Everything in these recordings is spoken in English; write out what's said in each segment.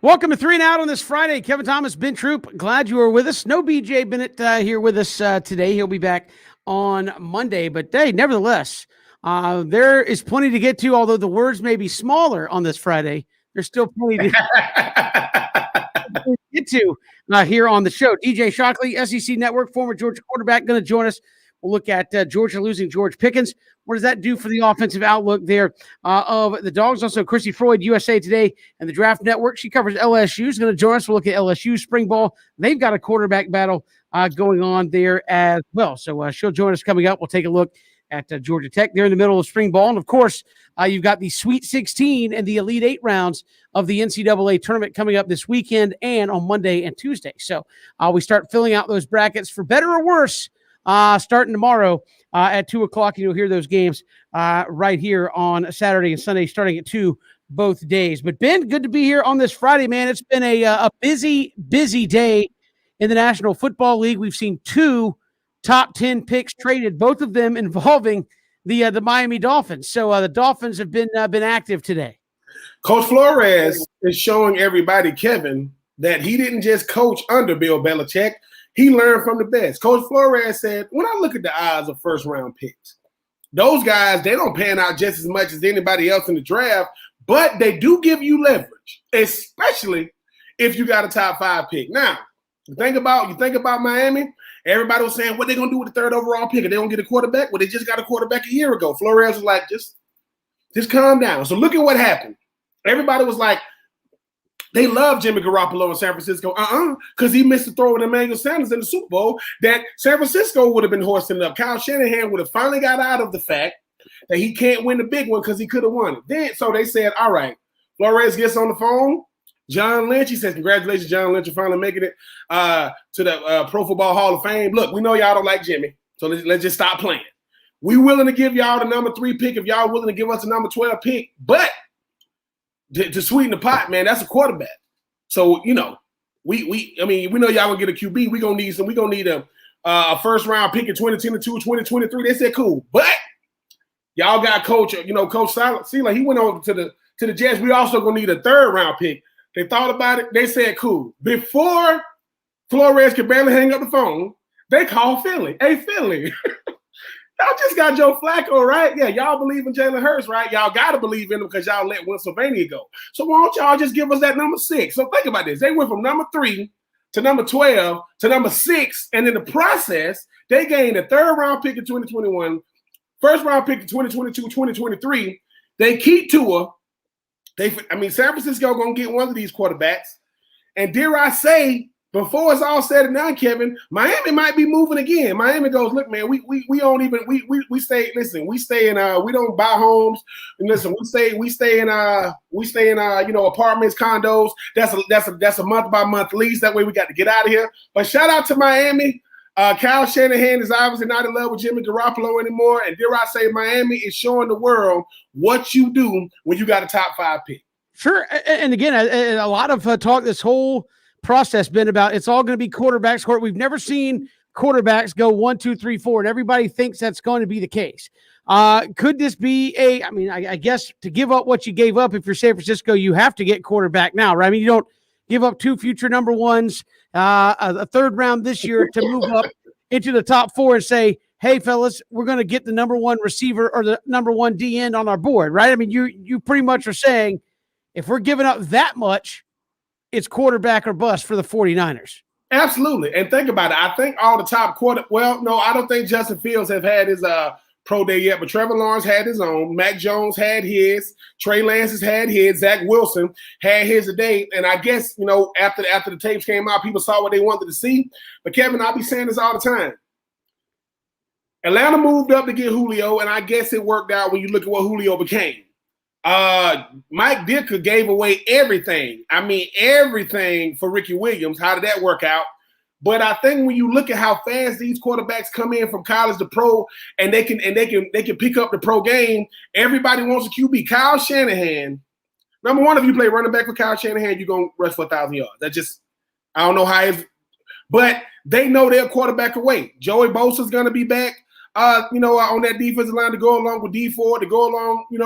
Welcome to 3 and Out on this Friday. Kevin Thomas, Ben Troop, glad you are with us. No BJ Bennett here with us today. He'll be back on Monday. But, hey, nevertheless, there is plenty to get to, although the words may be smaller on this Friday. There's still plenty to get to here on the show. DJ Shockley, SEC Network, former Georgia quarterback, going to join us. We'll look at Georgia losing George Pickens. What does that do for the offensive outlook there of the Dogs? Also, Christy Freud, USA Today, and the Draft Network. She covers LSU. She's going to join us. We'll look at LSU spring ball. They've got a quarterback battle going on there as well. So she'll join us coming up. We'll take a look at Georgia Tech. They're in the middle of spring ball. And, of course, you've got the Sweet 16 and the Elite 8 rounds of the NCAA tournament coming up this weekend and on Monday and Tuesday. So we start filling out those brackets for better or worse starting tomorrow at 2 o'clock. You'll hear those games right here on Saturday and Sunday starting at 2 both days. But, Ben, good to be here on this Friday, man. It's been a busy, busy day in the National Football League. We've seen 2 top 10 picks traded, both of them involving the Miami Dolphins. So the Dolphins have been active today. Coach Flores is showing everybody, Kevin, that he didn't just coach under Bill Belichick. He learned from the best. Coach Flores said, when I look at the odds of first-round picks, those guys, they don't pan out just as much as anybody else in the draft, but they do give you leverage, especially if you got a top 5 pick. Now, you think about Miami. Everybody was saying what they're going to do with the 3rd overall pick. If they don't get a quarterback, well, they just got a quarterback a year ago. Flores was like, just calm down. So look at what happened. Everybody was like, they love Jimmy Garoppolo in San Francisco. Because he missed the throw with Emmanuel Sanders in the Super Bowl that San Francisco would have been hoisting up. Kyle Shanahan would have finally got out of the fact that he can't win the big one because he could have won it. So they said, all right. Flores gets on the phone. John Lynch, he says, congratulations, John Lynch, for finally making it to the Pro Football Hall of Fame. Look, we know y'all don't like Jimmy, so let's just stop playing. We willing to give y'all the number 3 pick if y'all willing to give us the number 12 pick, but to sweeten the pot, man, that's a quarterback. So, we know y'all gonna get a QB. We're gonna need a first round pick in 2022, 2023. They said cool. But y'all got Coach Sealer, he went over to the Jets. We also gonna need a 3rd round pick. They thought about it, they said cool. Before Flores could barely hang up the phone, they called Philly. Hey, Philly. Y'all just got Joe Flacco, right? Yeah, y'all believe in Jalen Hurts, right? Y'all got to believe in him because y'all let Pennsylvania go. So why don't y'all just give us that number 6? So think about this. They went from number 3 to number 12 to number 6, and in the process, they gained a 3rd round pick in 2021, 1st round pick in 2022, 2023. They keep Tua. San Francisco going to get one of these quarterbacks. And dare I say, before it's all said and done, Kevin, Miami might be moving again. Miami goes, look, man, we don't even we stay. Listen, we stay in we don't buy homes. And listen, we stay in apartments, condos. That's a month by month lease. That way we got to get out of here. But shout out to Miami. Kyle Shanahan is obviously not in love with Jimmy Garoppolo anymore. And dare I say, Miami is showing the world what you do when you got a top 5 pick. Sure, and again, a lot of talk this whole process been about it's all going to be quarterbacks. We've never seen quarterbacks go 1, 2, 3, 4, and everybody thinks that's going to be the case. Could this be I guess to give up what you gave up if you're San Francisco, you have to get quarterback now, right? I mean, you don't give up 2 future number 1s, a 3rd round this year to move up into the top 4 and say, hey, fellas, we're going to get the number 1 receiver or the number 1 D end on our board, right? I mean, you pretty much are saying if we're giving up that much, it's quarterback or bust for the 49ers. Absolutely. And think about it. I think all the top I don't think Justin Fields have had his pro day yet, but Trevor Lawrence had his own. Mac Jones had his. Trey Lance has had his. Zach Wilson had his today. And I guess, after the tapes came out, people saw what they wanted to see. But Kevin, I'll be saying this all the time. Atlanta moved up to get Julio, and I guess it worked out when you look at what Julio became. Mike Ditka gave away everything. I mean, everything for Ricky Williams. How did that work out? But I think when you look at how fast these quarterbacks come in from college to pro, and they can pick up the pro game, everybody wants a QB. Kyle Shanahan, number one, if you play running back for Kyle Shanahan, you're gonna rush for 1,000 yards. I don't know how but they know they're quarterback away. Joey Bosa's gonna be back. on that defensive line to go along with D4, to go along, with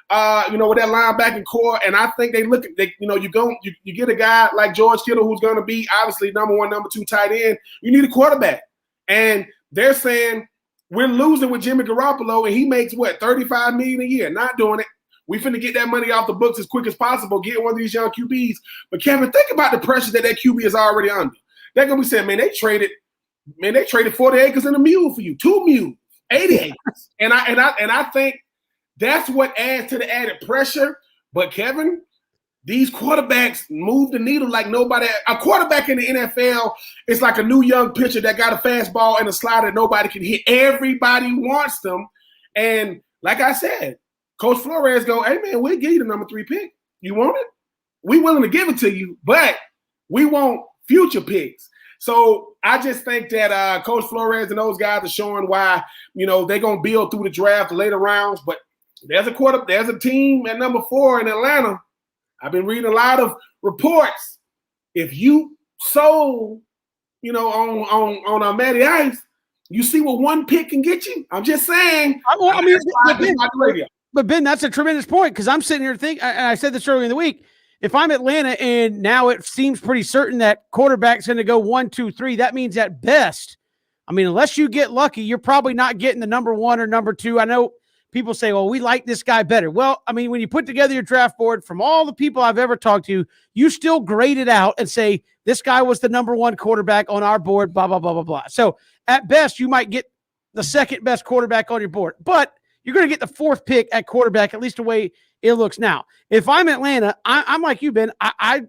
that linebacking core. And I think they look at, you get a guy like George Kittle who's going to be obviously number 1, number 2 tight end. You need a quarterback. And they're saying we're losing with Jimmy Garoppolo, and he makes $35 million a year. Not doing it. We finna get that money off the books as quick as possible. Get one of these young QBs. But Kevin, think about the pressure that QB is already under. They're gonna be saying, they traded 40 acres and a mule for you, 2 mules, 80 acres. And I think that's what adds to the added pressure. But Kevin, these quarterbacks move the needle like nobody. A quarterback in the NFL is like a new young pitcher that got a fastball and a slider that nobody can hit. Everybody wants them. And like I said, Coach Flores go, hey, man, we'll give you the number 3 pick. You want it? We willing to give it to you, but we want future picks. So I just think that Coach Flores and those guys are showing why, they're going to build through the draft, the later rounds. But there's a team at number 4 in Atlanta. I've been reading a lot of reports. If you sold, on Matty Ice, you see what 1 pick can get you. I'm just saying. But Ben, that's a tremendous point, because I'm sitting here thinking, and I said this earlier in the week, if I'm Atlanta and now it seems pretty certain that quarterback's going to go 1, 2, 3, that means at best, unless you get lucky, you're probably not getting the number 1 or number 2. I know people say, well, we like this guy better. Well, when you put together your draft board, from all the people I've ever talked to, you still grade it out and say, this guy was the number 1 quarterback on our board, blah, blah, blah, blah, blah. So at best, you might get the second best quarterback on your board. But you're going to get the 4th pick at quarterback, at least the way it looks now. If I'm Atlanta, I'm like you, Ben. I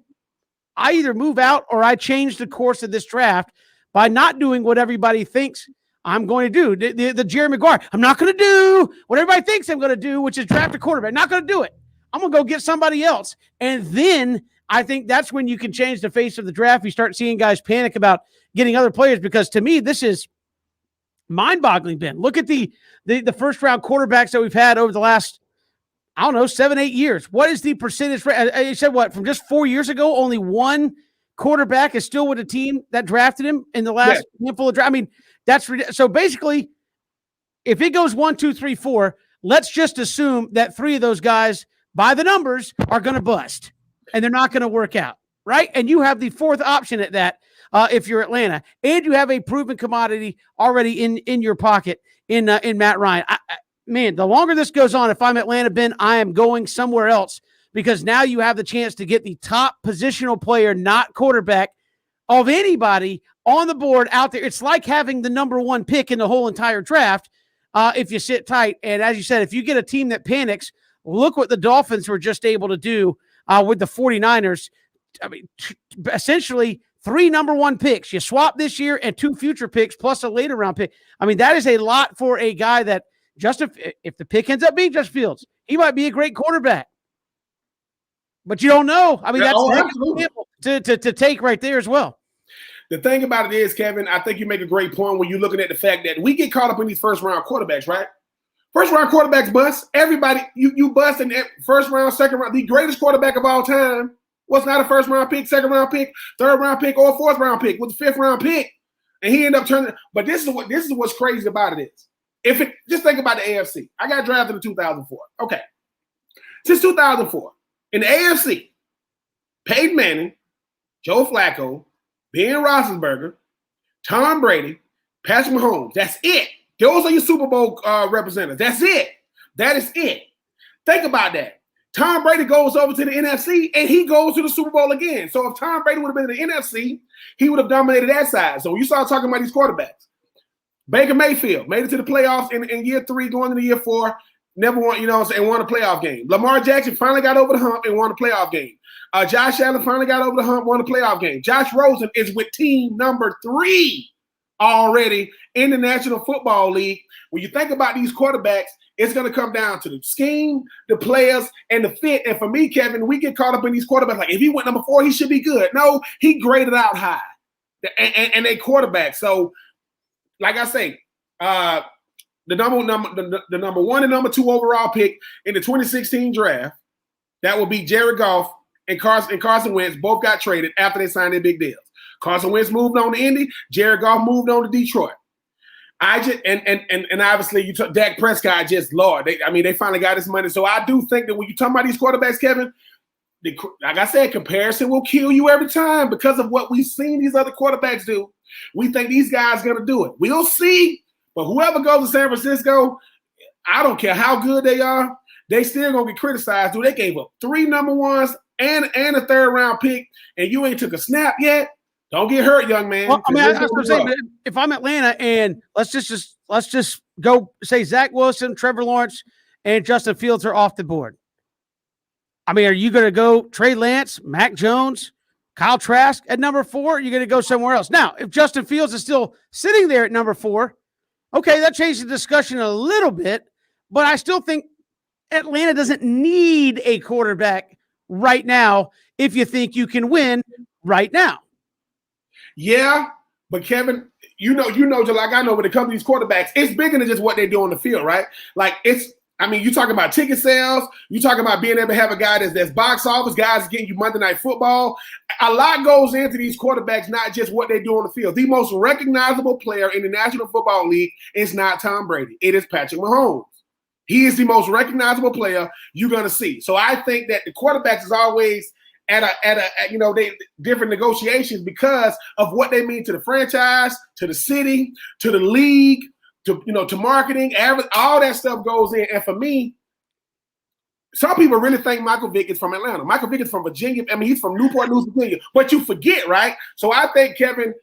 either move out or I change the course of this draft by not doing what everybody thinks I'm going to do. The Jerry Maguire. I'm not going to do what everybody thinks I'm going to do, which is draft a quarterback. Not going to do it. I'm going to go get somebody else. And then I think that's when you can change the face of the draft. You start seeing guys panic about getting other players, because to me, this is mind-boggling, Ben. Look at the first-round quarterbacks that we've had over the last, 7, 8 years. What is the percentage? You said what? From just 4 years ago, only 1 quarterback is still with a team that drafted him in the last handful of draft. That's so basically, if it goes 1, 2, 3, 4, let's just assume that 3 of those guys, by the numbers, are going to bust and they're not going to work out, right? And you have the 4th option at that. If you're Atlanta, and you have a proven commodity already in your pocket in Matt Ryan. Man, the longer this goes on, if I'm Atlanta, Ben, I am going somewhere else, because now you have the chance to get the top positional player, not quarterback, of anybody on the board out there. It's like having the number 1 pick in the whole entire draft if you sit tight. And as you said, if you get a team that panics, look what the Dolphins were just able to do with the 49ers. Essentially, 3 number 1 picks. You swap this year and 2 future picks plus a later round pick. That is a lot for a guy that if the pick ends up being Justin Fields, he might be a great quarterback. But you don't know. That's to take right there as well. The thing about it is, Kevin, I think you make a great point when you're looking at the fact that we get caught up in these first-round quarterbacks, right? First-round quarterbacks bust. Everybody, you bust in first round, second round. The greatest quarterback of all time was not a first-round pick, second-round pick, third-round pick, or fourth-round pick. Was the 5th-round pick, and he ended up turning. But this is what's crazy about it is, just think about the AFC. I got drafted in 2004. Okay, since 2004 in the AFC, Peyton Manning, Joe Flacco, Ben Roethlisberger, Tom Brady, Patrick Mahomes. That's it. Those are your Super Bowl representatives. That's it. That is it. Think about that. Tom Brady goes over to the NFC, and he goes to the Super Bowl again. So if Tom Brady would have been in the NFC, he would have dominated that side. So when you start talking about these quarterbacks, Baker Mayfield made it to the playoffs in year 3, going into year 4, never won, and won a playoff game. Lamar Jackson finally got over the hump and won a playoff game. Josh Allen finally got over the hump, won a playoff game. Josh Rosen is with team number 3 already in the National Football League. When you think about these quarterbacks, it's going to come down to the scheme, the players, and the fit. And for me, Kevin, we get caught up in these quarterbacks. Like, if he went number 4, he should be good. No, he graded out high. And they quarterback. So, like I say, the number 1 and number 2 overall pick in the 2016 draft, that will be Jared Goff and Carson Wentz. Both got traded after they signed their big deals. Carson Wentz moved on to Indy. Jared Goff moved on to Detroit. I just and obviously you took Dak Prescott just Lord. They finally got his money. So I do think that when you talk about these quarterbacks, Kevin, like I said, comparison will kill you every time because of what we've seen these other quarterbacks do. We think these guys are gonna do it. We'll see, but whoever goes to San Francisco, I don't care how good they are, they still gonna get criticized. Dude, they gave up 3 number ones and a 3rd round pick, and you ain't took a snap yet. Don't get hurt, young man. Well, I mean, that's what I'm saying. If I'm Atlanta and let's just go say Zach Wilson, Trevor Lawrence, and Justin Fields are off the board. I mean, are you going to go Trey Lance, Mac Jones, Kyle Trask at number 4? Or are you going to go somewhere else? Now, if Justin Fields is still sitting there at number 4, okay, that changes the discussion a little bit, but I still think Atlanta doesn't need a quarterback right now if you think you can win right now. Yeah, but Kevin, you know, just like I know when it comes to these quarterbacks, it's bigger than just what they do on the field, right? Like you talking about ticket sales, you talking about being able to have a guy that's box office, guys getting you Monday Night Football. A lot goes into these quarterbacks, not just what they do on the field. The most recognizable player in the National Football League is not Tom Brady. It is Patrick Mahomes. He is the most recognizable player you're going to see. So I think that the quarterbacks is always at they different negotiations because of what they mean to the franchise, to the city, to the league, to marketing, all that stuff goes in. And for me, some people really think Michael Vick is from Atlanta. Michael Vick is from Virginia. I mean, he's from Newport News, Virginia. But you forget, right? So I think, Kevin,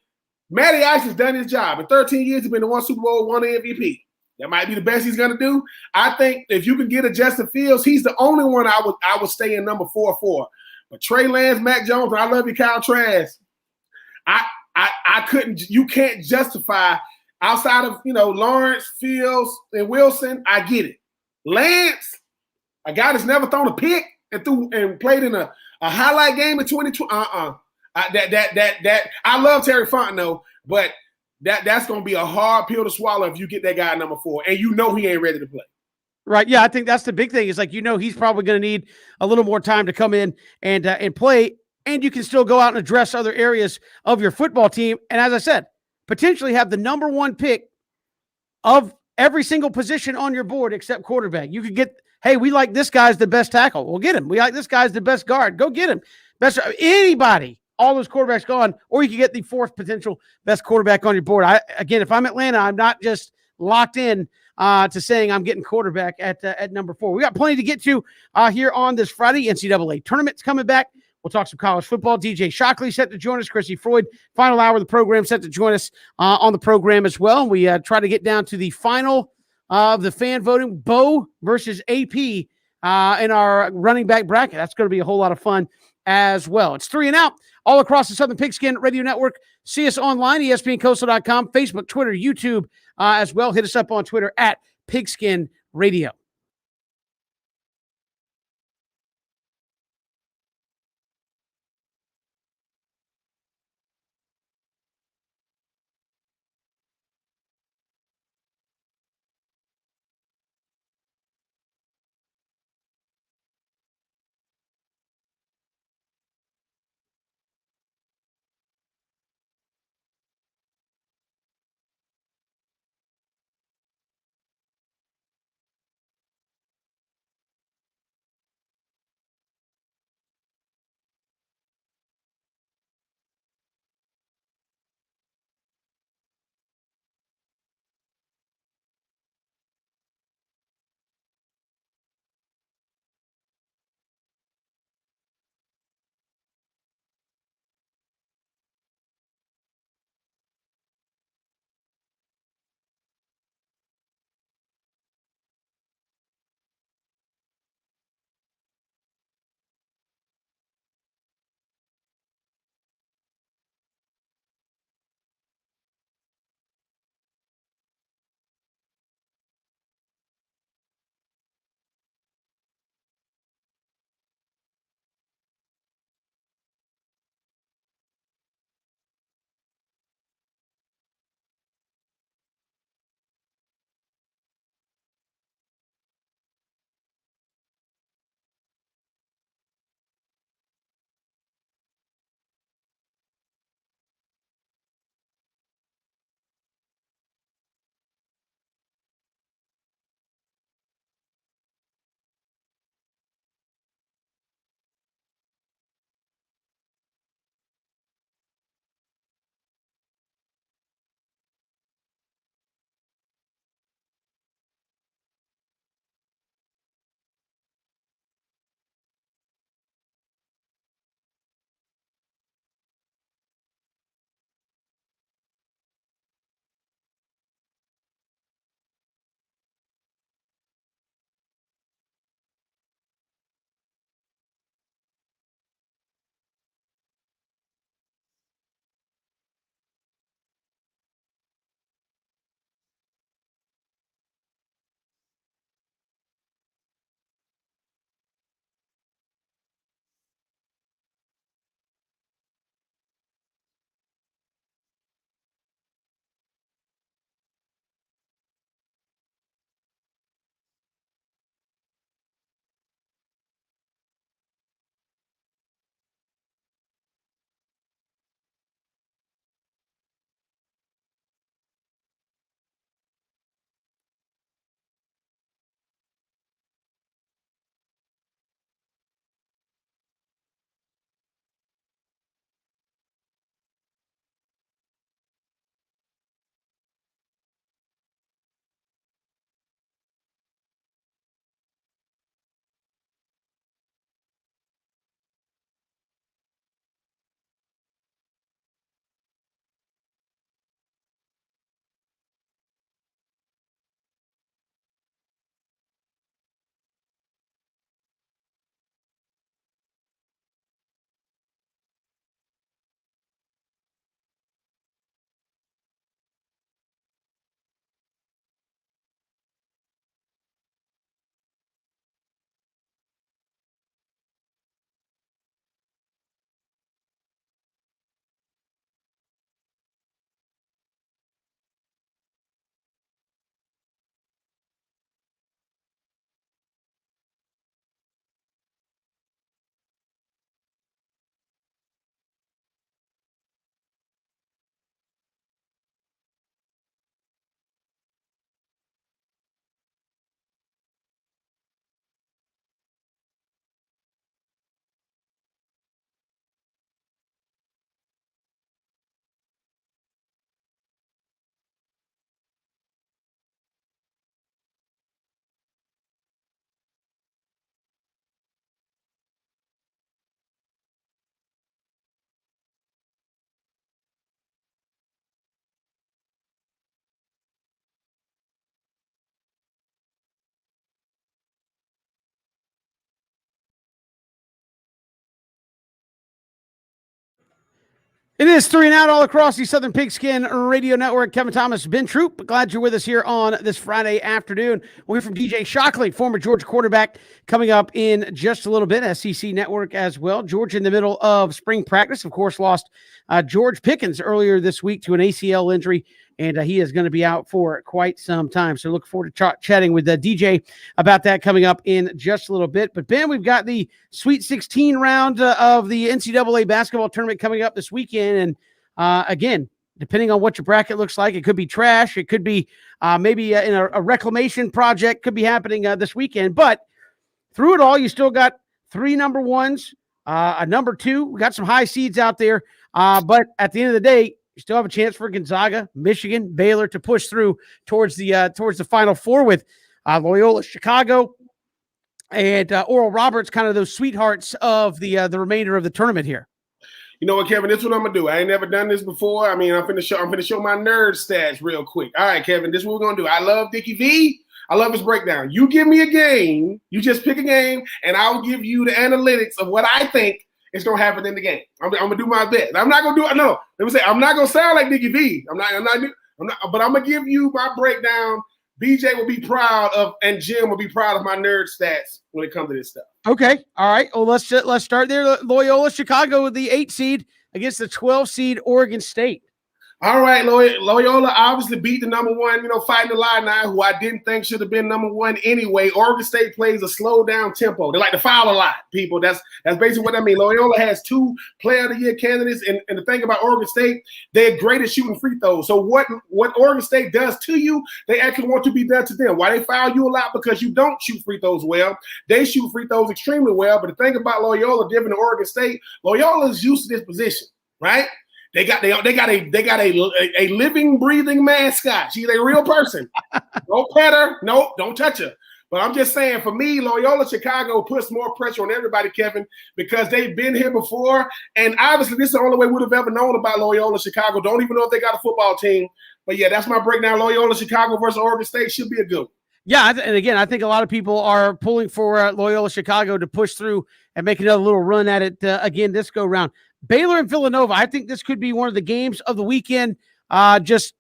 Matty Ice has done his job. In 13 years, he's been to 1 Super Bowl, 1 MVP. That might be the best he's going to do. I think if you can get a Justin Fields, he's the only one I would stay in number 4 for. But Trey Lance, Mac Jones, and I love you, Kyle Trask. I couldn't. You can't justify outside of Lawrence, Fields, and Wilson. I get it. Lance, a guy that's never thrown a pick and played in a highlight game in 2020. That I love Terry Fontenot, but that's going to be a hard pill to swallow if you get that guy at number 4 and he ain't ready to play. Right. Yeah, I think that's the big thing. Is like, he's probably going to need a little more time to come in and play, and you can still go out and address other areas of your football team. And as I said, potentially have the number 1 pick of every single position on your board except quarterback. You could get, hey, we like this guy's the best tackle. We'll get him. We like this guy's the best guard. Go get him. Best anybody. All those quarterbacks gone, or you can get the 4th potential best quarterback on your board. Again, if I'm Atlanta, I'm not just locked in to saying I'm getting quarterback at number 4. We got plenty to get to here on this Friday. NCAA tournament's coming back. We'll talk some college football. DJ Shockley set to join us. Chrissy Freud, final hour of the program, set to join us on the program as well. We try to get down to the final of the fan voting, Bo versus AP in our running back bracket. That's going to be a whole lot of fun as well. It's 3 and Out all across the Southern Pigskin Radio Network. See us online, ESPNCoastal.com, Facebook, Twitter, YouTube as well. Hit us up on Twitter at Pigskin Radio. It is 3 and Out all across the Southern Pigskin Radio Network. Kevin Thomas, Ben Troop. Glad you're with us here on this Friday afternoon. We'll hear from DJ Shockley, former Georgia quarterback, coming up in just a little bit. SEC Network as well. Georgia in the middle of spring practice. Of course, lost George Pickens earlier this week to an ACL injury, and he is going to be out for quite some time. So look forward to chatting with DJ about that coming up in just a little bit. But Ben, we've got the Sweet 16 round of the NCAA basketball tournament coming up this weekend. And again, depending on what your bracket looks like, it could be trash. It could be maybe in a reclamation project could be happening this weekend. But through it all, you still got 3 number ones, a number 2. We got some high seeds out there. But at the end of the day, you still have a chance for Gonzaga, Michigan, Baylor to push through towards the Final Four with Loyola Chicago and Oral Roberts, kind of those sweethearts of the remainder of the tournament here. You know what, Kevin? This is what I'm gonna do. I ain't never done this before. I mean, I'm finna show my nerd stats real quick. All right, Kevin, this is what we're gonna do. I love Dickie V. I love his breakdown. You give me a game, you just pick a game, and I'll give you the analytics of what I think is gonna happen in the game. I'm gonna do my best. I'm not gonna do it. No, let me say I'm not gonna sound like Dickie V. I'm not. But I'm gonna give you my breakdown. BJ will be proud of, and Jim will be proud of my nerd stats when it comes to this stuff. Okay. All right. Well, let's start there. Loyola Chicago with the 8 seed against the 12 seed Oregon State. All right, Loyola obviously beat the number 1, Fighting Illini, who I didn't think should have been number 1 anyway. Oregon State plays a slow down tempo. They like to foul a lot, people. That's basically what I mean. Loyola has 2 Player of the Year candidates, and the thing about Oregon State, they're great at shooting free throws. So what Oregon State does to you, they actually want to be done to them. Why they foul you a lot? Because you don't shoot free throws well. They shoot free throws extremely well. But the thing about Loyola, different than Oregon State, Loyola is used to this position, right? They got a living, breathing mascot. She's a real person. Don't pet her. No, don't touch her. But I'm just saying, for me, Loyola Chicago puts more pressure on everybody, Kevin, because they've been here before. And obviously, this is the only way we'd have ever known about Loyola Chicago. Don't even know if they got a football team. But yeah, that's my breakdown. Loyola Chicago versus Oregon State should be a good one. Yeah, and again, I think a lot of people are pulling for Loyola Chicago to push through and make another little run at it again this go round. Baylor and Villanova, I think this could be one of the games of the weekend. Just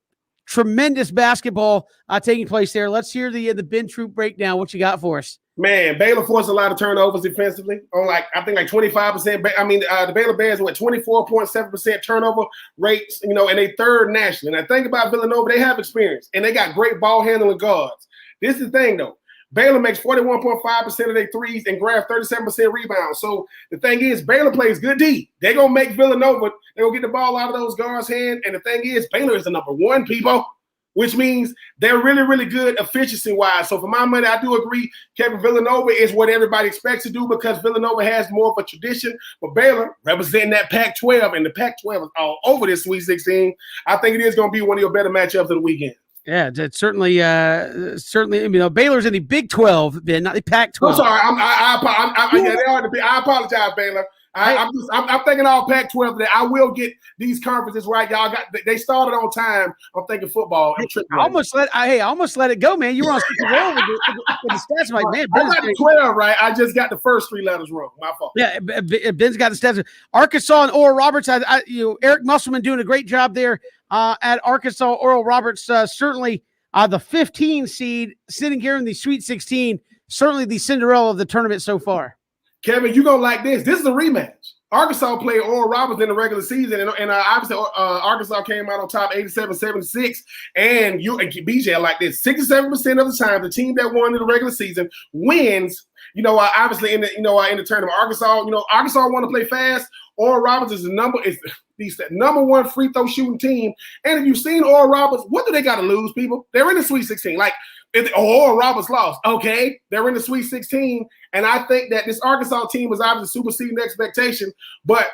tremendous basketball taking place there. Let's hear the Ben Troop breakdown. What you got for us? Man, Baylor forced a lot of turnovers defensively on I think 25%. I mean, the Baylor Bears went 24.7% turnover rates, and they third nationally. And I think about Villanova, they have experience and they got great ball handling guards. This is the thing though. Baylor makes 41.5% of their threes and grabs 37% rebounds. So the thing is, Baylor plays good D. They're going to make Villanova, they're going to get the ball out of those guards' hand. And the thing is, Baylor is the number 1, people, which means they're really, really good efficiency-wise. So for my money, I do agree, Kevin, Villanova is what everybody expects to do because Villanova has more of a tradition. But Baylor, representing that Pac-12, and the Pac-12 is all over this Sweet 16, I think it is going to be one of your better matchups of the weekend. Yeah, it's certainly. Baylor's in the Big 12, Ben, not the Pac-12. I'm sorry. I apologize, Baylor. I'm thinking all Pac-12 today. I will get these conferences right. Y'all they started on time. I'm thinking football. I almost let it go, man. You were on such a roll with the stats. I'm like, man, I got the 12 right. I just got the first 3 letters wrong. My fault. Yeah, Ben's got the stats. Arkansas and Oral Roberts. Eric Musselman doing a great job there at Arkansas. Oral Roberts certainly the 15 seed sitting here in the Sweet 16. Certainly the Cinderella of the tournament so far. Kevin, you're going to like this. This is a rematch. Arkansas played Oral Roberts in the regular season, and obviously Arkansas came out on top 87-76. And BJ like this: 67% of the time, the team that won in the regular season wins. Obviously in the tournament, Arkansas want to play fast. Oral Roberts is the number 1 free throw shooting team. And if you've seen Oral Roberts, what do they got to lose, people? They're in the Sweet 16. Oral Roberts lost. Okay, they're in the Sweet 16. And I think that this Arkansas team is obviously superseding expectation. But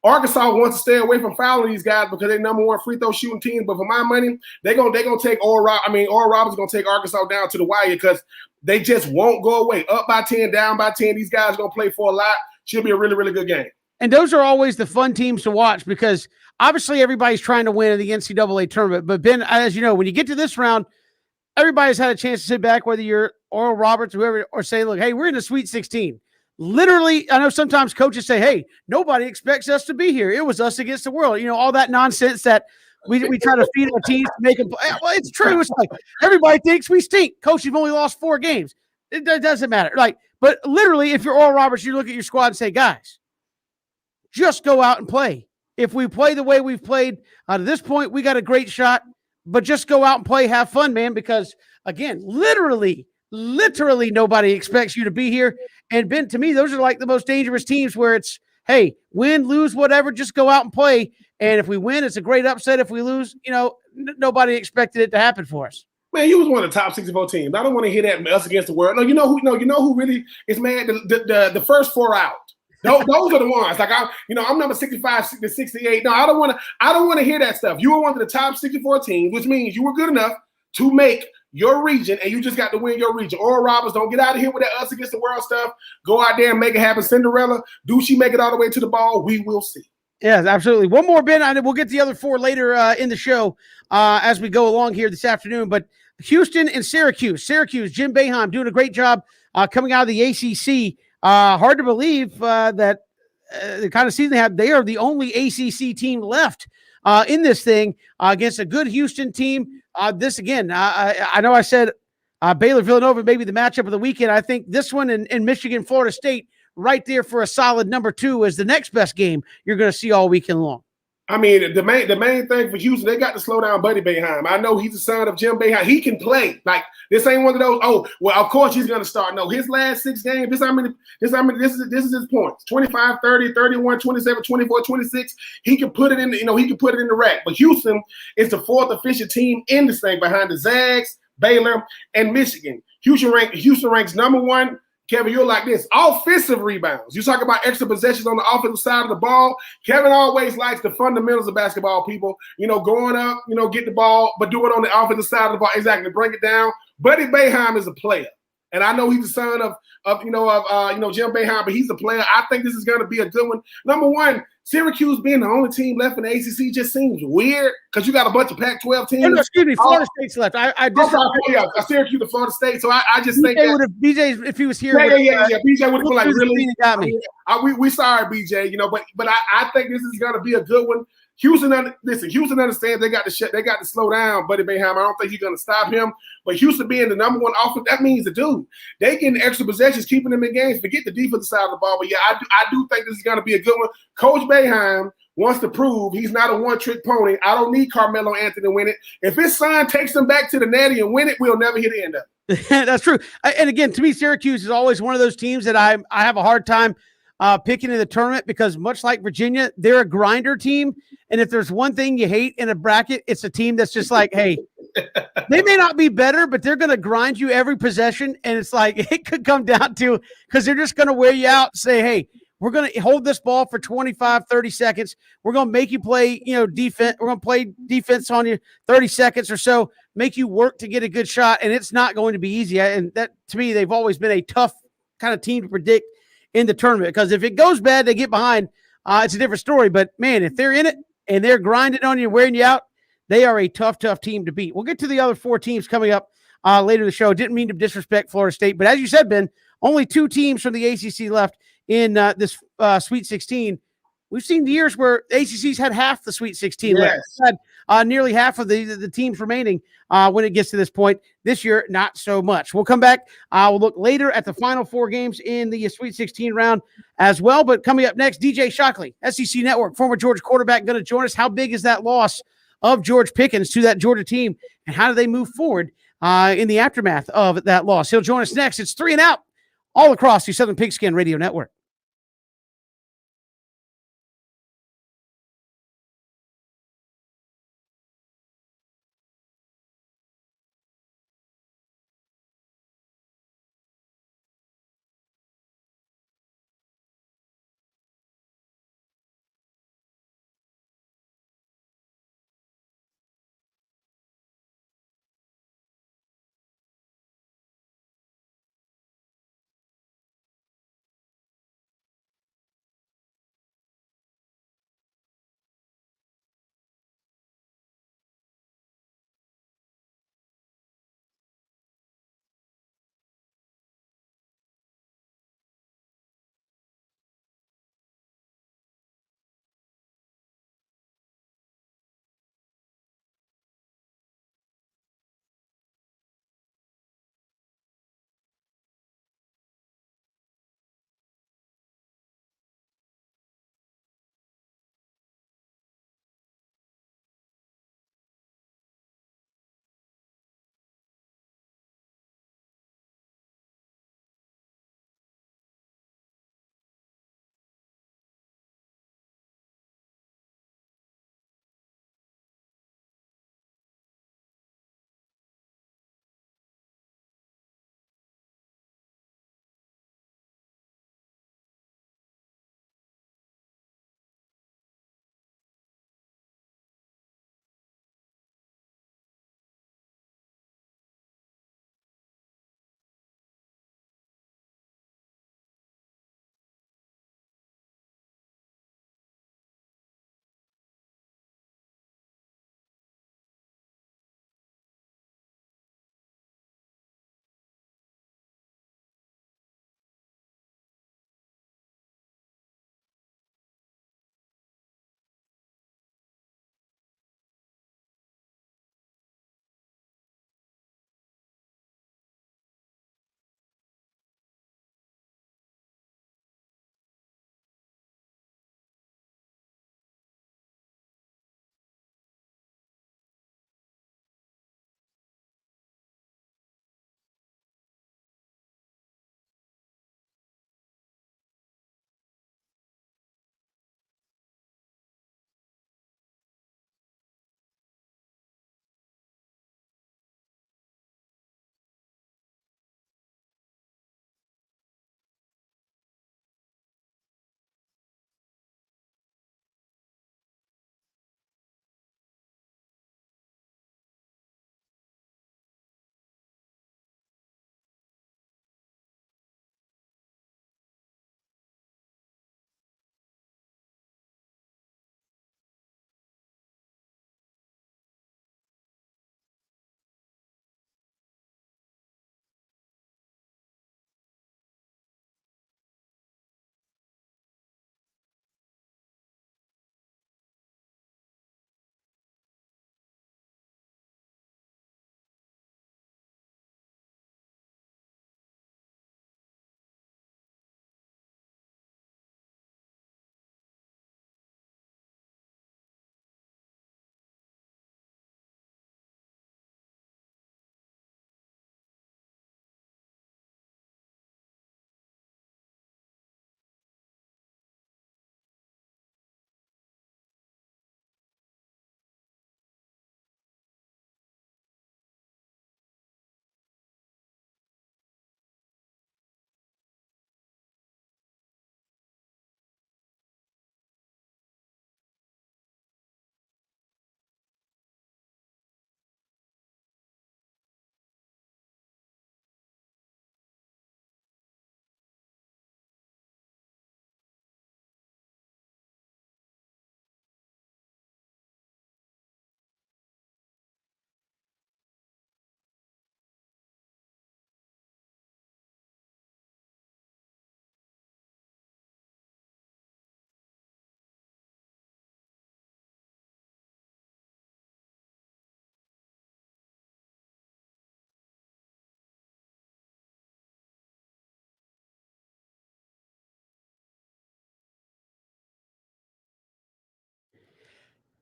Arkansas wants to stay away from fouling these guys because they're number 1 free throw shooting team. But for my money, they're gonna take Oral Roberts is gonna take Arkansas down to the wire because they just won't go away. Up by 10, down by 10. These guys are gonna play for a lot. Should be a really, really good game. And those are always the fun teams to watch because obviously everybody's trying to win in the NCAA tournament. But Ben, as you know, when you get to this round, everybody's had a chance to sit back, whether you're Oral Roberts, whoever, or say, look, hey, we're in the Sweet 16. literally, I know sometimes coaches say, hey, nobody expects us to be here. It was us against the world. All that nonsense that we try to feed our teams to make them play. Well, it's true. It's like everybody thinks we stink. Coach, you've only lost 4 games. It doesn't matter. But literally, if you're Oral Roberts, you look at your squad and say, guys, just go out and play. If we play the way we've played to this point, we got a great shot. But just go out and play, have fun, man, because, again, literally nobody expects you to be here. And, Ben, to me, those are like the most dangerous teams where it's, hey, win, lose, whatever, just go out and play. And if we win, it's a great upset. If we lose, nobody expected it to happen for us. Man, you was one of the top 64 teams. I don't want to hear that us against the world. No, you know who really is mad? The first 4 out. Those are the ones. Like I'm number 65 to 68. No, I don't want to hear that stuff. You were one of the top 64 teams, which means you were good enough to make your region, and you just got to win your region. Oral Roberts, don't get out of here with that us against the world stuff. Go out there and make it happen. Cinderella, do she make it all the way to the ball? We will see. Yes, absolutely. One more, Ben. We'll get the other 4 later in the show as we go along here this afternoon. But Houston and Syracuse. Jim Boeheim doing a great job coming out of the ACC. Hard to believe that the kind of season they have. They are the only ACC team left in this thing against a good Houston team. This, again, I know I said Baylor-Villanova may be the matchup of the weekend. I think this one in Michigan-Florida State right there for a solid number 2 is the next best game you're going to see all weekend long. I mean, the main thing for Houston, they got to slow down Buddy Boeheim. I know he's the son of Jim Boeheim. He can play. Like, this ain't one of those, oh, well, of course he's going to start. No, his last 6 games, this is his points. 25, 30, 31, 27, 24, 26. He can put it in, he can put it in the rack. But Houston is the 4th official team in this thing behind the Zags, Baylor, and Michigan. Houston ranks number 1. Kevin, you're like this. Offensive rebounds. You talk about extra possessions on the offensive side of the ball. Kevin always likes the fundamentals of basketball, people. Going up, get the ball, but do it on the offensive side of the ball. Exactly. Bring it down. Buddy Boeheim is a player. And I know he's the son of Jim Boeheim, but he's a player. I think this is going to be a good one. Number 1, Syracuse being the only team left in the ACC just seems weird because you got a bunch of Pac-12 teams. No, excuse me, Florida State's left. Syracuse to Florida State. So I just think that BJ, if he was here, yeah. BJ would have been like, really? Got me. We sorry, BJ. But I think this is going to be a good one. Houston understands they got to slow down Buddy Boeheim. I don't think he's going to stop him. But Houston being the number 1 offense, that means the dude. They getting extra possessions, keeping them in games. Forget the defensive side of the ball. But yeah, I do think this is going to be a good one. Coach Boeheim wants to prove he's not a one-trick pony. I don't need Carmelo Anthony to win it. If his son takes him back to the Natty and win it, we'll never hit the end of it. That's true. And again, to me, Syracuse is always one of those teams that I have a hard time picking in the tournament because much like Virginia, they're a grinder team. And if there's one thing you hate in a bracket, it's a team that's just like, hey, they may not be better, but they're going to grind you every possession. And it's like, it could come down to, because they're just going to wear you out and say, hey, we're going to hold this ball for 25, 30 seconds. We're going to make you play, defense. We're going to play defense on you 30 seconds or so, make you work to get a good shot. And it's not going to be easy. And that, to me, they've always been a tough kind of team to predict in the tournament, because if it goes bad, they get behind. It's a different story. But, man, if they're in it and they're grinding on you and wearing you out, they are a tough team to beat. We'll get to the other 4 teams coming up later in the show. Didn't mean to disrespect Florida State. But as you said, Ben, only 2 teams from the ACC left in this Sweet 16. We've seen years where ACC's had half the Sweet 16 left. Had nearly half of the teams remaining when it gets to this point. This year, not so much. We'll come back. We'll look later at the final 4 games in the Sweet 16 round as well. But coming up next, DJ Shockley, SEC Network, former Georgia quarterback, going to join us. How big is that loss of George Pickens to that Georgia team, and how do they move forward in the aftermath of that loss? He'll join us next. It's 3 and Out all across the Southern Pigskin Radio Network.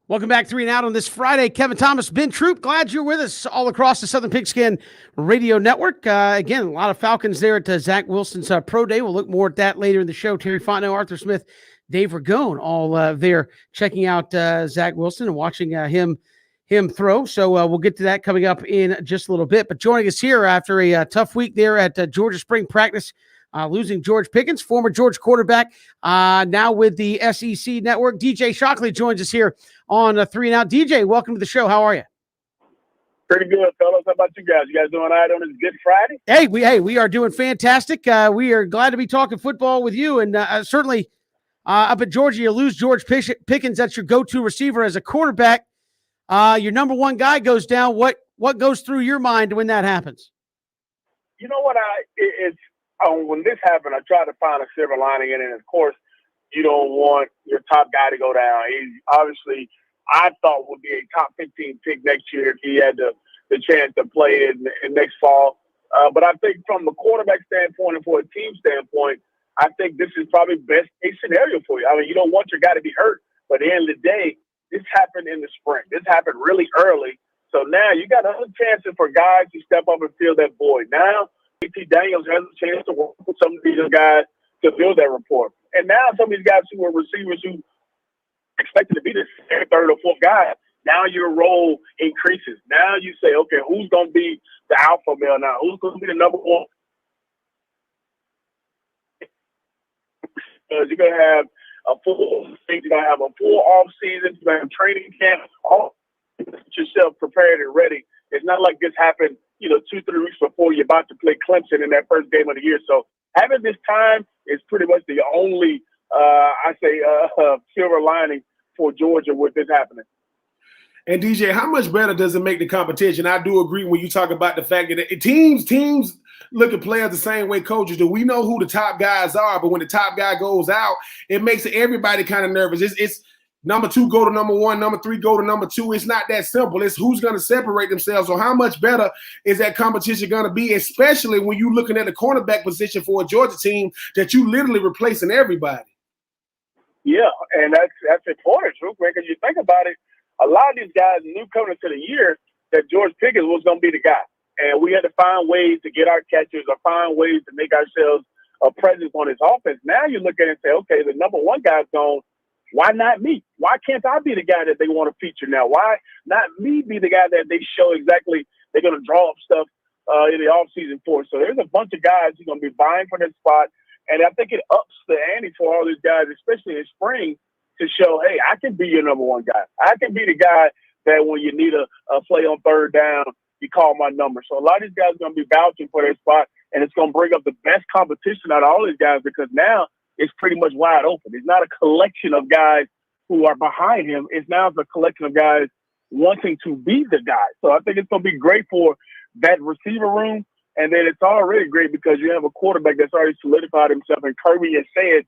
Welcome back, 3 and Out on this Friday. Kevin Thomas, Ben Troop, glad you're with us all across the Southern Pigskin Radio Network. Again, a lot of Falcons there at Zach Wilson's Pro Day. We'll look more at that later in the show. Terry Fontenot, Arthur Smith, Dave Ragone, all there checking out Zach Wilson and watching him throw. So we'll get to that coming up in just a little bit. But joining us here after a tough week there at Georgia Spring Practice, losing George Pickens, former Georgia quarterback, now with the SEC Network. DJ Shockley joins us here on 3 and Out. DJ, welcome to the show. How are you? Pretty good, fellas. How about you guys? You guys doing all right on this Good Friday? We are doing fantastic. We are glad to be talking football with you. And certainly up at Georgia, you lose George Pickens. That's your go-to receiver as a quarterback. Your number one guy goes down. What goes through your mind when that happens? You know what? When this happened, I tried to find a silver lining in it. And of course, you don't want your top guy to go down. He obviously, I thought, would be a top 15 pick next year if he had the chance to play in next fall. But I think from the quarterback standpoint and for a team standpoint, I think this is probably best case scenario for you. I mean, you don't want your guy to be hurt, but at the end of the day, this happened in the spring. This happened really early. So now you got other chances for guys to step up and fill that void. Now, JT Daniels has a chance to work with some of these guys to build that rapport. And now some of these guys who are receivers who expected to be the third or fourth guy, now your role increases. Now you say, okay, who's going to be the alpha male now? Who's going to be the number one? Because you're going to have a full off season, you're going to have training camp, all get yourself prepared and ready. It's not like this happened 2-3 weeks before you're about to play Clemson in that first game of the year. So having this time is pretty much the only, silver lining for Georgia with this happening. And DJ, how much better does it make the competition? I do agree when you talk about the fact that teams look at players the same way coaches do. We know who the top guys are, but when the top guy goes out, it makes everybody kind of nervous. It's number 2 go to number 1, number 3 go to number 2. It's not that simple. It's who's going to separate themselves. So how much better is that competition going to be, especially when you're looking at the cornerback position for a Georgia team that you literally replacing everybody? Yeah, and that's important, Drew, because you think about it, a lot of these guys knew coming into the year that George Pickens was going to be the guy. And we had to find ways to get our catchers or find ways to make ourselves a presence on his offense. Now you look at it and say, okay, the number one guy's gone. Why not me? Why can't I be the guy that they want to feature now? Why not me be the guy that they show exactly they're going to draw up stuff in the offseason for? So there's a bunch of guys who's going to be vying for that spot. And I think it ups the ante for all these guys, especially in spring, to show, hey, I can be your number one guy. I can be the guy that when you need a play on third down, you call my number. So a lot of these guys are going to be vouching for their spot, and it's going to bring up the best competition out of all these guys because now it's pretty much wide open. It's not a collection of guys who are behind him. It's now a collection of guys wanting to be the guy. So I think it's going to be great for that receiver room. And then it's already great because you have a quarterback that's already solidified himself. And Kirby has said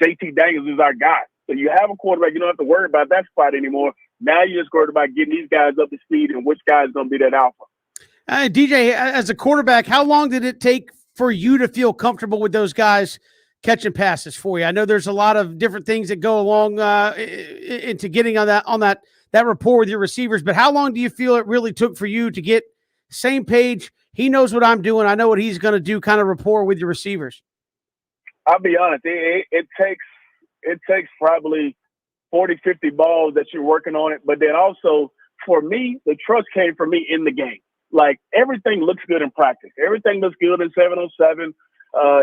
JT Daniels is our guy. So you have a quarterback. You don't have to worry about that spot anymore. Now you're just worried about getting these guys up to speed and which guy is going to be that alpha. DJ, as a quarterback, how long did it take for you to feel comfortable with those guys catching passes for you? I know there's a lot of different things that go along into getting on that rapport with your receivers, but how long do you feel it really took for you to get same page? He knows what I'm doing. I know what he's going to do, kind of rapport with your receivers. I'll be honest. It takes probably 40, 50 balls that you're working on it. But then also for me, the trust came from me in the game. Like everything looks good in practice. Everything looks good in 7-on-7.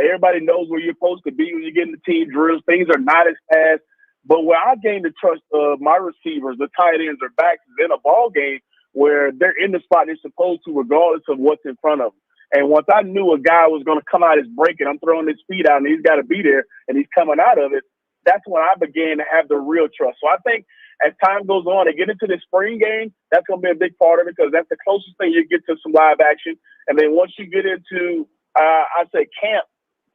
Everybody knows where you're supposed to be when you get in the team drills. Things are not as fast. But where I gained the trust of my receivers, the tight ends or backs is in a ball game where they're in the spot they're supposed to regardless of what's in front of them. And once I knew a guy was going to come out his break and I'm throwing his feet out and he's got to be there and he's coming out of it, that's when I began to have the real trust. So I think as time goes on and get into the spring game, that's going to be a big part of it because that's the closest thing you get to some live action. And then once you get into, I say camp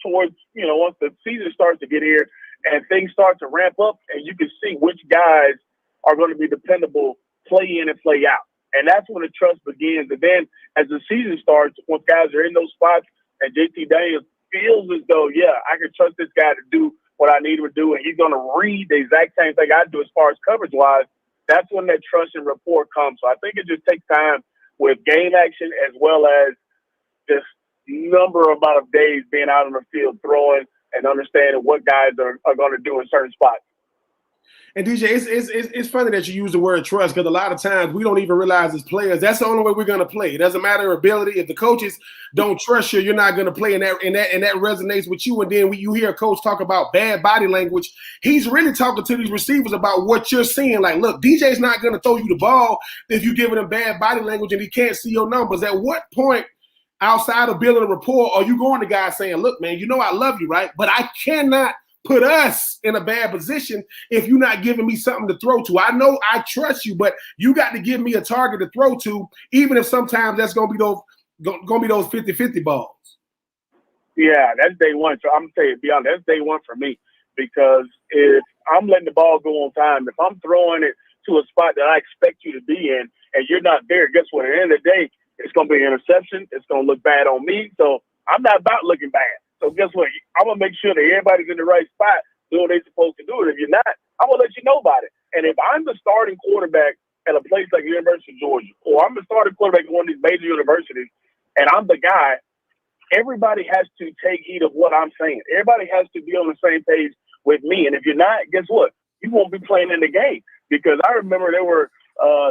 towards, once the season starts to get here and things start to ramp up and you can see which guys are going to be dependable play in and play out. And that's when the trust begins. And then as the season starts, once guys are in those spots and JT Daniels feels as though, yeah, I can trust this guy to do what I need him to do, and he's going to read the exact same thing I do as far as coverage-wise, that's when that trust and rapport comes. So I think it just takes time with game action as well as just amount of days being out on the field throwing and understanding what guys are going to do in certain spots. And DJ, it's funny that you use the word trust, because a lot of times we don't even realize as players that's the only way we're going to play. It doesn't matter ability. If the coaches don't trust you, you're not going to play, and that resonates with you. And then when you hear a coach talk about bad body language, he's really talking to these receivers about what you're seeing. Like, look, DJ's not going to throw you the ball if you're giving him bad body language and he can't see your numbers. At what point, outside of building a rapport, are you going to guys saying, look, man, you know I love you, right? But I cannot put us in a bad position if you're not giving me something to throw to. I know I trust you, but you got to give me a target to throw to, even if sometimes that's going to be those 50-50 balls. Yeah, that's day one. So I'm going to tell you, be honest, that's day one for me, because if I'm letting the ball go on time, if I'm throwing it to a spot that I expect you to be in and you're not there, guess what? At the end of the day, it's going to be an interception. It's going to look bad on me. So I'm not about looking bad. So guess what? I'm going to make sure that everybody's in the right spot doing what they're supposed to do. And if you're not, I'm going to let you know about it. And if I'm the starting quarterback at a place like University of Georgia, or I'm the starting quarterback at one of these major universities, and I'm the guy, everybody has to take heed of what I'm saying. Everybody has to be on the same page with me. And if you're not, guess what? You won't be playing in the game. Because I remember there were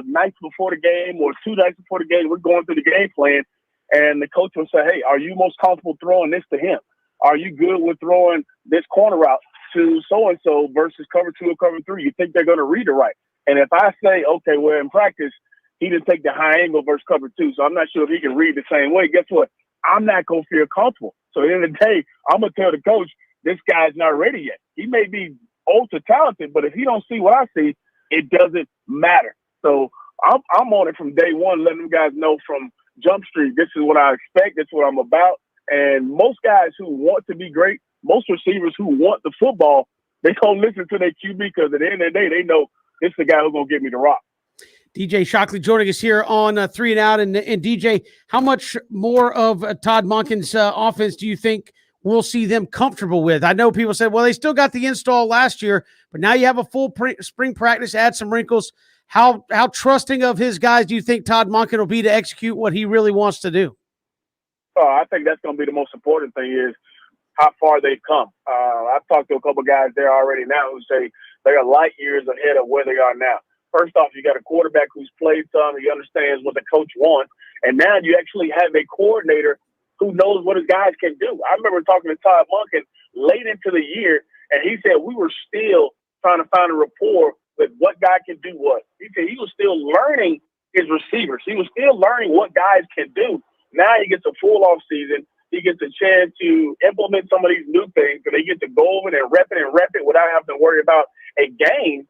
nights before the game or 2 nights before the game, we're going through the game plan, and the coach would say, hey, are you most comfortable throwing this to him? Are you good with throwing this corner route to so-and-so versus cover 2 or cover 3? You think they're going to read it right? And if I say, okay, well, in practice, he didn't take the high angle versus cover 2, so I'm not sure if he can read the same way, guess what? I'm not going to feel comfortable. So at the end of the day, I'm going to tell the coach, this guy's not ready yet. He may be ultra talented, but if he don't see what I see, it doesn't matter. So I'm on it from day one, letting them guys know from Jump Street, this is what I expect, this is what I'm about. And most guys who want to be great, most receivers who want the football, they don't listen to their QB, because at the end of the day, they know this is the guy who's going to give me the rock. DJ Shockley joining us here on 3 and Out. And DJ, how much more of Todd Monken's offense do you think we'll see them comfortable with? I know people said, well, they still got the install last year, but now you have a full spring practice, add some wrinkles. How trusting of his guys do you think Todd Monken will be to execute what he really wants to do? I think that's going to be the most important thing, is how far they've come. I've talked to a couple guys there already now who say they are light years ahead of where they are now. First off, you got a quarterback who's played some, he understands what the coach wants, and now you actually have a coordinator who knows what his guys can do. I remember talking to Todd Monken late into the year, and he said we were still trying to find a rapport with what guy can do what. He said he was still learning his receivers. He was still learning what guys can do. Now he gets a full off season. He gets a chance to implement some of these new things, and they get to go over and rep it without having to worry about a game.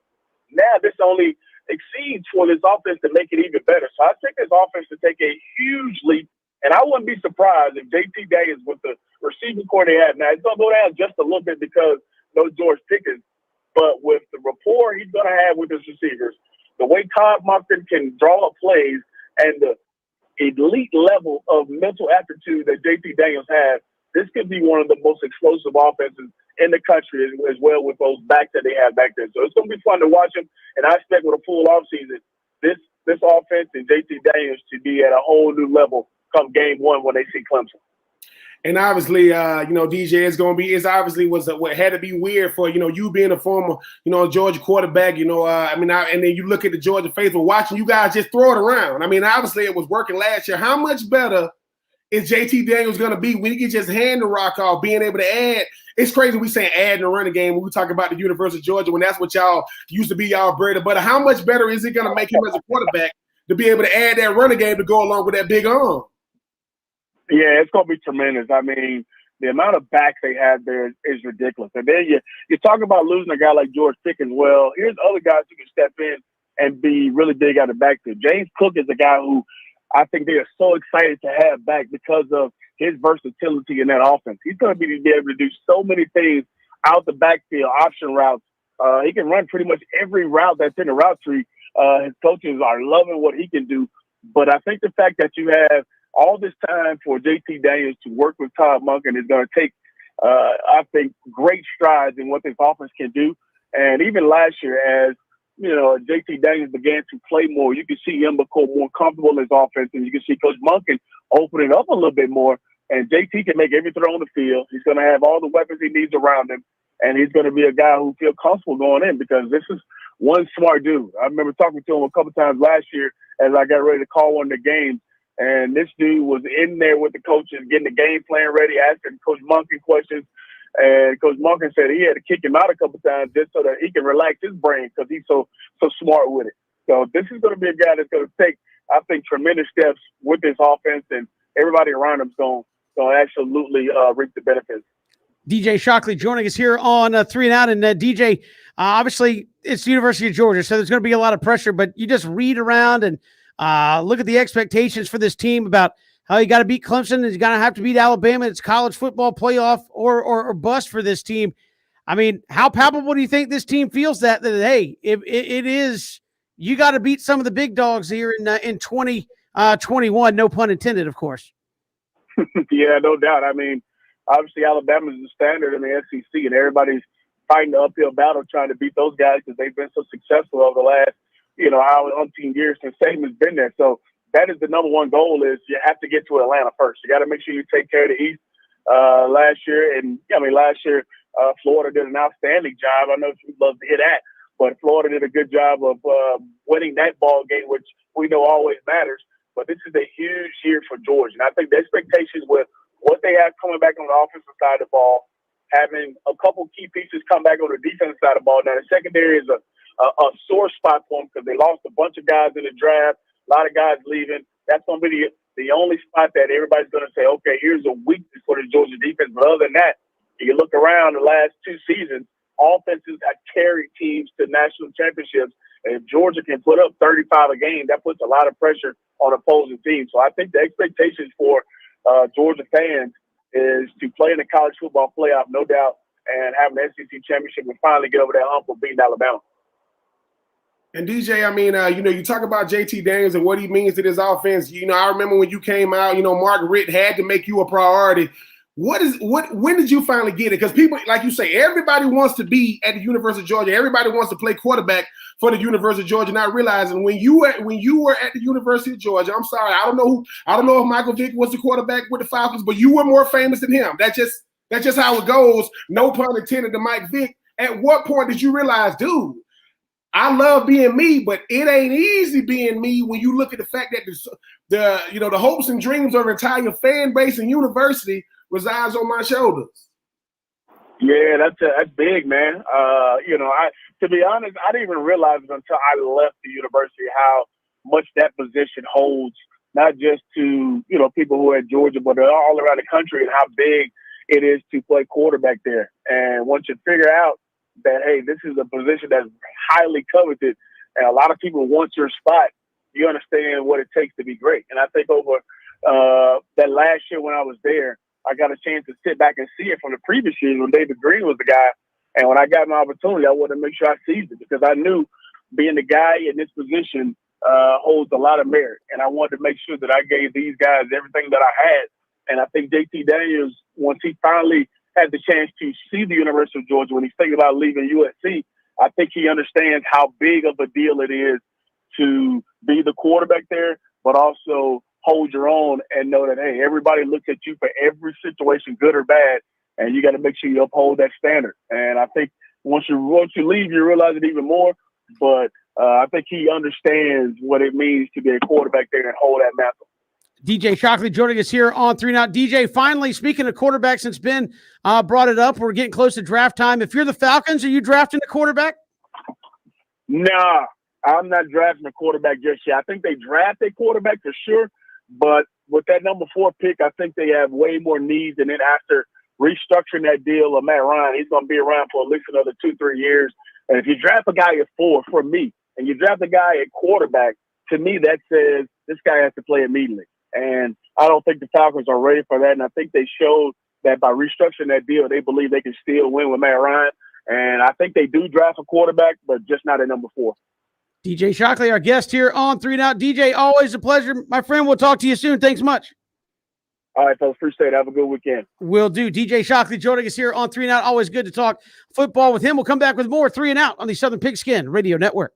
Now this only exceeds for this offense to make it even better. So I think this offense to take a huge leap, and I wouldn't be surprised if JT Daniels with the receiving core they have now, it's going to go down just a little bit because no George Pickens, but with the rapport he's going to have with his receivers, the way Todd Monken can draw up plays, and the elite level of mental aptitude that JT Daniels has, this could be one of the most explosive offenses in the country as well, with those backs that they have back there. So it's going to be fun to watch them, and I expect with a full offseason, this offense and JT Daniels to be at a whole new level come game one when they see Clemson. And obviously, DJ, it's obviously what had to be weird for, you being a former, Georgia quarterback, and then you look at the Georgia faithful watching you guys just throw it around. I mean, obviously it was working last year. How much better is JT Daniels going to be when he can just hand the rock off, being able to add? It's crazy we saying add in the running game when we talk about the University of Georgia, when that's what y'all used to be y'all bread and butter. How much better is it going to make him as a quarterback to be able to add that running game to go along with that big arm? Yeah, it's going to be tremendous. I mean, the amount of backs they have there is ridiculous. And then you talk about losing a guy like George Pickens. Well, here's other guys who can step in and be really big out of the backfield. James Cook is a guy who I think they are so excited to have back because of his versatility in that offense. He's going to be able to do so many things out the backfield, option routes. He can run pretty much every route that's in the route tree. His coaches are loving what he can do. But I think the fact that you have all this time for JT Daniels to work with Todd Monken is going to take, I think, great strides in what this offense can do. And even last year, as JT Daniels began to play more, you can see him become more comfortable in his offense, and you can see Coach Monken open it up a little bit more. And JT can make every throw on the field. He's going to have all the weapons he needs around him, and he's going to be a guy who feels comfortable going in because this is one smart dude. I remember talking to him a couple times last year as I got ready to call one of the games, and this dude was in there with the coaches, getting the game plan ready, asking Coach Monken questions. And Coach Monken said he had to kick him out a couple times just so that he can relax his brain because he's so smart with it. So this is going to be a guy that's going to take, I think, tremendous steps with this offense, and everybody around him is going to absolutely reap the benefits. DJ Shockley joining us here on 3 and Out. And DJ, obviously it's the University of Georgia, so there's going to be a lot of pressure, but you just read around and look at the expectations for this team about how you got to beat Clemson and you got to have to beat Alabama. It's college football playoff or bust for this team. I mean, how palpable do you think this team feels that hey, it is, you got to beat some of the big dogs here in 2021, no pun intended, of course. Yeah, no doubt. I mean, obviously Alabama is the standard in the SEC, and everybody's fighting the uphill battle trying to beat those guys because they've been so successful over the last, umpteen years since Saban's been there. So that is the number one goal is you have to get to Atlanta first. You got to make sure you take care of the East. Last year, Florida did an outstanding job. I know you'd love to hear that, but Florida did a good job of winning that ball game, which we know always matters. But this is a huge year for Georgia. And I think the expectations with what they have coming back on the offensive side of the ball, having a couple key pieces come back on the defensive side of the ball. Now, the secondary is a sore spot for them because they lost a bunch of guys in the draft, a lot of guys leaving. That's going to be the only spot that everybody's going to say, okay, here's a weakness for the Georgia defense. But other than that, you look around the last 2 seasons, offenses have carried teams to national championships. And if Georgia can put up 35 a game, that puts a lot of pressure on opposing teams. So I think the expectations for Georgia fans is to play in the college football playoff, no doubt, and have an SEC championship and finally get over that hump of beating Alabama. And DJ, I mean, you talk about JT Daniels and what he means to this offense. I remember when you came out, Mark Richt had to make you a priority. When did you finally get it? Because people, like you say, everybody wants to be at the University of Georgia. Everybody wants to play quarterback for the University of Georgia, not realizing when you were at the University of Georgia, I'm sorry, I don't know if Michael Vick was the quarterback with the Falcons, but you were more famous than him. That's just how it goes. No pun intended to Mike Vick. At what point did you realize, dude, I love being me, but it ain't easy being me when you look at the fact that the hopes and dreams of an entire fan base and university resides on my shoulders. Yeah, that's big, man. To be honest, I didn't even realize it until I left the university how much that position holds, not just to people who are at Georgia, but all around the country, and how big it is to play quarterback there. And once you figure out that, hey, this is a position that's highly coveted, and a lot of people want your spot, you understand what it takes to be great. And I think over that last year when I was there, I got a chance to sit back and see it from the previous years when David Green was the guy. And when I got my opportunity, I wanted to make sure I seized it because I knew being the guy in this position holds a lot of merit. And I wanted to make sure that I gave these guys everything that I had. And I think JT Daniels, once he finally had the chance to see the University of Georgia, when he's thinking about leaving USC, I think he understands how big of a deal it is to be the quarterback there, but also hold your own and know that, hey, everybody looks at you for every situation, good or bad, and you got to make sure you uphold that standard. And I think once you leave, you realize it even more. But I think he understands what it means to be a quarterback there and hold that mantle. DJ Shockley joining us here on 3 and Out. DJ, finally, speaking of quarterbacks, since Ben brought it up, we're getting close to draft time. If you're the Falcons, are you drafting a quarterback? Nah, I'm not drafting a quarterback just yet. I think they draft a quarterback for sure, but with that number 4 pick, I think they have way more needs. And then after restructuring that deal of Matt Ryan, he's going to be around for at least another 2-3 years. And if you draft a guy at 4, for me, and you draft a guy at quarterback, to me that says this guy has to play immediately. And I don't think the Falcons are ready for that. And I think they showed that by restructuring that deal, they believe they can still win with Matt Ryan. And I think they do draft a quarterback, but just not at number 4. DJ Shockley, our guest here on 3 and Out. DJ, always a pleasure. My friend, we'll talk to you soon. Thanks much. All right, folks. Appreciate it. Have a good weekend. Will do. DJ Shockley joining us here on 3 and Out. Always good to talk football with him. We'll come back with more 3 and Out on the Southern Pigskin Radio Network.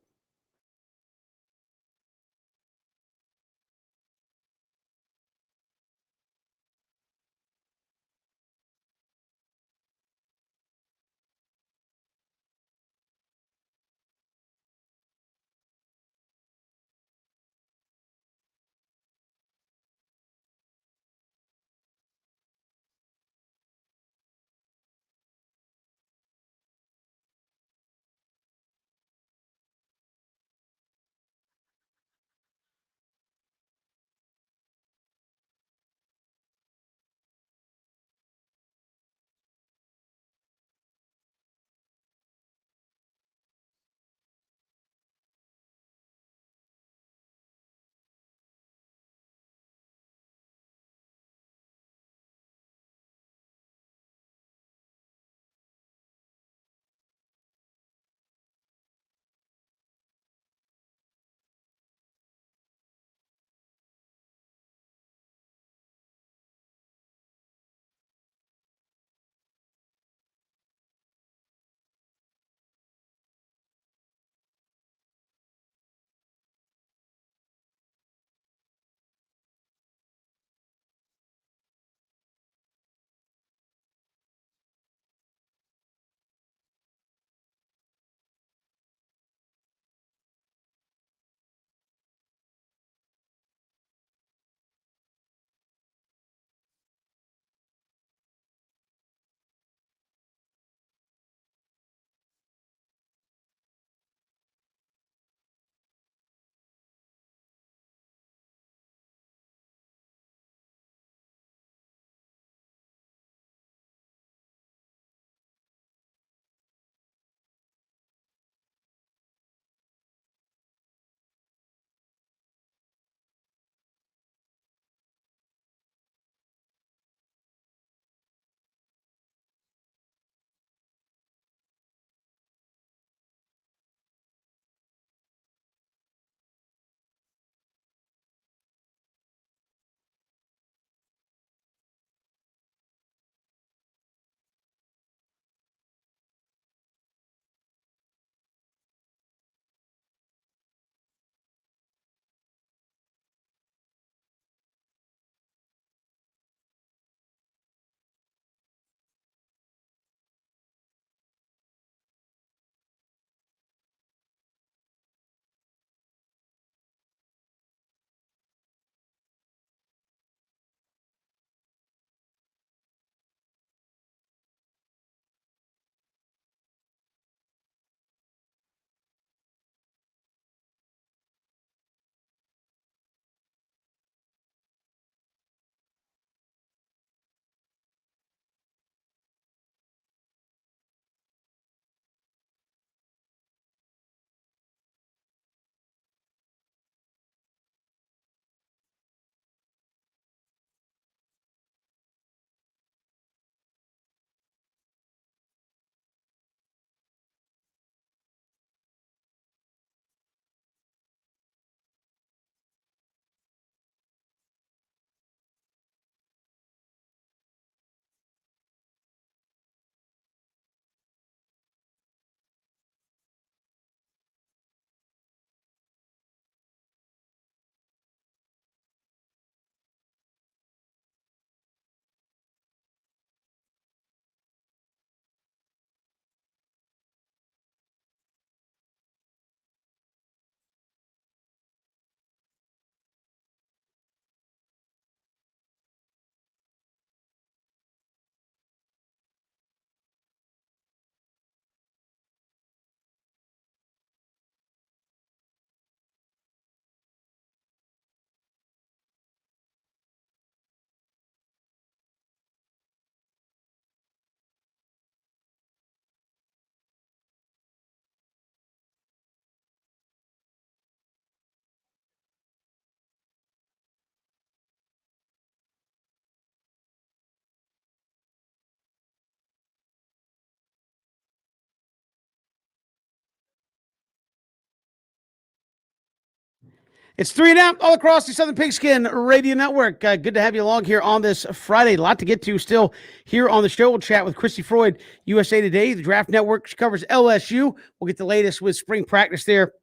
It's 3 and out all across the Southern Pigskin Radio Network. Good to have you along here on this Friday. A lot to get to still here on the show. We'll chat with Christy Freud, USA Today, the Draft Network. She covers LSU. We'll get the latest with spring practice there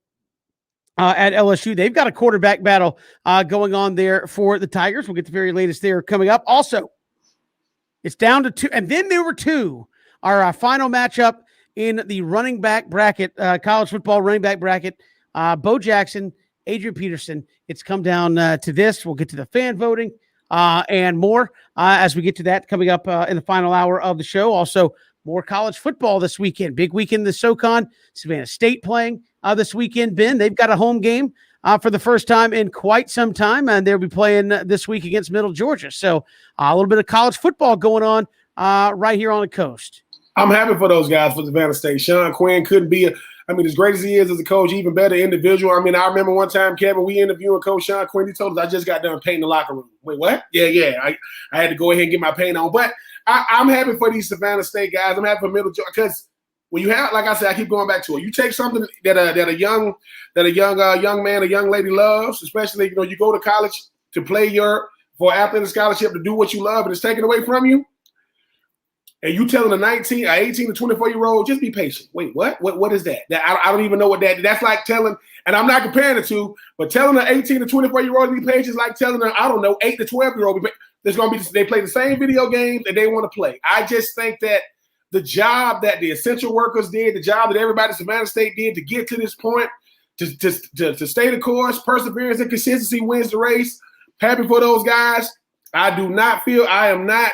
at LSU. They've got a quarterback battle going on there for the Tigers. We'll get the very latest there coming up. Also, it's down to 2, and then there were 2. Our final matchup in the running back bracket, college football running back bracket, Bo Jackson, Adrian Peterson. It's come down to this. We'll get to the fan voting and more as we get to that coming up in the final hour of the show. Also, more college football this weekend. Big weekend in the SoCon. Savannah State playing this weekend, Ben. They've got a home game for the first time in quite some time, and they'll be playing this week against Middle Georgia. So a little bit of college football going on right here on the coast. I'm happy for those guys for Savannah State. Sean Quinn couldn't be as great as he is as a coach, even better individual. I remember one time, Kevin, we interviewing Coach Sean Quinn. He told us, I just got done painting the locker room. Wait, what? Yeah. I had to go ahead and get my paint on. But I'm happy for these Savannah State guys. I'm happy for Middle Georgia because when you have, like I said, I keep going back to it. You take something that a young man, a young lady loves, especially you go to college to play for athletic scholarship to do what you love, and it's taken away from you. And you telling an 18 to 24-year-old, just be patient. Wait, what? What is that? I don't even know what that. That's like telling, and I'm not comparing the two, but telling an 18 to 24-year-old to be patient is like telling an 8 to 12-year-old. There's going to be they play the same video games that they want to play. I just think that the job that the essential workers did, the job that everybody at Savannah State did to get to this point, to stay the course, perseverance and consistency wins the race. Happy for those guys. I am not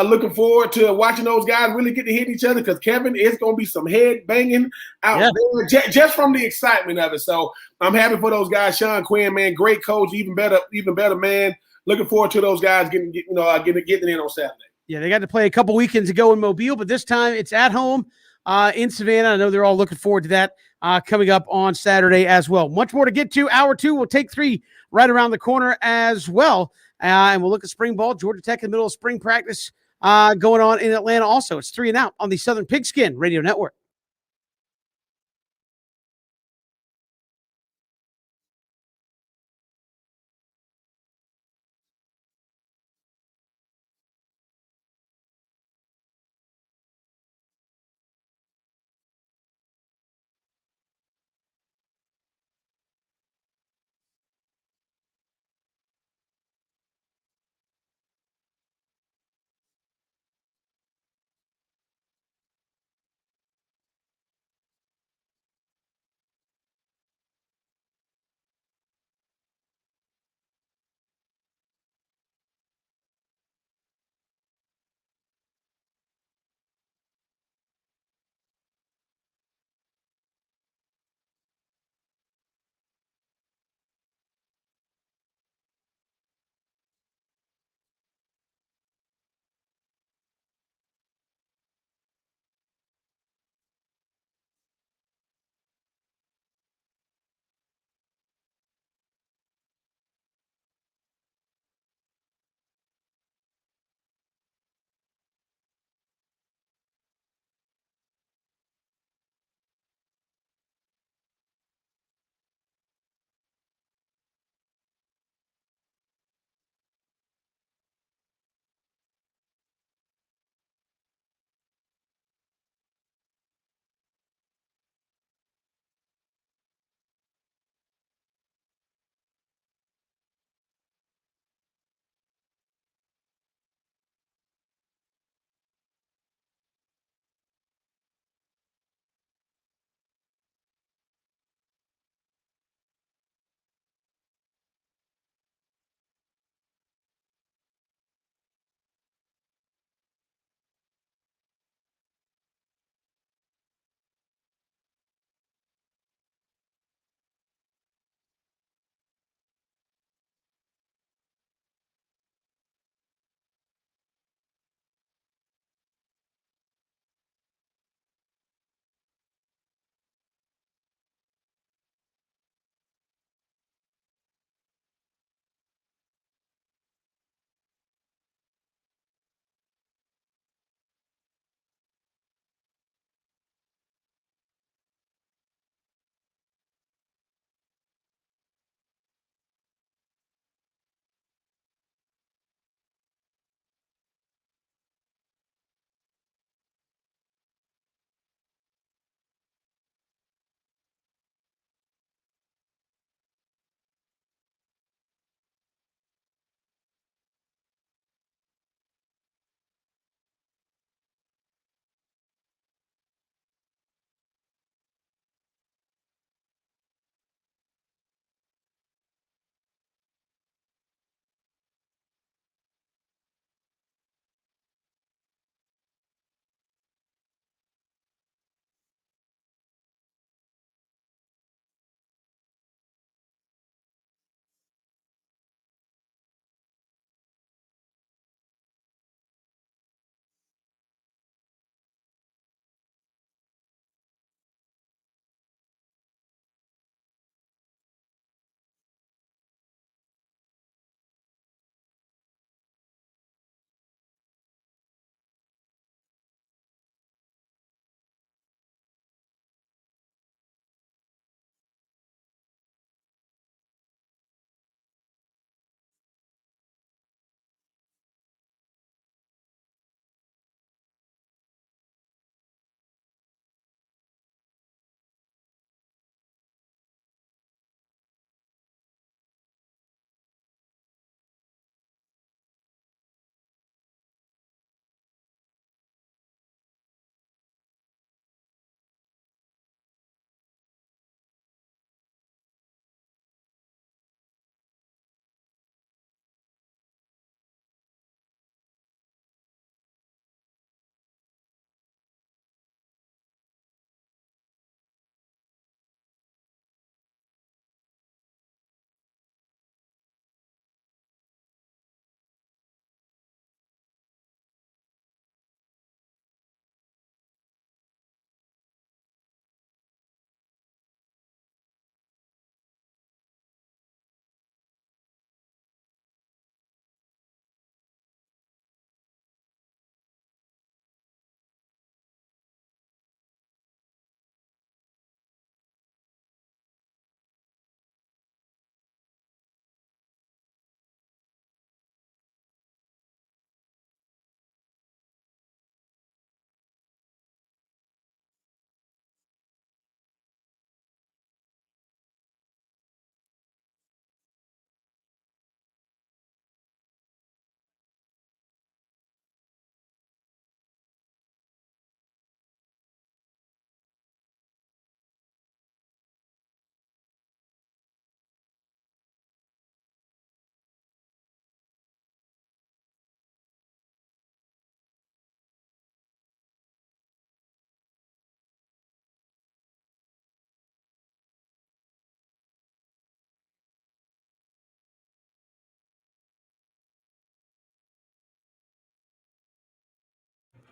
looking forward to watching those guys really get to hit each other because Kevin, it's going to be some head banging out there just from the excitement of it. So I'm happy for those guys. Sean Quinn, man, great coach, even better man. Looking forward to those guys getting in on Saturday. Yeah, they got to play a couple weekends ago in Mobile, but this time it's at home in Savannah. I know they're all looking forward to that coming up on Saturday as well. Much more to get to. Hour 2, we'll take 3 right around the corner as well. And we'll look at spring ball. Georgia Tech in the middle of spring practice going on in Atlanta also. It's 3 and out on the Southern Pigskin Radio Network.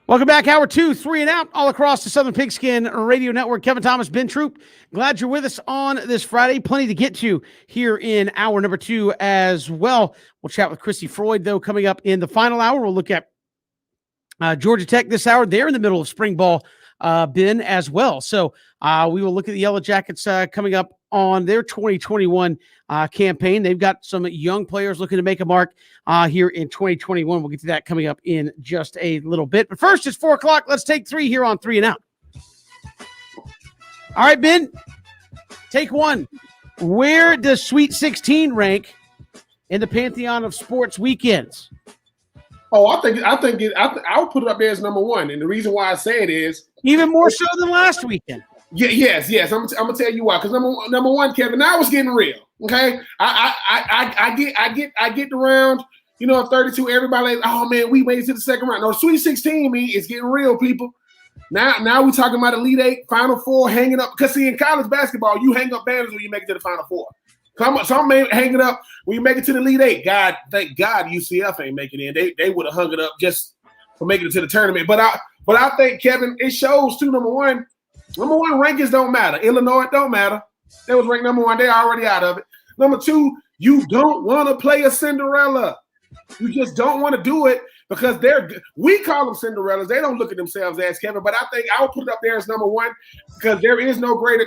Welcome back. Hour 2, 3 and out, all across the Southern Pigskin Radio Network. Kevin Thomas, Ben Troop. Glad you're with us on this Friday. Plenty to get to here in hour number 2 as well. We'll chat with Chrissy Freud, though, coming up in the final hour. We'll look at Georgia Tech this hour. They're in the middle of spring ball, Ben, as well. So we will look at the Yellow Jackets coming up on their 2021 campaign. They've got some young players looking to make a mark here in 2021. We'll get to that coming up in just a little bit. But first, it's 4 o'clock. Let's take 3 here on 3 and Out. All right, Ben, take 1. Where does Sweet 16 rank in the pantheon of sports weekends? Oh, I'll put it up there as number 1. And the reason why I say it is even more so than last weekend. Yes. I'm gonna tell you why. Because number 1, Kevin, now it's getting real. Okay, I get the round. 32. Everybody, oh man, we made it to the second round. No, Sweet 16, it's getting real, people. Now we're talking about Elite 8, Final 4, hanging up. Because see, in college basketball, you hang up banners when you make it to the Final 4. Some may hang it up when you make it to the Elite 8. Thank God UCF ain't making it in. They would have hung it up just for making it to the tournament. But I think, Kevin, it shows too. Number one rankings don't matter. Illinois don't matter. They was ranked number 1. They're already out of it. Number 2, you don't want to play a Cinderella. You just don't want to do it because we call them Cinderellas. They don't look at themselves as, Kevin. But I think I'll put it up there as number 1 because there is no greater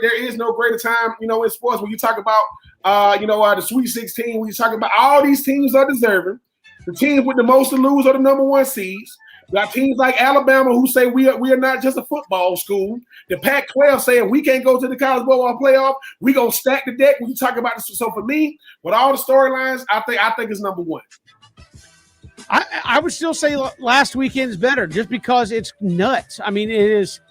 time, in sports when you talk about the Sweet 16, when you talk about all these teams are deserving. The teams with the most to lose are the number 1 seeds. We got teams like Alabama who say we are not just a football school. The Pac-12 saying we can't go to the college football playoff. We gonna stack the deck when you talk about this. So for me, with all the storylines, I think it's number 1. I would still say last weekend is better just because it's nuts. I mean, it is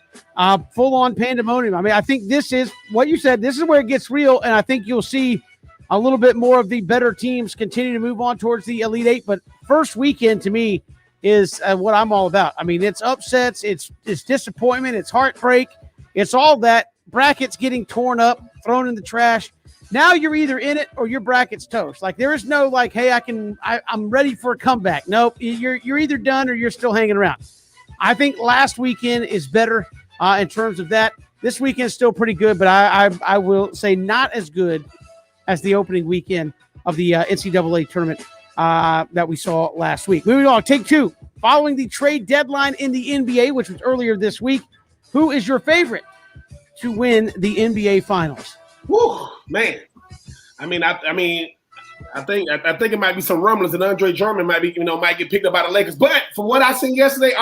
full-on pandemonium. I mean, I think this is what you said. This is where it gets real, and I think you'll see a little bit more of the better teams continue to move on towards the Elite 8. But first weekend, to me, is what I'm all about. I mean, it's upsets, it's disappointment, it's heartbreak, it's all that. Brackets getting torn up, thrown in the trash. Now you're either in it or your bracket's toast. Like there is no like, hey, I'm ready for a comeback. Nope, you're either done or you're still hanging around. I think last weekend is better in terms of that. This weekend is still pretty good, but I will say not as good as the opening weekend of the NCAA tournament that we saw last week. Moving on, take 2. Following the trade deadline in the NBA, which was earlier this week, who is your favorite to win the NBA Finals? Whew, man. I think it might be some rumblings that Andre Drummond might get picked up by the Lakers. But from what I seen yesterday,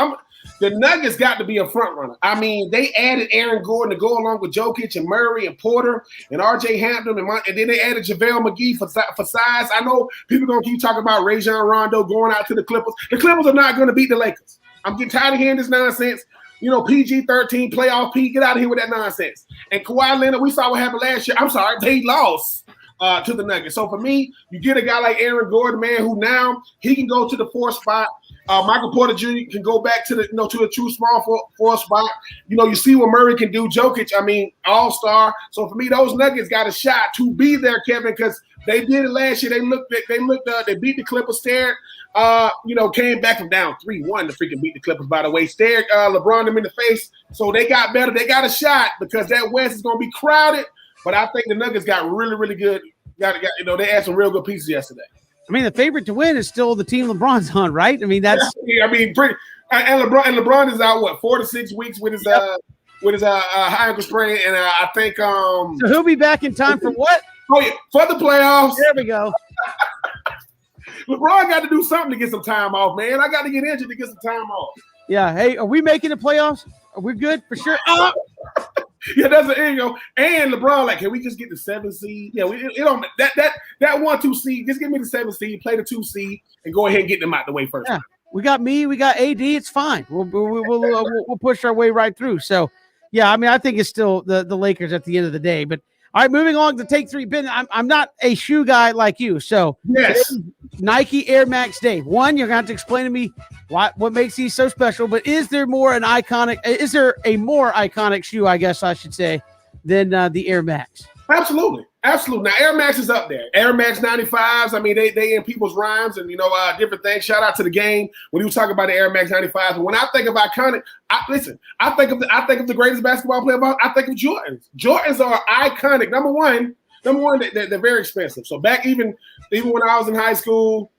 the Nuggets got to be a front runner. I mean, they added Aaron Gordon to go along with Jokic and Murray and Porter and R.J. Hampton and then they added JaVale McGee for size. I know people going to keep talking about Rajon Rondo going out to the Clippers. The Clippers are not going to beat the Lakers. I'm getting tired of hearing this nonsense. PG-13, playoff P, get out of here with that nonsense. And Kawhi Leonard, we saw what happened last year. I'm sorry, they lost to the Nuggets. So for me, you get a guy like Aaron Gordon, man, who now he can go to the 4th spot. Michael Porter Jr. can go back to a true small 4th spot. You see what Murray can do. Jokic, all-star. So for me, those Nuggets got a shot to be there, Kevin, because they did it last year. They beat the Clippers, came back from down 3-1 to freaking beat the Clippers, by the way. Stared LeBron them in the face. So they got better. They got a shot because that West is going to be crowded. But I think the Nuggets got really, really good. They had some real good pieces yesterday. I mean, the favorite to win is still the team LeBron's on, right? I mean, that's. Yeah, pretty. And LeBron is out 4 to 6 weeks with his high ankle sprain, and I think. So he'll be back in time for what? Oh yeah, for the playoffs. There we go. LeBron got to do something to get some time off, man. I got to get injured to get some time off. Yeah. Hey, are we making the playoffs? Are we good for sure? Yeah, that's an and LeBron like, can we just get the 7 seed? Yeah, it don't that 1-2 seed. Just give me the 7 seed, play the 2 seed, and go ahead and get them out the way first. Yeah, we got AD. It's fine. We'll push our way right through. So, yeah, I mean, I think it's still the Lakers at the end of the day. But all right, moving on to take 3. Ben, I'm not a shoe guy like you, so yes. Nike Air Max Day. One, you're going to have to explain to me what makes these so special, but is there a more iconic shoe, I guess I should say, than the Air Max? Absolutely. Absolutely. Now, Air Max is up there. Air Max 95s. I mean, they in people's rhymes and, different things. Shout out to the game when he was talking about the Air Max 95s. When I think of iconic, I think of the greatest basketball player. I think of Jordans. Jordans are iconic. Number one, they're very expensive. So back even when I was in high school,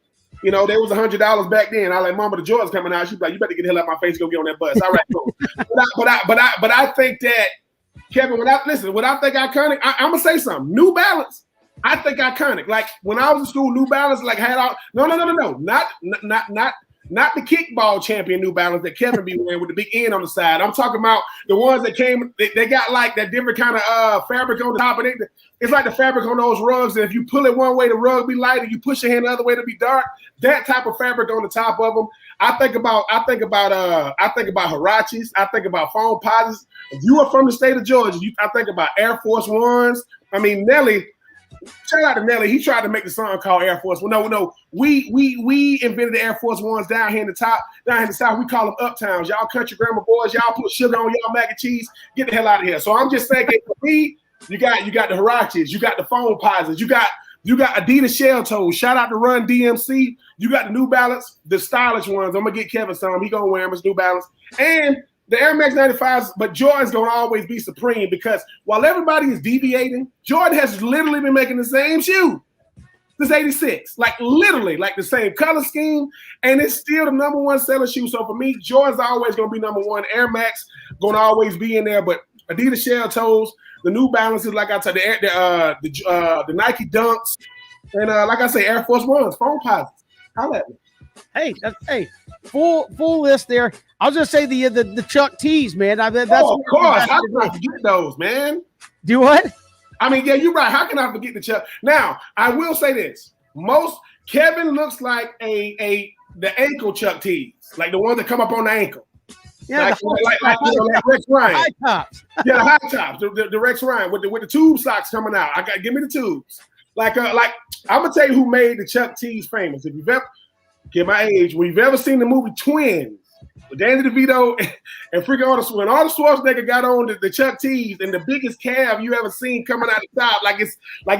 there was $100 back then. I like, Mama, the Jordans coming out. She's like, you better get the hell out of my face, go get on that bus. All right, cool. but I think that, Kevin, when I think iconic, I'm gonna say something. New Balance, I think iconic. Like when I was in school, New Balance had all not the kickball champion New Balance that Kevin be wearing with the big N on the side. I'm talking about the ones that came. They got like that different kind of fabric on the top, and it's like the fabric on those rugs. And if you pull it one way, the rug be light, and you push your hand the other way to be dark. That type of fabric on the top of them. I think about Huaraches. I think about foam posits. If you are from the state of Georgia, I think about Air Force Ones. I mean, Nelly. Shout out to Nelly. He tried to make the song called Air Force. Well, no. We invented the Air Force Ones down here in the South. We call them uptowns. Y'all country grandma boys. Y'all put sugar on y'all mac and cheese. Get the hell out of here. So I'm just saying, for me, you got the Huaraches. You got the foam posits. You got Adidas shell toes. Shout out to Run DMC. You got the New Balance, the stylish ones. I'm gonna get Kevin some. He gonna wear them as New Balance. And the Air Max 95s, but Jordan's gonna always be supreme because while everybody is deviating, Jordan has literally been making the same shoe since '86. Like literally, like the same color scheme, and it's still the number one selling shoe. So for me, Jordan's always gonna be number one. Air Max gonna always be in there, but Adidas shell toes, the New Balances, like I said, the Nike Dunks, and like I say, Air Force Ones, foam posits. Holla at me. Hey, full list there. I'll just say the Chuck T's, man. That's of course. How can I forget those, man? Do what? I mean, yeah, you're right. How can I forget the Chuck? Now, I will say this: Kevin looks like the ankle Chuck T's, like the ones that come up on the ankle. Yeah, like Rex Ryan. High tops. Yeah, the high tops, the Rex Ryan with the tube socks coming out. Give me the tubes. Like I'm gonna tell you who made the Chuck T's famous. If you've ever get my age, when you've ever seen the movie Twins with Danny DeVito and freaking Arnold Schwarzenegger got on the Chuck T's and the biggest calf you ever seen coming out the top, like he's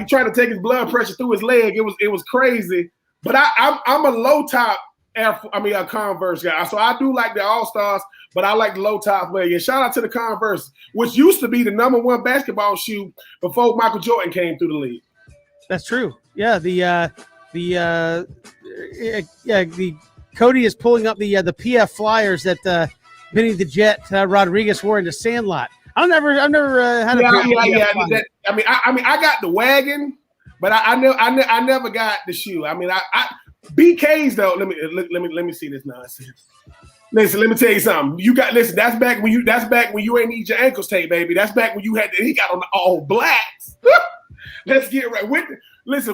trying to take his blood pressure through his leg. It was crazy. But I'm a low top a Converse guy. So I do like the All Stars, but I like the low top leg. And shout out to the Converse, which used to be the number one basketball shoe before Michael Jordan came through the league. That's true. Yeah, the Cody is pulling up the PF Flyers that Benny the Jet Rodriguez wore in the Sandlot. I've never had a I got the wagon, but I never got the shoe. I mean, I BKs though. Let me see this nonsense. Listen, let me tell you something. That's back when you ain't need your ankles taped, baby. That's back when you he got on the all blacks. Let's get right with the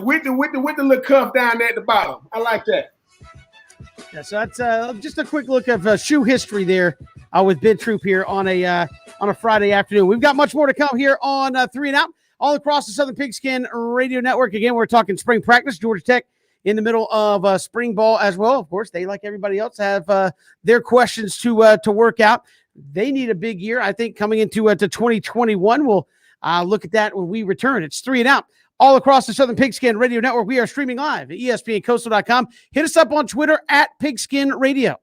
little cuff down there at the bottom. I like that. Yeah, so that's just a quick look of shoe history there with Ben Troop here on a Friday afternoon. We've got much more to come here on 3 and Out all across the Southern Pigskin Radio Network. Again, we're talking spring practice. Georgia Tech in the middle of spring ball as well. Of course, they, like everybody else, have their questions to work out. They need a big year, I think, coming into to 2021. We'll look at that when we return. It's 3 and Out all across the Southern Pigskin Radio Network. We are streaming live at ESPNCoastal.com. Hit us up on Twitter at Pigskin Radio.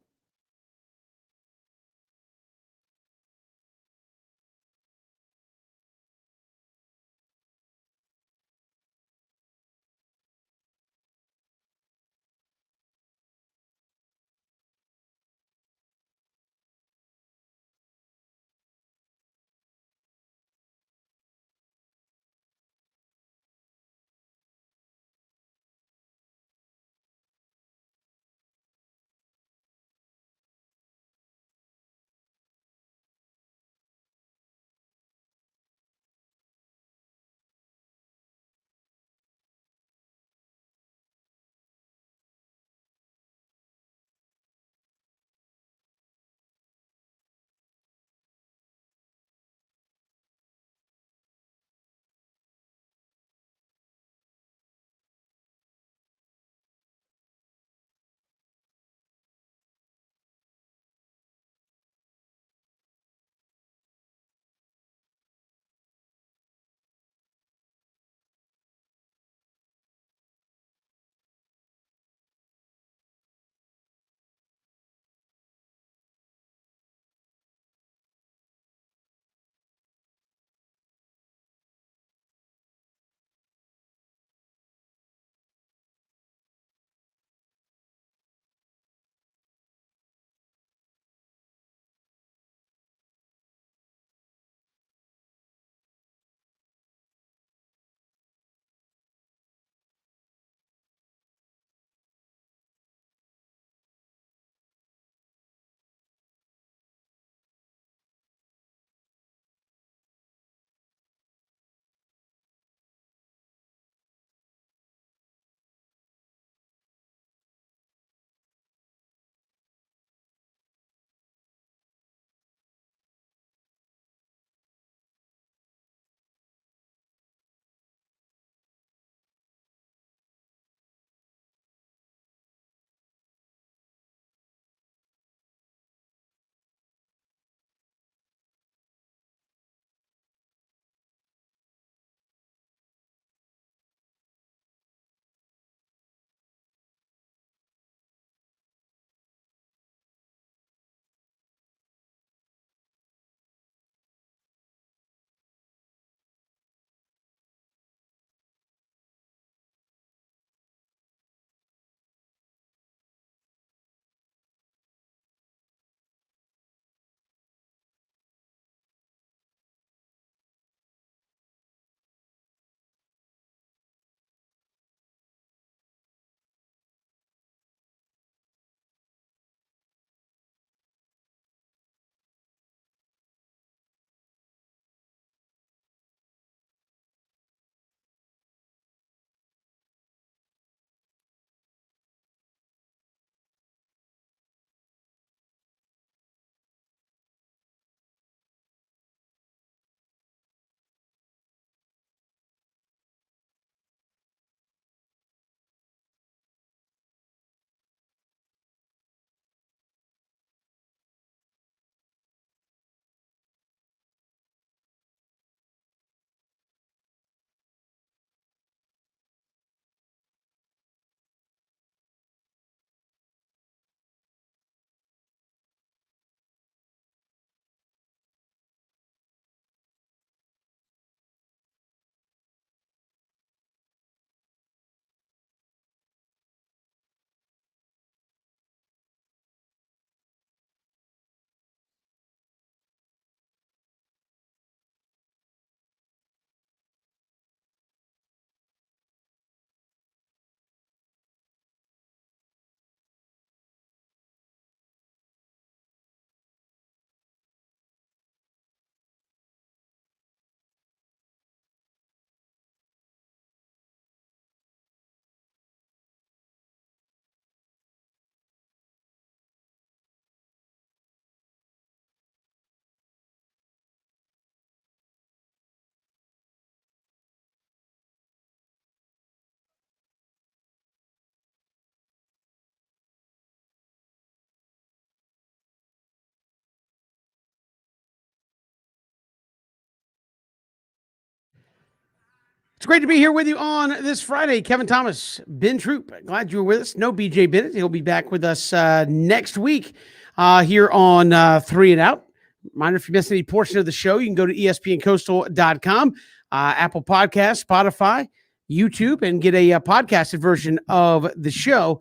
It's great to be here with you on this Friday. Kevin Thomas, Ben Troop, glad you were with us. No BJ Bennett. He'll be back with us next week here on 3 and Out. Reminder, if you missed any portion of the show, you can go to espncoastal.com, Apple Podcasts, Spotify, YouTube, and get a podcasted version of the show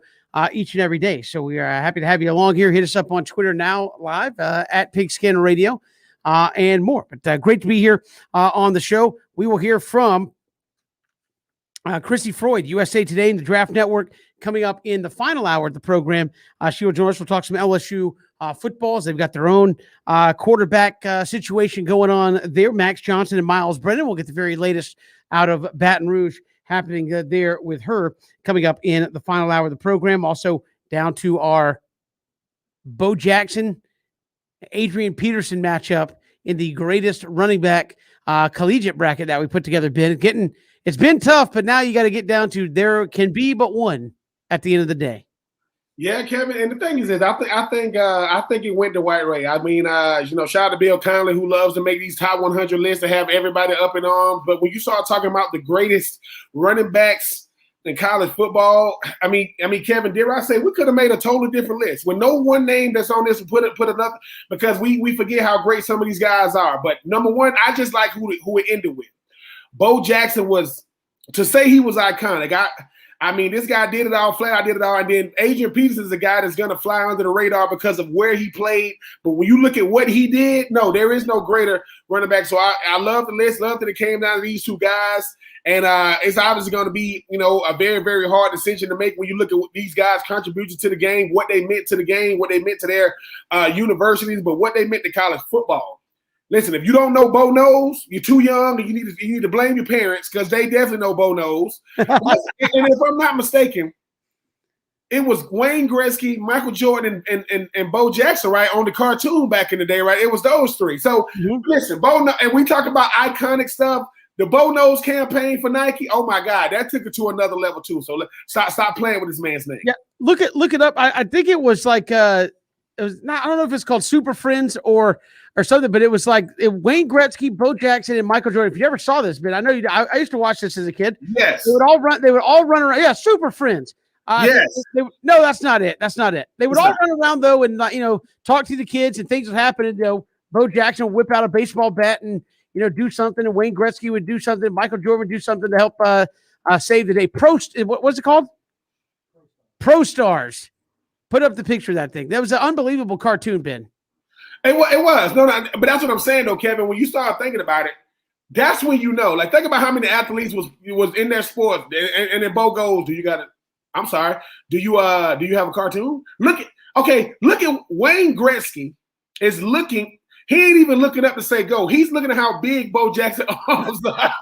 each and every day. So we are happy to have you along here. Hit us up on Twitter now live at Pigskin Radio and more. But great to be here on the show. We will hear from Chrissy Freud, USA Today and the Draft Network, coming up in the final hour of the program. She will join us. We'll talk some LSU footballs. They've got their own quarterback situation going on there. Max Johnson and Miles Brennan. We'll get the very latest out of Baton Rouge happening there with her coming up in the final hour of the program. Also down to our Bo Jackson, Adrian Peterson matchup in the greatest running back collegiate bracket that we put together. It's been tough, but now you got to get down to there can be but one at the end of the day. Yeah, Kevin. And the thing is, I think it went to White Ray. I mean, shout out to Bill Conley, who loves to make these top 100 lists to have everybody up in arms. But when you start talking about the greatest running backs in college football, I mean, Kevin, dare I say, we could have made a totally different list with no one name that's on this and put another, because we forget how great some of these guys are. But number one, I just like who it ended with. Bo Jackson was, to say he was iconic. I mean, this guy did it all, flat out did it all. And then Adrian Peterson is a guy that's going to fly under the radar because of where he played. But when you look at what he did, no, there is no greater running back. So I love the list, love that it came down to these two guys. And it's obviously going to be, a very, very hard decision to make when you look at these guys' contributions to the game, what they meant to the game, what they meant to their universities, but what they meant to college football. Listen, if you don't know Bo knows, you're too young, and you need to blame your parents because they definitely know Bo knows. And if I'm not mistaken, it was Wayne Gretzky, Michael Jordan, and Bo Jackson, right, on the cartoon back in the day, right? It was those three. So listen, Bo, and we talk about iconic stuff. The Bo Knows campaign for Nike, oh my God, that took it to another level too. So stop playing with this man's name. Yeah, look it up. I think it was like it was not. I don't know if it's called Super Friends or something, but it was like Wayne Gretzky, Bo Jackson, and Michael Jordan. If you ever saw this, man, I know you. I used to watch this as a kid. Yes, they would all run around. Yeah, Super Friends. Yes. No, that's not it. They would all run around though, and talk to the kids, and things would happen. And Bo Jackson would whip out a baseball bat and do something, and Wayne Gretzky would do something. Michael Jordan would do something to help save the day. What's it called? Pro Stars. Put up the picture of that thing. That was an unbelievable cartoon, Ben. It was. No, but that's what I'm saying, though, Kevin. When you start thinking about it, that's when like, think about how many athletes was in their sport, and then Bo goes, "Do you got it? I'm sorry. Do you have a cartoon? Look at Wayne Gretzky is looking. He ain't even looking up to say go. He's looking at how big Bo Jackson arms are.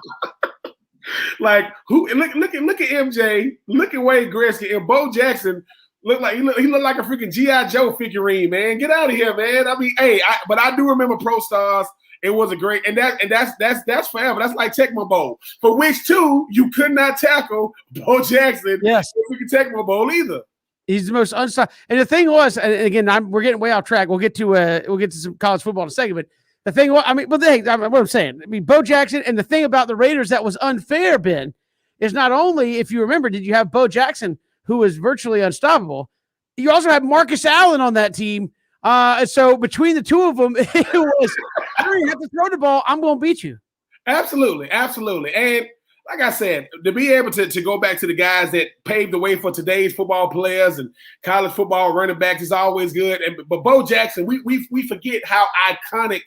Like who? Look at MJ. Look at Wayne Gretzky and Bo Jackson. He looked like a freaking G.I. Joe figurine, man. Get out of here, man. I mean, but I do remember Pro Stars. It was a great, and that's forever. That's like Tecmo Bowl, for which two you could not tackle Bo Jackson. Yes, we could Tecmo Bowl either. He's the most unstoppable. And the thing was, and again, we're getting way off track. We'll get to some college football in a second. But the thing was, what I'm saying, Bo Jackson, and the thing about the Raiders that was unfair, Ben, is not only, if you remember, did you have Bo Jackson, who was virtually unstoppable, you also had Marcus Allen on that team. So between the two of them, it was, you have to throw the ball. I'm going to beat you. Absolutely. And like I said, to be able to go back to the guys that paved the way for today's football players and college football running backs is always good. But Bo Jackson, we forget how iconic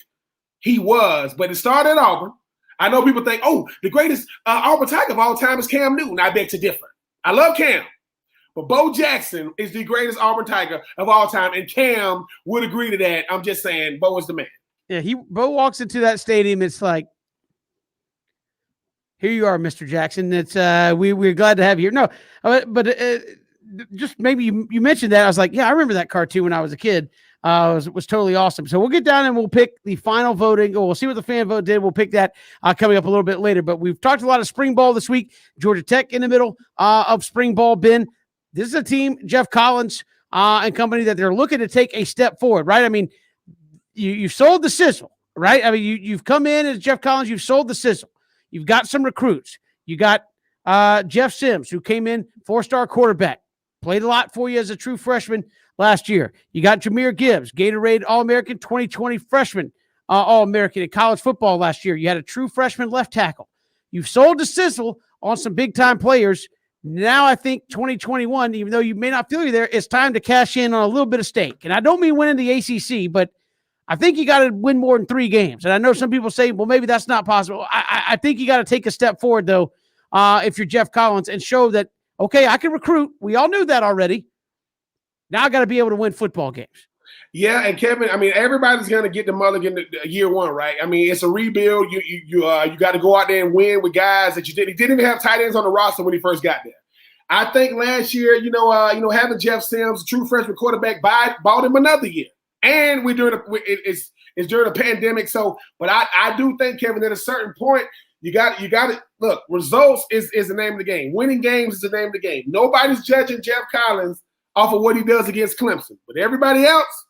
he was. But it started at Auburn. I know people think, the greatest Auburn Tiger of all time is Cam Newton. I beg to differ. I love Cam. But Bo Jackson is the greatest Auburn Tiger of all time, and Cam would agree to that. I'm just saying, Bo is the man. Yeah, Bo walks into that stadium. It's like, here you are, Mr. Jackson. It's we're glad to have you here. No, but just maybe you mentioned that. I was like, yeah, I remember that cartoon when I was a kid. It was totally awesome. So we'll get down and we'll pick the final voting. We'll see what the fan vote did. We'll pick that coming up a little bit later. But we've talked a lot of spring ball this week. Georgia Tech in the middle of spring ball. Ben, this is a team, Jeff Collins and company, that they're looking to take a step forward, right? I mean, you sold the sizzle, right? I mean, you've come in as Jeff Collins. You've sold the sizzle. You've got some recruits. You got Jeff Sims, who came in 4-star quarterback, played a lot for you as a true freshman last year. You got Jahmyr Gibbs, Gatorade All-American 2020 freshman, All-American in college football last year. You had a true freshman left tackle. You've sold the sizzle on some big-time players. Now I think 2021, even though you may not feel you're there, it's time to cash in on a little bit of stake. And I don't mean winning the ACC, but I think you got to win more than 3 games. And I know some people say, well, maybe that's not possible. I think you got to take a step forward, though, if you're Jeff Collins, and show that, okay, I can recruit. We all knew that already. Now I got to be able to win football games. Yeah, and Kevin, I mean, everybody's going to get the mulligan year one, right? I mean, it's a rebuild. You got to go out there and win with guys that you didn't. He didn't even have tight ends on the roster when he first got there. I think last year, having Jeff Sims, a true freshman quarterback, bought him another year. And we're doing it's during a pandemic. So, but I do think, Kevin, at a certain point, you got to look. Results is the name of the game. Winning games is the name of the game. Nobody's judging Jeff Collins off of what he does against Clemson, but everybody else,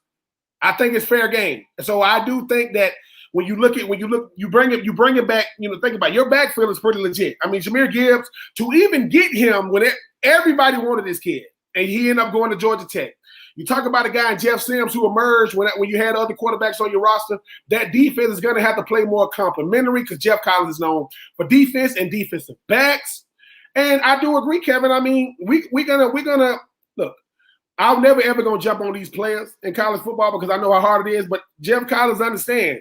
I think it's fair game. And so I do think that you bring it back. Think about it, your backfield is pretty legit. I mean, Jahmyr Gibbs, to even get him when everybody wanted this kid, and he ended up going to Georgia Tech. You talk about a guy in Jeff Sims who emerged when you had other quarterbacks on your roster. That defense is going to have to play more complementary because Jeff Collins is known for defense and defensive backs. And I do agree, Kevin. I mean, we're gonna look. I'm never ever gonna jump on these players in college football because I know how hard it is. But Jeff Collins understand.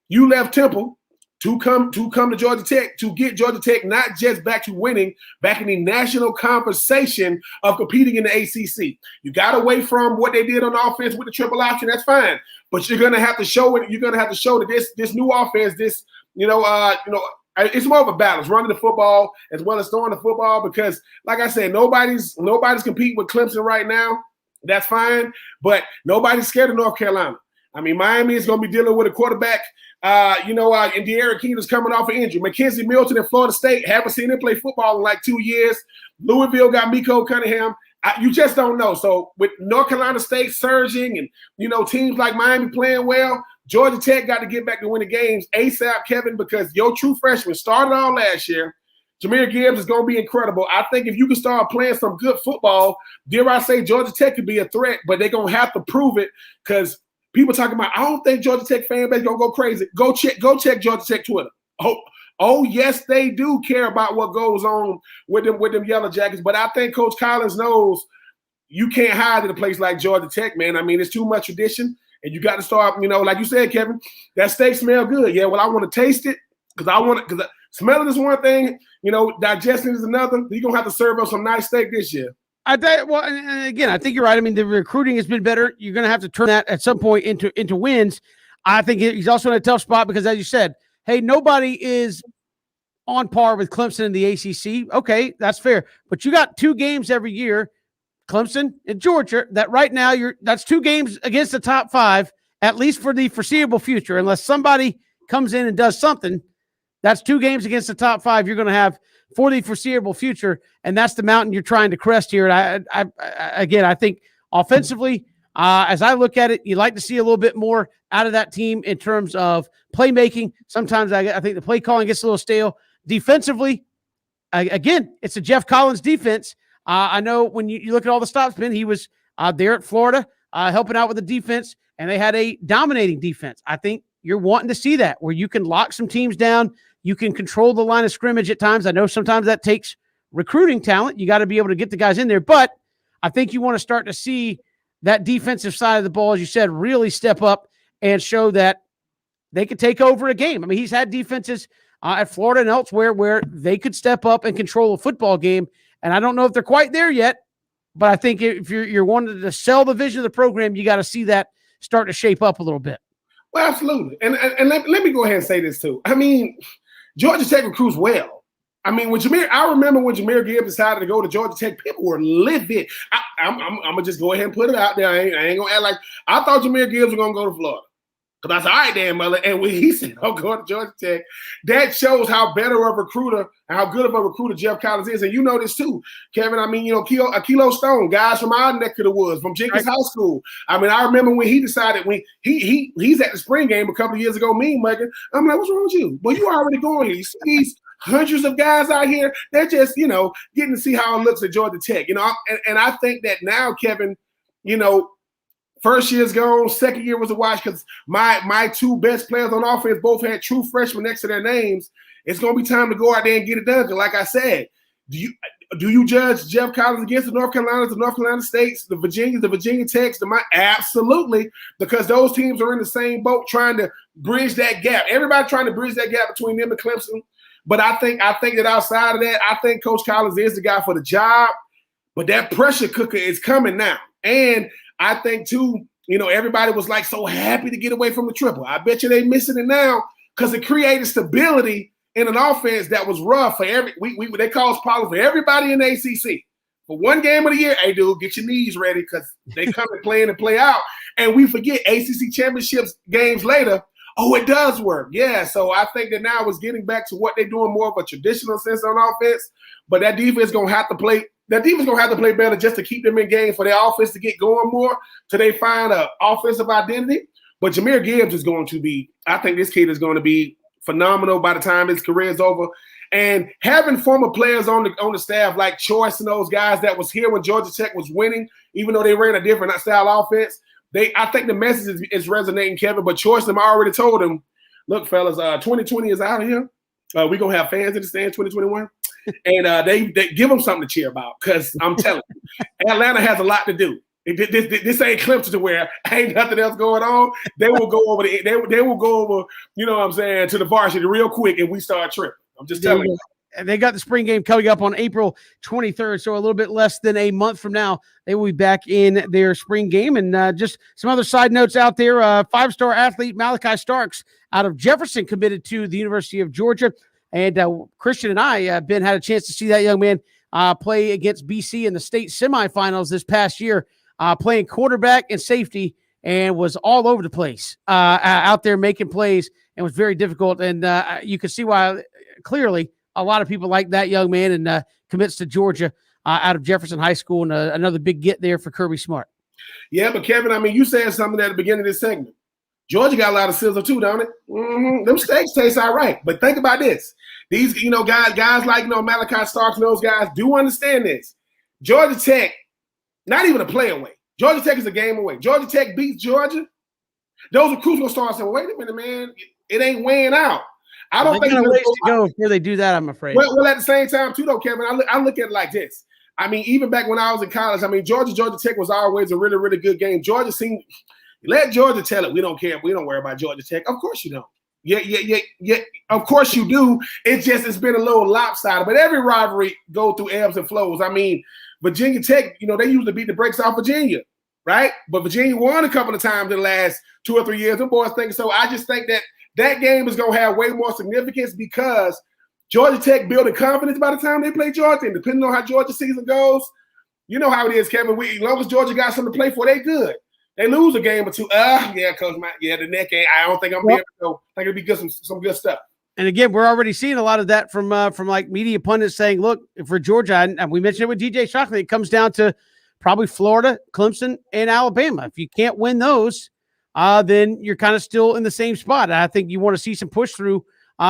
You left Temple to come to Georgia Tech, to get Georgia Tech not just back to winning, back in the national conversation of competing in the ACC. You got away from what they did on offense with the triple option. That's fine, but you're gonna have to show it. You're gonna have to show that this new offense, it's more of a balance, running the football as well as throwing the football. Because, like I said, nobody's competing with Clemson right now. That's fine, but nobody's scared of North Carolina. I mean, Miami is going to be dealing with a quarterback, and De'Aaron King is coming off an injury. Mackenzie Milton in Florida State, haven't seen him play football in like 2 years. Louisville got Miko Cunningham. You just don't know. So with North Carolina State surging and, teams like Miami playing well, Georgia Tech got to get back to winning games ASAP, Kevin, because your true freshman started all last year. Jahmyr Gibbs is going to be incredible. I think if you can start playing some good football, dare I say Georgia Tech could be a threat, but they're going to have to prove it because people talking about, I don't think Georgia Tech fan base going to go crazy. Go check Georgia Tech Twitter. Oh, yes, they do care about what goes on with them Yellow Jackets, but I think Coach Collins knows you can't hide in a place like Georgia Tech, man. I mean, it's too much tradition, and you got to start, like you said, Kevin, that steak smell good. Yeah, well, I want to taste it because smelling is one thing, digesting is another. You're going to have to serve us some nice steak this year. And again, I think you're right. I mean, the recruiting has been better. You're going to have to turn that at some point into wins. I think he's also in a tough spot because, as you said, hey, nobody is on par with Clemson in the ACC. Okay, that's fair. But you got 2 games every year, Clemson and Georgia, that right now that's 2 games against the top 5, at least for the foreseeable future. Unless somebody comes in and does something, that's 2 games against the top 5 you're going to have for the foreseeable future, and that's the mountain you're trying to crest here. And I think offensively, as I look at it, you like to see a little bit more out of that team in terms of playmaking. Sometimes I think the play calling gets a little stale. Defensively, again, it's a Jeff Collins defense. I know when you look at all the stops, Ben, he was there at Florida helping out with the defense, and they had a dominating defense. I think you're wanting to see that, where you can lock some teams down. You can control the line of scrimmage at times. I know sometimes that takes recruiting talent. You got to be able to get the guys in there, but I think you want to start to see that defensive side of the ball, as you said, really step up and show that they could take over a game. I mean, he's had defenses at Florida and elsewhere where they could step up and control a football game, and I don't know if they're quite there yet, but I think if you're wanting to sell the vision of the program, you got to see that start to shape up a little bit. Well, absolutely. And let me go ahead and say this too. I mean, Georgia Tech recruits well. I mean, I remember when Jahmyr Gibbs decided to go to Georgia Tech, people were livid. I'm going to just go ahead and put it out there. I ain't going to act like I thought Jahmyr Gibbs was going to go to Florida. Because I said, all right, Dan Miller. And when he said, I'm going to Georgia Tech, that shows how better of a recruiter and how good of a recruiter Jeff Collins is. And you know this too, Kevin. I mean, Kilo Stone, guys from our neck of the woods, from Jenkins High School. I mean, I remember when he decided, when he's at the spring game a couple of years ago, mean mugging. I'm like, what's wrong with you? Well, you already going here. You see hundreds of guys out here. They're just, getting to see how it looks at Georgia Tech. And I think that now, Kevin, first year's gone, second year was a wash because my two best players on offense both had true freshmen next to their names. It's going to be time to go out there and get it done. Because like I said, do you judge Jeff Collins against the North Carolinas, the North Carolina States, the Virginias, the Virginia Techs? Absolutely, because those teams are in the same boat trying to bridge that gap. Everybody trying to bridge that gap between them and Clemson. But I think that outside of that, I think Coach Collins is the guy for the job. But that pressure cooker is coming now. And I think, too, everybody was like so happy to get away from the triple. I bet you they missing it now because it created stability in an offense that was rough for they caused problems for everybody in the ACC. For one game of the year, hey, dude, get your knees ready because they come and play in and play out. And we forget ACC championships games later. Oh, it does work. Yeah, so I think that now it's getting back to what they're doing, more of a traditional sense on offense. But that defense going to have to play – better just to keep them in game for their offense to get going more till they find an offensive identity. But Jahmyr Gibbs is going to be – I think this kid is going to be phenomenal by the time his career is over. And having former players on the staff like Choice and those guys that was here when Georgia Tech was winning, even though they ran a different style offense, I think the message is resonating, Kevin. But Choice and I already told him, look, fellas, 2020 is out of here. We're going to have fans in the stands 2021. And they give them something to cheer about because I'm telling you, Atlanta has a lot to do. This ain't Clemson to where ain't nothing else going on. They will go over they will go over, to the varsity real quick and we start tripping. I'm just telling you. And they got the spring game coming up on April 23rd, so a little bit less than a month from now, they will be back in their spring game. And just some other side notes out there, five-star athlete Malachi Starks out of Jefferson committed to the University of Georgia. And Christian and I, Ben, had a chance to see that young man play against BC in the state semifinals this past year, playing quarterback and safety, and was all over the place out there making plays and was very difficult. And you can see why clearly a lot of people like that young man and commits to Georgia out of Jefferson High School, and another big get there for Kirby Smart. Yeah, but Kevin, you said something at the beginning of this segment. Georgia got a lot of sizzle too, don't it? Mm-hmm. Them steaks taste all right. But think about this. These, guys like, Malachi Starks and those guys do understand this. Georgia Tech, not even a play away. Georgia Tech is a game away. Georgia Tech beats Georgia. Those recruits going to start saying, wait a minute, man. It ain't weighing out. I don't think it's ways to go before they do that, I'm afraid. Well, at the same time, too, though, Kevin, I look at it like this. Even back when I was in college, Georgia Tech was always a really, really good game. Let Georgia tell it. We don't care. We don't worry about Georgia Tech. Of course you don't. Yeah. Of course you do. It's been a little lopsided. But every rivalry go through ebbs and flows. Virginia Tech, they usually beat the brakes off Virginia, right? But Virginia won a couple of times in the last 2 or 3 years. Them boys think so. I just think that game is going to have way more significance because Georgia Tech building confidence by the time they play Georgia. And depending on how Georgia season goes, you know how it is, Kevin. As long as Georgia got something to play for, they good. They lose a game or two. Coach, the neck ain't. I don't think I'm able to go. I think it'll be good, some good stuff. And again, we're already seeing a lot of that from like media pundits saying, look, for Georgia, and we mentioned it with DJ Shockley, it comes down to probably Florida, Clemson, and Alabama. If you can't win those, then you're kind of still in the same spot. I think you want to see some push through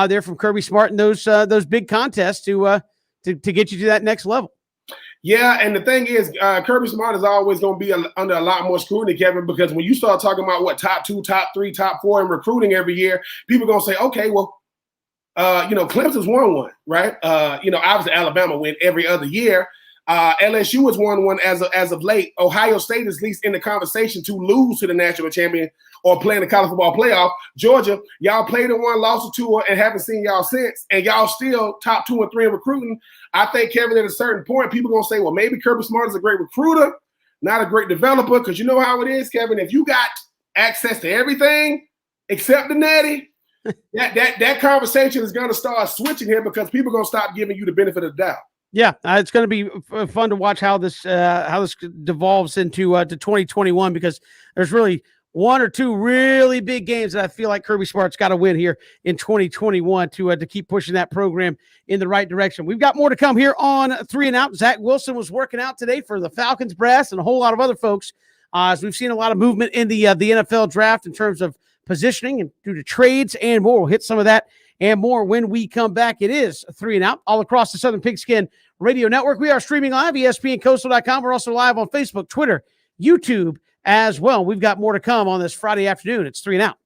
there from Kirby Smart in those big contests to get you to that next level. Yeah, and the thing is, Kirby Smart is always going to be under a lot more scrutiny, Kevin, because when you start talking about top 2, top 3, top 4 in recruiting every year, people are going to say, okay, well, Clemson's won one, right? Obviously Alabama win every other year. LSU has won one as of late. Ohio State is at least in the conversation to lose to the national champion or play in the college football playoff. Georgia, y'all played in one, lost to two, and haven't seen y'all since, and y'all still top 2 and 3 in recruiting. I think, Kevin, at a certain point, people are going to say, well, maybe Kirby Smart is a great recruiter, not a great developer, because you know how it is, Kevin. If you got access to everything except the natty, that conversation is going to start switching here because people are going to stop giving you the benefit of the doubt. Yeah, it's going to be fun to watch how this devolves into to 2021 because there's really one or two really big games that I feel like Kirby Smart's got to win here in 2021 to keep pushing that program in the right direction. We've got more to come here on 3 and Out. Zach Wilson was working out today for the Falcons brass and a whole lot of other folks as we've seen a lot of movement in the NFL draft in terms of positioning and due to trades and more. We'll hit some of that and more when we come back. It is 3 and Out all across the Southern Pigskin Radio Network. We are streaming live, ESPNCoastal.com. We're also live on Facebook, Twitter, YouTube as well. We've got more to come on this Friday afternoon. It's 3 and Out.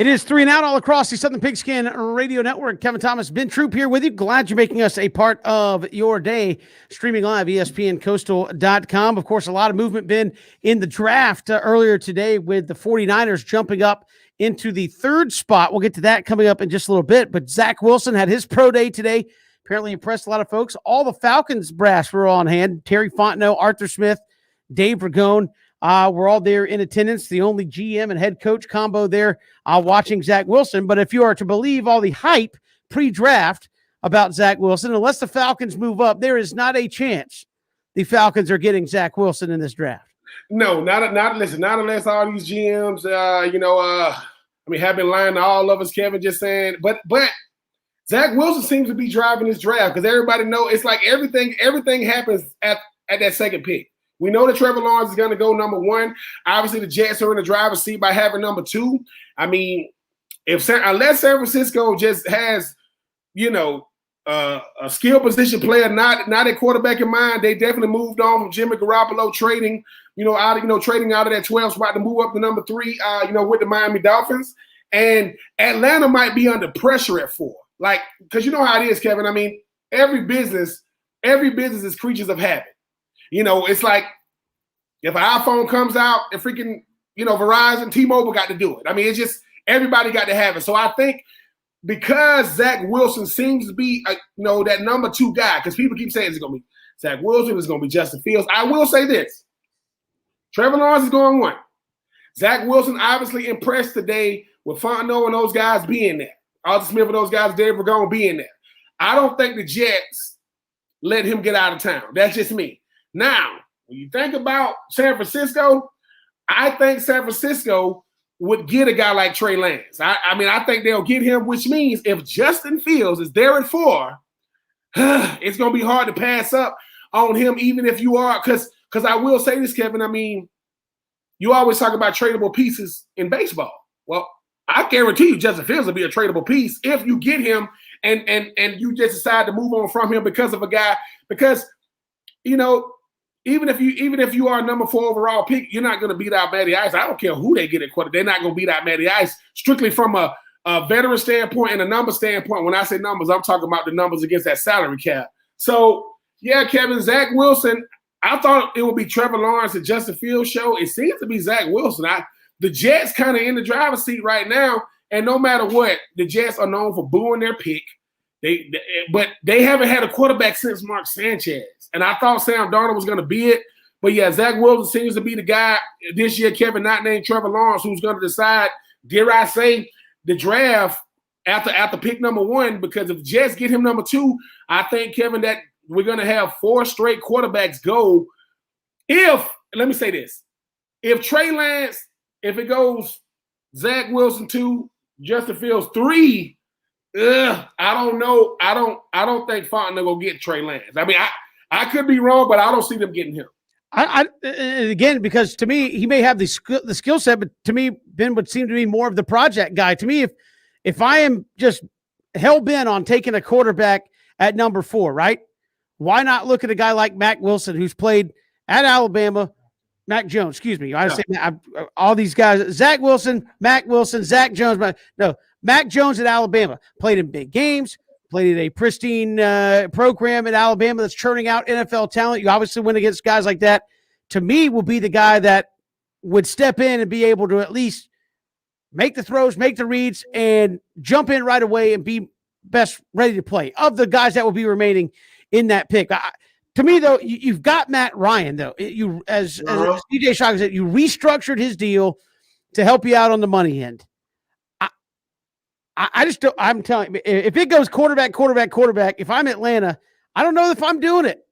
It is 3 and Out all across the Southern Pigskin Radio Network. Kevin Thomas, Ben Troop here with you. Glad you're making us a part of your day. Streaming live, ESPNCoastal.com. Of course, a lot of movement, Ben, in the draft earlier today with the 49ers jumping up into the 3rd spot. We'll get to that coming up in just a little bit. But Zach Wilson had his pro day today. Apparently impressed a lot of folks. All the Falcons brass were on hand. Terry Fontenot, Arthur Smith, Dave Ragone. We're all there in attendance, the only GM and head coach combo there watching Zach Wilson. But if you are to believe all the hype pre-draft about Zach Wilson, unless the Falcons move up, there is not a chance the Falcons are getting Zach Wilson in this draft. No, not unless all these GMs, have been lying to all of us, Kevin, just saying. But Zach Wilson seems to be driving this draft because everybody knows it's like everything happens at that second pick. We know that Trevor Lawrence is going to go number 1. Obviously, the Jets are in the driver's seat by having number 2. I mean, unless San Francisco just has, a skill position player, not a quarterback in mind, they definitely moved on from Jimmy Garoppolo trading out of that 12 spot to move up to number 3, with the Miami Dolphins. And Atlanta might be under pressure at 4. Like, because you know how it is, Kevin. I mean, every business is creatures of habit. It's like if an iPhone comes out and freaking, Verizon, T-Mobile got to do it. I mean, it's just everybody got to have it. So I think because Zach Wilson seems to be, that number 2 guy, because people keep saying it's going to be Zach Wilson, it's going to be Justin Fields. I will say this. Trevor Lawrence is going 1. Zach Wilson obviously impressed today with Fontenot and those guys being there. Arthur Smith and those guys, Dave Ragone being there. I don't think the Jets let him get out of town. That's just me. Now, when you think about San Francisco, I think San Francisco would get a guy like Trey Lance. I think they'll get him, which means if Justin Fields is there at 4, it's going to be hard to pass up on him, even if you are, because I will say this, Kevin, I mean, you always talk about tradable pieces in baseball. Well, I guarantee you Justin Fields will be a tradable piece if you get him and you just decide to move on from him because of a guy, because, even if you are a number 4 overall pick, you're not going to beat out Matty Ice. I don't care who they get at quarterback. They're not going to beat out Matty Ice strictly from a veteran standpoint and a number standpoint. When I say numbers, I'm talking about the numbers against that salary cap. So, yeah, Kevin, Zach Wilson, I thought it would be Trevor Lawrence and Justin Fields show. It seems to be Zach Wilson. The Jets kind of in the driver's seat right now, and no matter what, the Jets are known for booing their pick. But they haven't had a quarterback since Mark Sanchez. And I thought Sam Darnold was going to be it. But, yeah, Zach Wilson seems to be the guy this year, Kevin, not named Trevor Lawrence, who's going to decide, dare I say, the draft after pick number 1. Because if the Jets get him number 2, I think, Kevin, that we're going to have 4 straight quarterbacks go. Let me say this. If Trey Lance, if it goes Zach Wilson 2, Justin Fields 3, I don't know. I don't think Fontenot will get Trey Lance. I mean, I could be wrong, but I don't see them getting him. Again, because to me, he may have the skill set, but to me, Ben would seem to be more of the project guy. To me, if I am just hell-bent on taking a quarterback at number 4, right? Why not look at a guy like Mac Wilson, who's played at Alabama, Mac Jones, excuse me. I say all these guys, Zach Wilson, Mac Wilson, Zach Jones. No, Mac Jones at Alabama, played in big games, played in a pristine program at Alabama that's churning out NFL talent. You obviously win against guys like that. To me, will be the guy that would step in and be able to at least make the throws, make the reads, and jump in right away and be best ready to play. Of the guys that will be remaining in that pick. To me, though, you've got Matt Ryan, though. As DJ Shockley said, you restructured his deal to help you out on the money end. I just don't. I'm telling you, if it goes quarterback, if I'm Atlanta, I don't know if I'm doing it.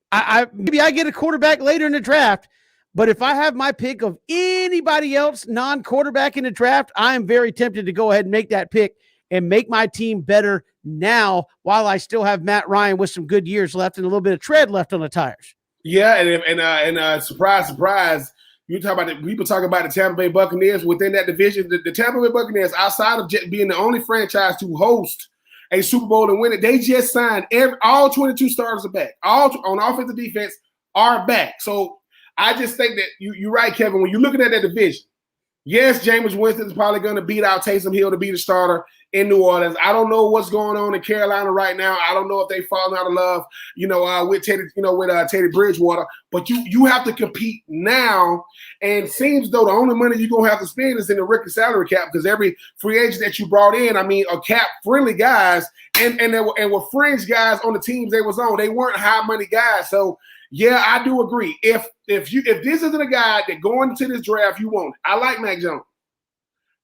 Maybe I get a quarterback later in the draft, but if I have my pick of anybody else non-quarterback in the draft, I am very tempted to go ahead and make that pick and make my team better now while I still have Matt Ryan with some good years left and a little bit of tread left on the tires. Yeah, and surprise, you talk about people talk about the Tampa Bay Buccaneers within that division. The Tampa Bay Buccaneers, outside of being the only franchise to host a Super Bowl and win it, they just signed all 22 starters are back. All on offense and defense are back. So I just think that you're right, Kevin. When you're looking at that division, Yes, Jameis Winston's probably going to beat out Taysom Hill to be the starter in New Orleans. I don't know what's going on in Carolina right now. I don't know if they've fallen out of love, with Teddy Bridgewater. But you have to compete now, and it seems though the only money you're gonna have to spend is in the rookie salary cap because every free agent that you brought in, are cap friendly guys, and were fringe guys on the teams they was on. They weren't high money guys. So yeah, I do agree. If this isn't a guy that going into this draft you want, I like Mac Jones.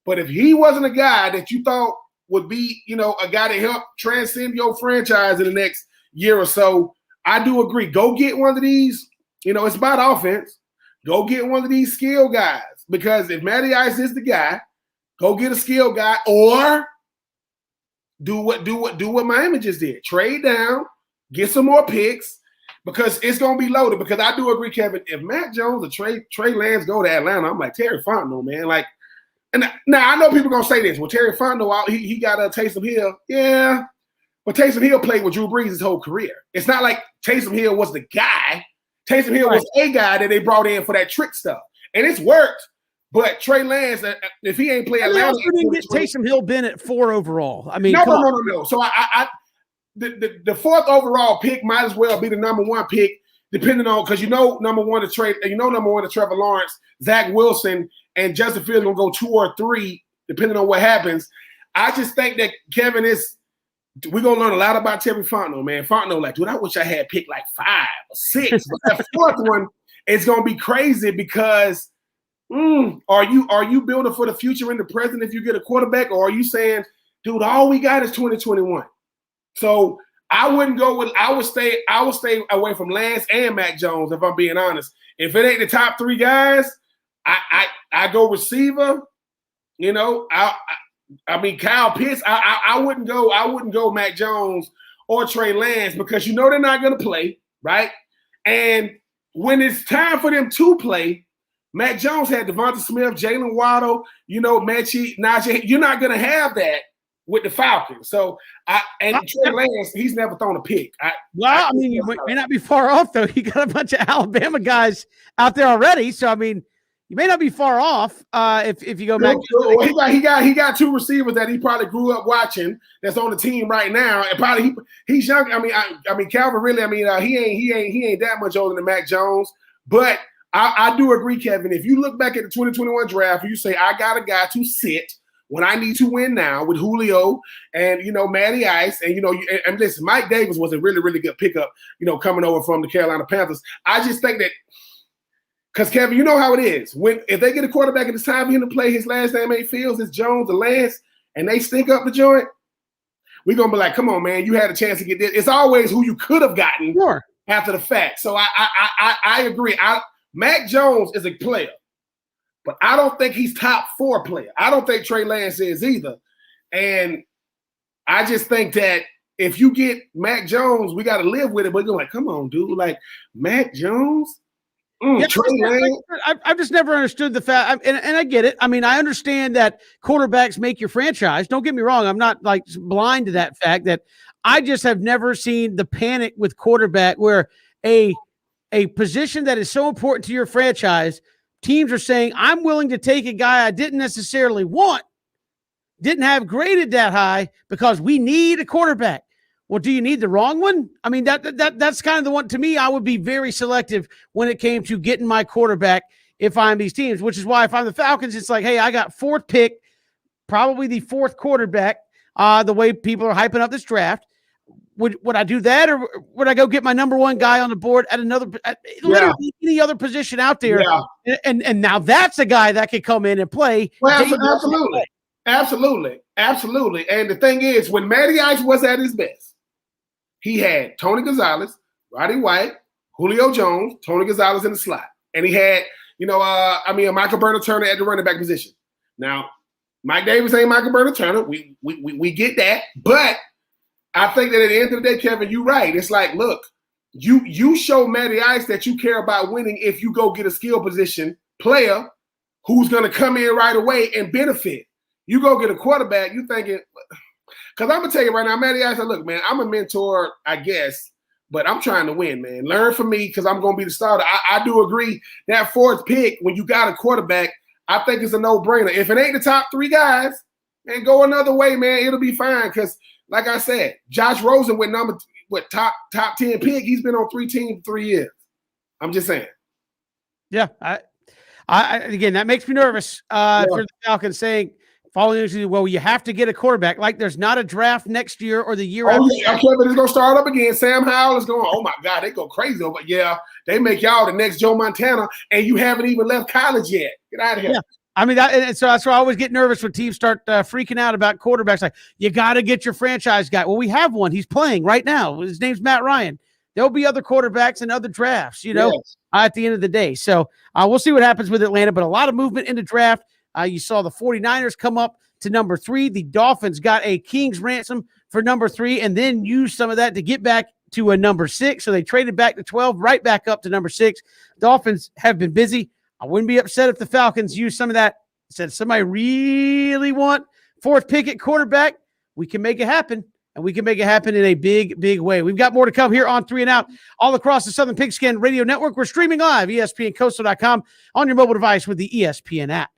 But if he wasn't a guy that you thought would be, a guy to help transcend your franchise in the next year or so, I do agree. Go get one of these, it's about offense. Go get one of these skill guys. Because if Matty Ice is the guy, go get a skill guy or do what Miami just did. Trade down, get some more picks. Because it's going to be loaded. Because I do agree, Kevin, if Mac Jones or Trey Lance go to Atlanta, I'm like, Terry Fontenot, man. Like, and now I know people are going to say this. Well, Terry Fontenot, he got Taysom Hill. Yeah. But Taysom Hill played with Drew Brees his whole career. It's not like Taysom Hill was the guy. Taysom Hill was a guy that they brought in for that trick stuff. And it's worked. But Trey Lance, if he ain't playing Atlanta. You didn't get Taysom Hill been at 4 overall. I mean, no. So the 4th overall pick might as well be the number 1 pick, depending on because number one to Trevor Lawrence, Zach Wilson, and Justin Fields gonna go 2 or 3, depending on what happens. I just think that Kevin we're gonna learn a lot about Terry Fontenot, man. Fontenot, like, dude, I wish I had picked like 5 or 6. But the 4th one is gonna be crazy because are you building for the future and the present if you get a quarterback, or are you saying, dude, all we got is 2021? So I would stay away from Lance and Mac Jones if I'm being honest. If it ain't the top 3 guys, I go receiver. Kyle Pitts. I wouldn't go Mac Jones or Trey Lance because they're not going to play, right? And when it's time for them to play, Mac Jones had Devonta Smith, Jalen Waddle, Najee. You're not going to have that with the Falcons. So, Trey Lance, he's never thrown a pick. You may not be far off, though. You got a bunch of Alabama guys out there already. So, you may not be far off if you go back. Well, he got 2 receivers that he probably grew up watching that's on the team right now. And probably he's young. Calvin really, he ain't that much older than Mac Jones. But I do agree, Kevin. If you look back at the 2021 draft, you say, I got a guy to sit when I need to win now with Julio and, Matty Ice. And, and listen, Mike Davis was a really, really good pickup, coming over from the Carolina Panthers. I just think that because, Kevin, you know how it is. If they get a quarterback and it's time for him to play, his last name ain't Fields, it's Jones or Lance, and they stink up the joint, we're going to be like, come on, man, you had a chance to get this. It's always who you could have gotten after the fact. So I agree. Mac Jones is a player. But I don't think he's top 4 player. I don't think Trey Lance is either. And I just think that if you get Mac Jones, we got to live with it. But you're like, come on, dude. Like, Mac Jones? Trey Lance? I've just never understood the fact. And I get it. I understand that quarterbacks make your franchise. Don't get me wrong. I'm not like blind to that fact that I just have never seen the panic with quarterback where a position that is so important to your franchise – teams are saying, I'm willing to take a guy I didn't necessarily want, didn't have graded that high because we need a quarterback. Well, do you need the wrong one? That's kind of the one. To me, I would be very selective when it came to getting my quarterback if I'm these teams, which is why if I'm the Falcons, it's like, hey, I got 4th pick, probably the 4th quarterback, the way people are hyping up this draft. Would I do that, or would I go get my number 1 guy on the board at literally any other position out there? Yeah. And now that's a guy that could come in and play. Well, absolutely. And the thing is, when Matty Ice was at his best, he had Tony Gonzalez, Roddy White, Julio Jones, Tony Gonzalez in the slot, and he had Michael Burnett-Turner at the running back position. Now, Mike Davis ain't Michael Burnett-Turner. We get that, but I think that at the end of the day, Kevin, you're right. It's like, look, you show Matty Ice that you care about winning if you go get a skill position player who's going to come in right away and benefit. You go get a quarterback, you thinking – because I'm going to tell you right now, Matty Ice, look, man, I'm a mentor, I guess, but I'm trying to win, man. Learn from me because I'm going to be the starter. I do agree that 4th pick, when you got a quarterback, I think it's a no-brainer. If it ain't the top 3 guys, man, go another way, man. It'll be fine. Because, like I said, Josh Rosen went top 10 pick. He's been on 3 teams for 3 years. I'm just saying. Yeah, I again, that makes me nervous for the Falcons saying, following into, well, you have to get a quarterback. Like there's not a draft next year or the year after. Yeah, Kevin is going to start up again. Sam Howell is going, oh, my God, they go crazy. But, yeah, they make y'all the next Joe Montana, and you haven't even left college yet. Get out of here. Yeah. I mean, so that's why I always get nervous when teams start freaking out about quarterbacks. Like, you got to get your franchise guy. Well, we have one. He's playing right now. His name's Matt Ryan. There'll be other quarterbacks and other drafts, yes. At the end of the day. So we'll see what happens with Atlanta, but a lot of movement in the draft. You saw the 49ers come up to number 3. The Dolphins got a king's ransom for number 3 and then used some of that to get back to a number 6. So they traded back to 12, right back up to number 6. Dolphins have been busy. I wouldn't be upset if the Falcons used some of that. Said somebody really want 4th pick at quarterback. We can make it happen, and we can make it happen in a big, big way. We've got more to come here on 3 and Out all across the Southern Pigskin Radio Network. We're streaming live, ESPNCoastal.com, on your mobile device with the ESPN app.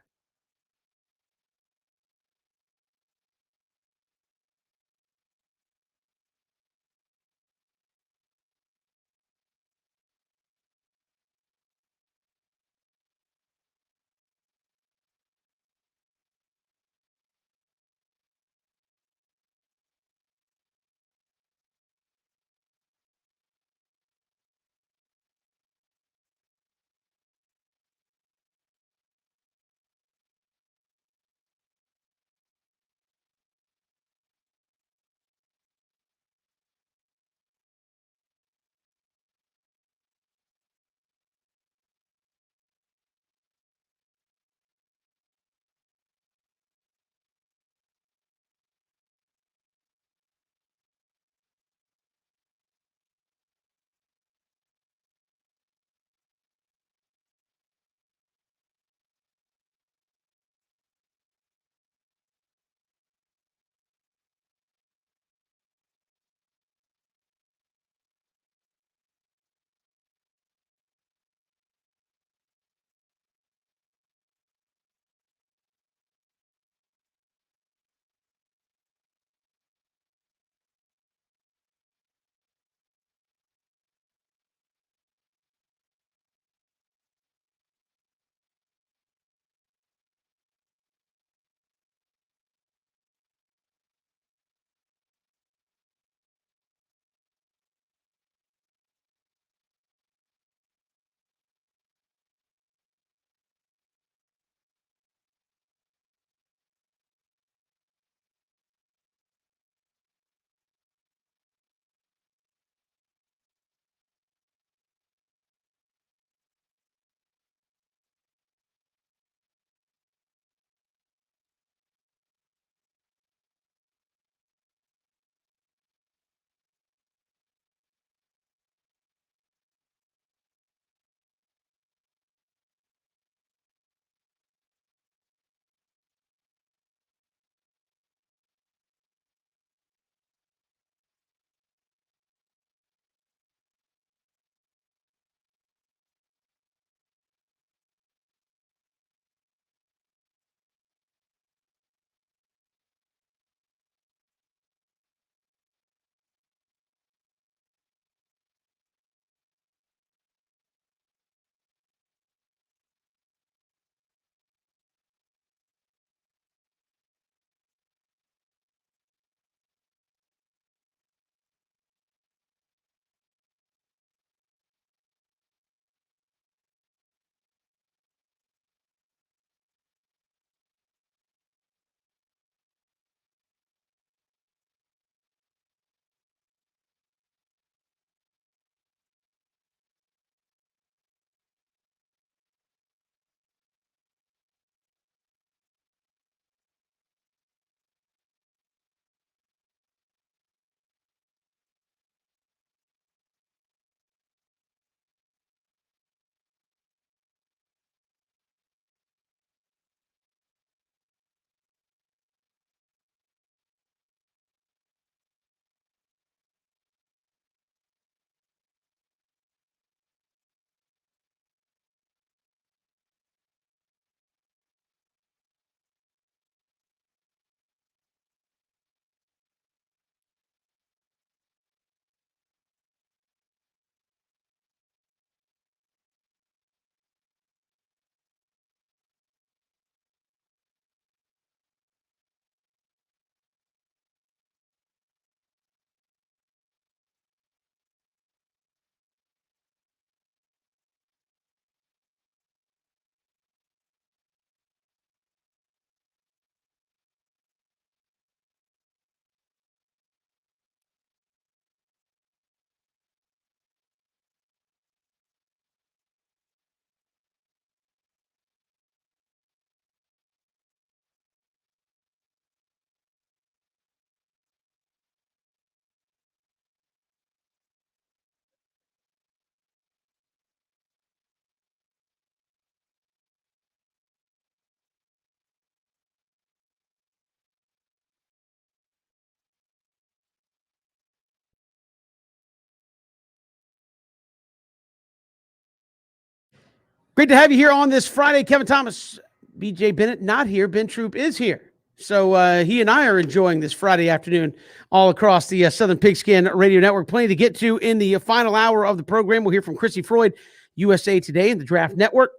Great to have you here on this Friday. Kevin Thomas, BJ Bennett not here. Ben Troop is here. So he and I are enjoying this Friday afternoon all across the Southern Pigskin Radio Network. Plenty to get to in the final hour of the program. We'll hear from Chrissy Freud, USA Today, and the Draft Network.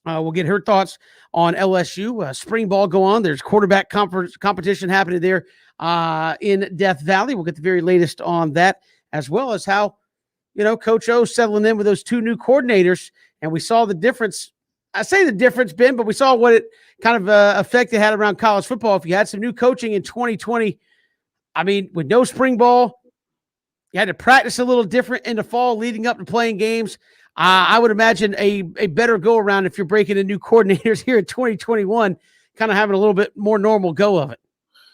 We'll get her thoughts on LSU. Spring ball go on. There's quarterback competition happening there in Death Valley. We'll get the very latest on that, as well as how, Coach O settling in with those two new coordinators. And we saw the difference. I say the difference, Ben, but we saw what it kind of effect it had around college football. If you had some new coaching in 2020, with no spring ball, you had to practice a little different in the fall leading up to playing games. I would imagine a better go-around if you're breaking in new coordinators here in 2021, kind of having a little bit more normal go of it.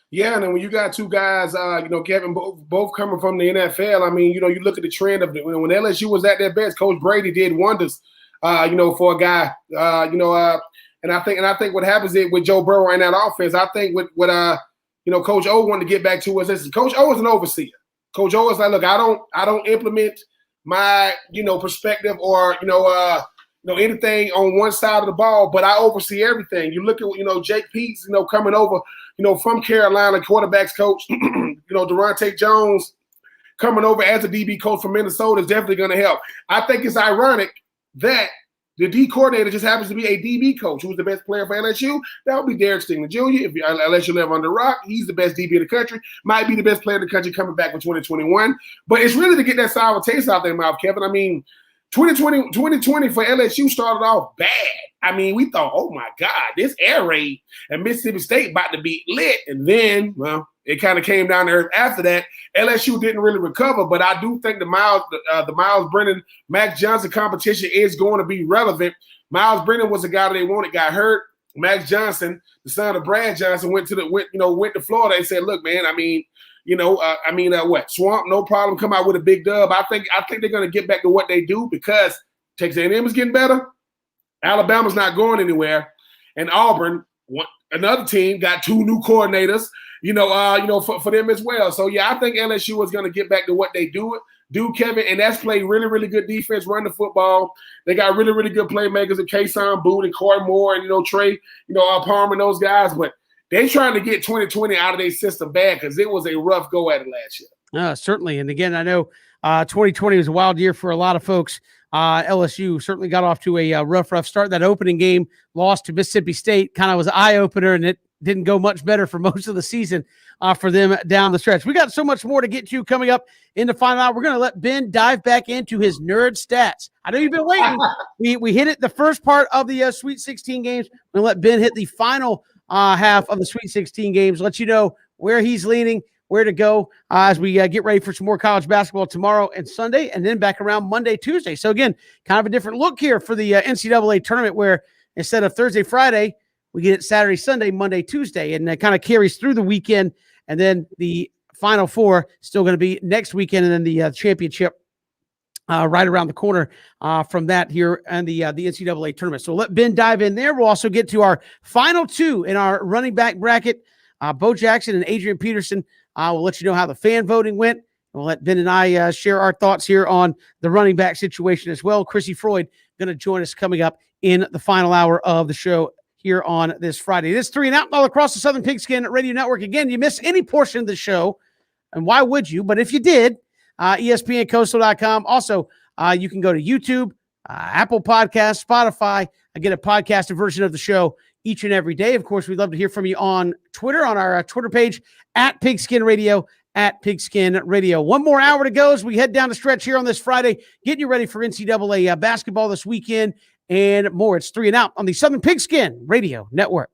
Yeah, and then when you got two guys, Kevin, both coming from the NFL, you look at the trend of when LSU was at their best, Coach Brady did wonders, for a guy, and I think what happens is with Joe Burrow in that offense, I think what Coach O wanted to get back to was this. Coach O is an overseer. Coach O is like, look, I don't implement my perspective or anything on one side of the ball, but I oversee everything. You look at Jake Peets coming over from Carolina, quarterbacks coach, Durante Jones coming over as a DB coach from Minnesota is definitely going to help. I think it's ironic that the D coordinator just happens to be a DB coach. Who's the best player for LSU? That would be Derek Stingley Jr. If LSU live under rock, he's the best DB in the country. Might be the best player in the country coming back for 2021. But it's really to get that sour taste out their mouth, Kevin. 2020 for LSU started off bad. We thought, oh my God, this air raid at Mississippi State about to be lit. And then, it kind of came down to earth after that. LSU didn't really recover, but I do think the Miles Brennan, Mac Johnson competition is going to be relevant. Miles Brennan was a guy that they wanted, got hurt. Max Johnson, the son of Brad Johnson, went to Florida and said, look, man, Swamp, no problem, come out with a big dub. I think they're going to get back to what they do because Texas A&M is getting better. Alabama's not going anywhere. And Auburn, another team, got two new coordinators, for them as well. So, yeah, I think LSU is going to get back to what they do, Kevin, and that's play really, really good defense, run the football. They got really, really good playmakers in Kason Boone and Corey Moore and, Trey, Palmer and those guys. But they trying to get 2020 out of their system bad because it was a rough go at it last year. Certainly. And again, I know 2020 was a wild year for a lot of folks. LSU certainly got off to a rough start. That opening game lost to Mississippi State kind of was an eye-opener, and it didn't go much better for most of the season for them down the stretch. We got so much more to get to coming up in the final hour. We're going to let Ben dive back into his nerd stats. I know you've been waiting. We hit it the first part of the Sweet 16 games. We're going to let Ben hit the final half of the Sweet 16 games, let you know where he's leaning, where to go as we get ready for some more college basketball tomorrow and Sunday, and then back around Monday, Tuesday. So again, kind of a different look here for the NCAA tournament where instead of Thursday, Friday, we get it Saturday, Sunday, Monday, Tuesday, and it kind of carries through the weekend. And then the Final Four still going to be next weekend, and then the championship right around the corner from that here and the NCAA tournament. So let Ben dive in there. We'll also get to our final two in our running back bracket. Bo Jackson and Adrian Peterson. We'll let you know how the fan voting went. We'll let Ben and I share our thoughts here on the running back situation as well. Chrissy Freud going to join us coming up in the final hour of the show here on this Friday. It is 3 and Out all across the Southern Pigskin Radio Network. Again, you miss any portion of the show, and why would you? But if you did, ESPNCoastal.com. Also, you can go to YouTube, Apple Podcasts, Spotify. I get a podcasted version of the show each and every day. Of course, we'd love to hear from you on Twitter, on our Twitter page, at Pigskin Radio, at Pigskin Radio. One more hour to go as we head down the stretch here on this Friday, getting you ready for NCAA basketball this weekend and more. It's 3 and Out on the Southern Pigskin Radio Network.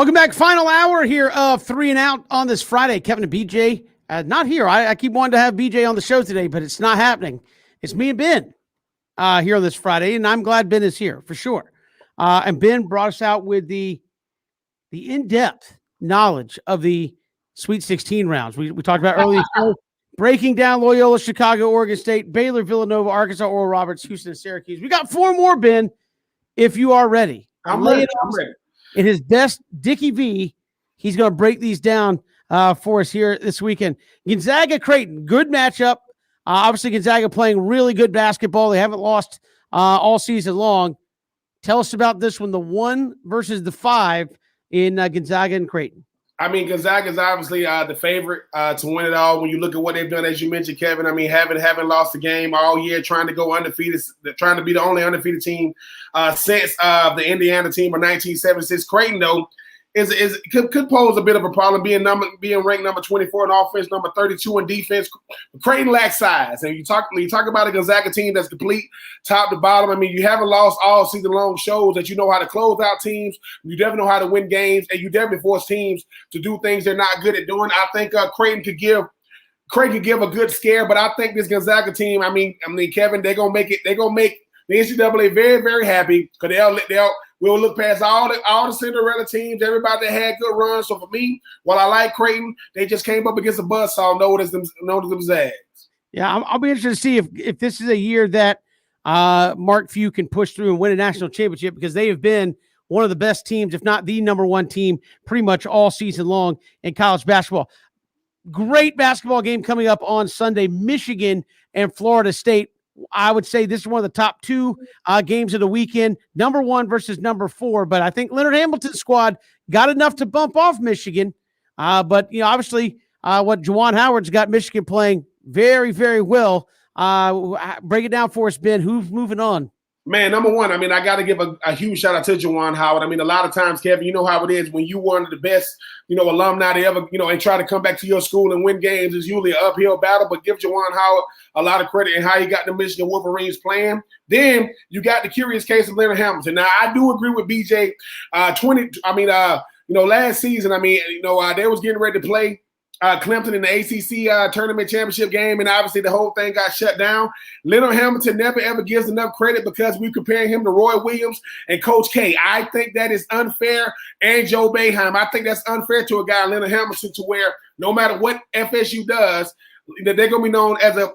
Welcome back. Final hour here of 3 and Out on this Friday. Kevin and BJ, not here. I keep wanting to have BJ on the show today, but it's not happening. It's me and Ben here on this Friday, and I'm glad Ben is here for sure. And Ben brought us out with the in-depth knowledge of the Sweet 16 rounds. We talked about earlier, breaking down Loyola, Chicago, Oregon State, Baylor, Villanova, Arkansas, Oral Roberts, Houston, and Syracuse. We got 4 more, Ben, if you are ready. I'm ready. In his best Dickie V, he's going to break these down for us here this weekend. Gonzaga Creighton, good matchup. Obviously, Gonzaga playing really good basketball. They haven't lost all season long. Tell us about this one, the 1 versus the 5 in Gonzaga and Creighton. I mean, Gonzaga is obviously the favorite to win it all. When you look at what they've done, as you mentioned, Kevin, I mean, haven't lost a game all year, trying to go undefeated, trying to be the only undefeated team since the Indiana team of 1976. Creighton, though, could pose a bit of a problem, being ranked number 24 in offense, number 32 in defense. Creighton lacks size, and you talk about a Gonzaga team that's complete top to bottom. I mean, you haven't lost all season long. Shows that you know how to close out teams, you definitely know how to win games, and you definitely force teams to do things they're not good at doing. I think Creighton could give a good scare, but I think this Gonzaga team, I mean, Kevin, they're gonna make the NCAA very, very happy, because we'll look past all the Cinderella teams, everybody that had good runs. So for me, while I like Creighton, they just came up against a buzzsaw known as them Zags. Yeah, I'll be interested to see if this is a year that Mark Few can push through and win a national championship, because they have been one of the best teams, if not the number 1 team, pretty much all season long in college basketball. Great basketball game coming up on Sunday, Michigan and Florida State. I would say this is one of the top 2 games of the weekend, number 1 versus number 4. But I think Leonard Hamilton's squad got enough to bump off Michigan. But, obviously what Juwan Howard's got Michigan playing very, very well. Break it down for us, Ben. Who's moving on? Man, number 1, I mean, I got to give a huge shout out to Juwan Howard. I mean, a lot of times, Kevin, you know how it is when you one of the best, alumni to ever, and try to come back to your school and win games. It's usually an uphill battle, but give Juwan Howard a lot of credit in how he got the Michigan Wolverines playing. Then you got the curious case of Leonard Hamilton. Now, I do agree with BJ. Last season, they was getting ready to play Clemson in the ACC tournament championship game, and obviously the whole thing got shut down. Leonard Hamilton never ever gives enough credit, because we're comparing him to Roy Williams and Coach K. I think that is unfair, and Joe Boeheim. I think that's unfair to a guy, Leonard Hamilton, to where no matter what FSU does, they're going to be known as a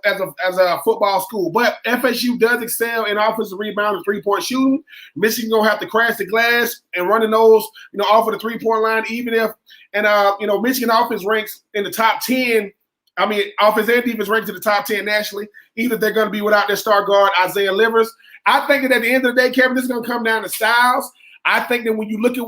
football school. But FSU does excel in offensive rebound and three-point shooting. Michigan going to have to crash the glass and running those, off of the three-point line, even if Michigan offense ranks in the top 10. I mean, offense and defense ranks in the top 10 nationally. Either they're going to be without their star guard, Isaiah Livers. I think that at the end of the day, Kevin, this is going to come down to styles. I think that when you look at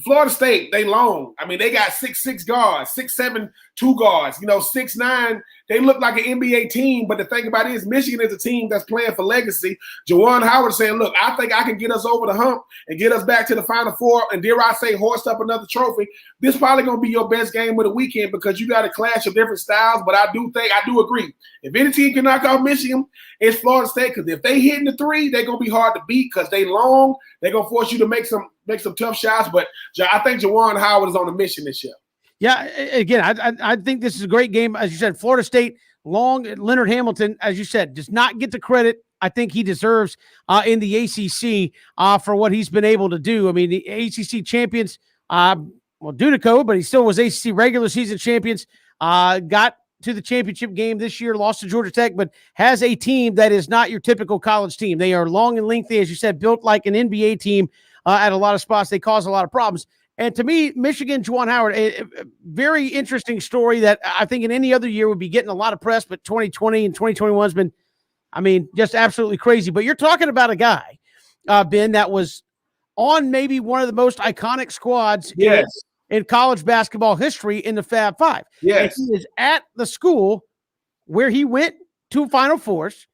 Florida State, they long. I mean, they got 6'6" guards, 6'7" two guards, 6'9". They look like an NBA team, but the thing about it is Michigan is a team that's playing for legacy. Juwan Howard saying, look, I think I can get us over the hump and get us back to the Final Four, and dare I say, hoist up another trophy. This probably going to be your best game of the weekend, because you got a clash of different styles, but I do agree. If any team can knock off Michigan, it's Florida State, because if they hitting the 3, they're going to be hard to beat, because they long. They're going to force you to make some tough shots, but I think Juwan Howard is on a mission this year. Yeah, again, I think this is a great game. As you said, Florida State, long. Leonard Hamilton, as you said, does not get the credit I think he deserves in the ACC for what he's been able to do. I mean, the ACC champions, Dunico, but he still was ACC regular season champions, got to the championship game this year, lost to Georgia Tech, but has a team that is not your typical college team. They are long and lengthy, as you said, built like an NBA team at a lot of spots. They cause a lot of problems. And to me, Michigan, Juwan Howard, a very interesting story that I think in any other year would be getting a lot of press, but 2020 and 2021 has been, just absolutely crazy. But you're talking about a guy, Ben, that was on maybe one of the most iconic squads in college basketball history in the Fab Five. Yes. And he is at the school where he went to Final Fours,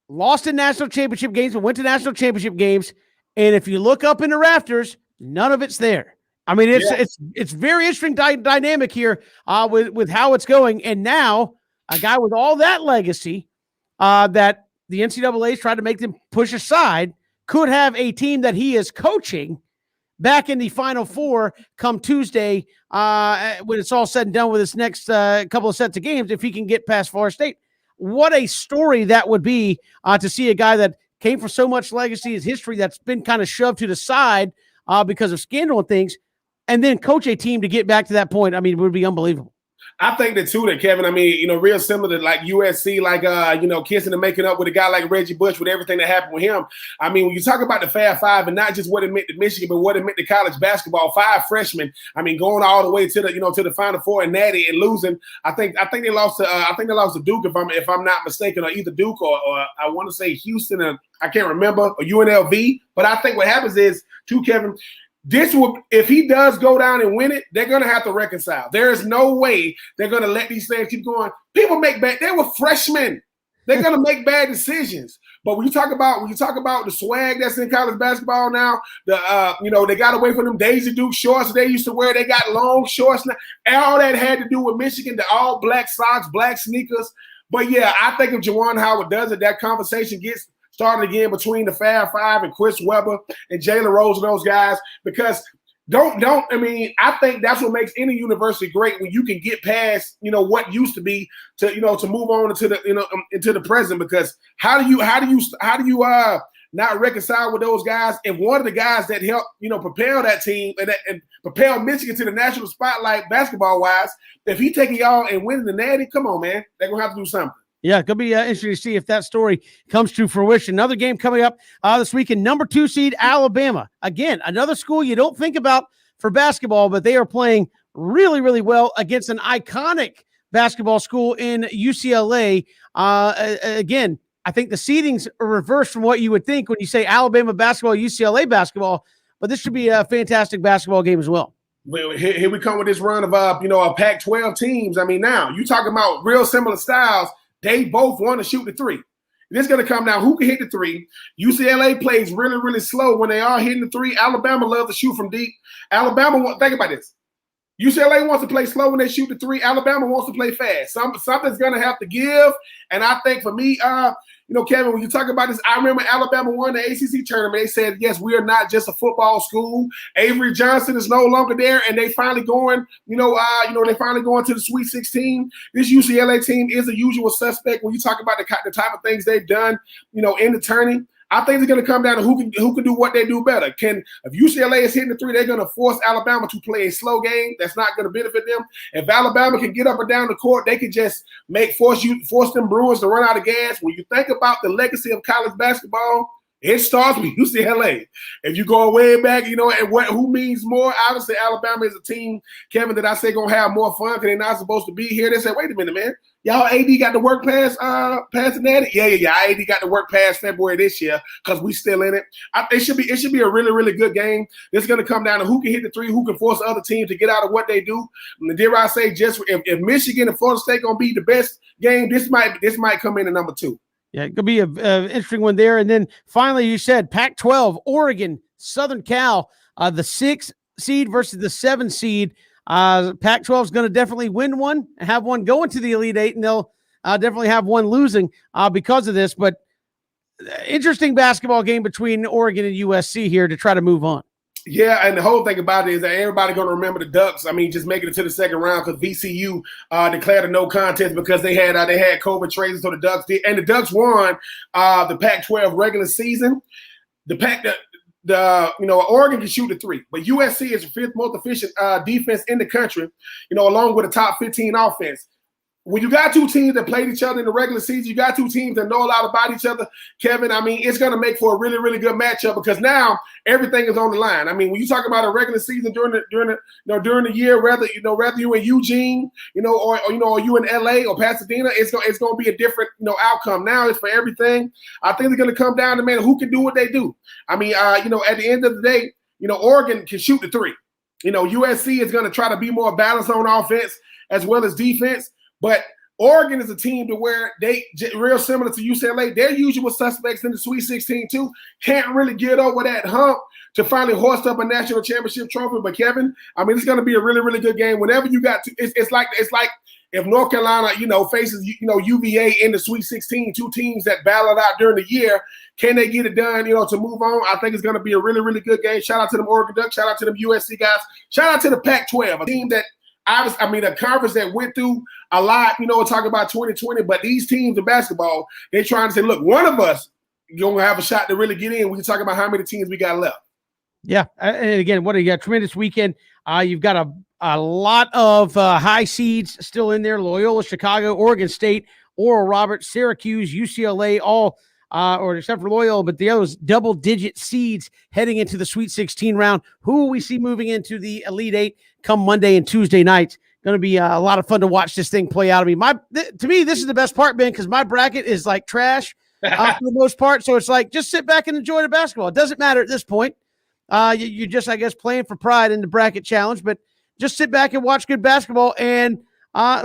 lost in national championship games, and went to national championship games. And if you look up in the rafters, none of it's there. I mean, it's very interesting dynamic here with how it's going. And now a guy with all that legacy that the NCAA is trying to make them push aside could have a team that he is coaching back in the Final Four come Tuesday when it's all said and done with this next couple of sets of games if he can get past Florida State. What a story that would be to see a guy that came from so much legacy, his history that's been kind of shoved to the side because of scandal and things, and then coach a team to get back to that point. I mean, it would be unbelievable. I think that too, that Kevin, I mean, real similar to like USC, like, kissing and making up with a guy like Reggie Bush with everything that happened with him. I mean, when you talk about the Fab Five and not just what it meant to Michigan, but what it meant to college basketball, 5 freshmen, I mean, going all the way to the, to the Final Four and Natty and losing. I think they lost to Duke, if I'm not mistaken, or either Duke or I want to say Houston, or I can't remember, or UNLV. But I think what happens is, too, Kevin, if he does go down and win it, they're going to have to reconcile. There is no way they're going to let these things keep going. People make bad. They were freshmen. They're going to make bad decisions. But when you talk about the swag that's in college basketball now, they got away from them Daisy Duke shorts they used to wear. They got long shorts now. All that had to do with Michigan, the all black socks, black sneakers. But yeah, I think if Juwan Howard does it, that conversation gets started again between the Fab Five and Chris Webber and Jalen Rose and those guys, because I think that's what makes any university great, when you can get past, what used to be to move on into the, into the present, because how do you not reconcile with those guys? And one of the guys that helped, propel that team and propel Michigan to the national spotlight basketball wise, if he taking y'all and winning the Natty, come on, man, they're going to have to do something. Yeah, it could be interesting to see if that story comes to fruition. Another game coming up this weekend, number 2 seed Alabama. Again, another school you don't think about for basketball, but they are playing really, really well against an iconic basketball school in UCLA. Again, I think the seedings are reversed from what you would think when you say Alabama basketball, UCLA basketball, but this should be a fantastic basketball game as well. Well, here we come with this run of Pac-12 teams. I mean, now you talking about real similar styles. They both want to shoot the three. This is going to come down who can hit the three. UCLA plays really, really slow when they are hitting the three. Alabama loves to shoot from deep. Think about this. UCLA wants to play slow when they shoot the three. Alabama wants to play fast. Something's going to have to give. And I think for me, Kevin, when you talk about this, I remember Alabama won the ACC tournament. They said, yes, we are not just a football school. Avery Johnson is no longer there, and they finally going, they finally going to the Sweet 16. This UCLA team is a usual suspect when you talk about the type of things they've done, in the tourney. I think it's going to come down to who can do what they do better. If UCLA is hitting the three, they're going to force Alabama to play a slow game. That's not going to benefit them. If Alabama can get up and down the court, they can just force them Bruins to run out of gas. When you think about the legacy of college basketball, it starts with UCLA. If you go way back, and who means more? Obviously, Alabama is a team, Kevin, that I say going to have more fun because they're not supposed to be here. They say, wait a minute, man. Y'all AD got to work past the Natty? Yeah. AD got to work past February this year because we still in it. It should be a really, really good game. It's going to come down to who can hit the three, who can force the other team to get out of what they do. And dare I say, just if Michigan and Florida State going to be the best game, this might come in at number 2. Yeah, it could be an interesting one there. And then finally, you said Pac-12, Oregon, Southern Cal, the 6 seed versus the 7 seed. Pac-12 is going to definitely win one and have one going to the Elite 8, and they'll definitely have one losing because of this. But interesting basketball game between Oregon and USC here to try to move on. Yeah, and the whole thing about it is that everybody going to remember the Ducks. I mean, just making it to the second round because VCU declared a no contest because they had COVID trades, so the Ducks did, and the Ducks won the Pac-12 regular season. Oregon can shoot the three, but USC is the 5th most efficient defense in the country, along with a top 15 offense. When you got 2 teams that played each other in the regular season, you got 2 teams that know a lot about each other, Kevin, I mean, it's going to make for a really, really good matchup because now everything is on the line. I mean, when you talk about a regular season during the year, whether you in Eugene, or you in LA or Pasadena, it's going to be a different, outcome. Now it's for everything. I think they're going to come down to, man, who can do what they do. I mean, at the end of the day, Oregon can shoot the three. USC is going to try to be more balanced on offense as well as defense. But Oregon is a team to where they real similar to UCLA. They're usual suspects in the Sweet 16 too. Can't really get over that hump to finally hoist up a national championship trophy. But Kevin, I mean, it's going to be a really, really good game. Whenever you got to, it's like if North Carolina, faces, UVA in the Sweet 16, two teams that battled out during the year, can they get it done, to move on? I think it's going to be a really, really good game. Shout out to them Oregon Ducks. Shout out to them USC guys. Shout out to the Pac-12, a team that a conference that went through a lot, talking about 2020, but these teams in basketball, they're trying to say, look, one of us going to have a shot to really get in. We can talk about how many teams we got left. Yeah. And again, what a tremendous weekend. You've got a lot of high seeds still in there. Loyola, Chicago, Oregon State, Oral Roberts, Syracuse, UCLA, all or except for Loyola, but the others double-digit seeds heading into the Sweet 16 round. Who will we see moving into the Elite Eight come Monday and Tuesday nights? Going to be a lot of fun to watch this thing play out. I mean, to me, this is the best part, Ben, because my bracket is like trash for the most part. So it's like, just sit back and enjoy the basketball. It doesn't matter at this point. You're just, I guess, playing for pride in the bracket challenge, but just sit back and watch good basketball and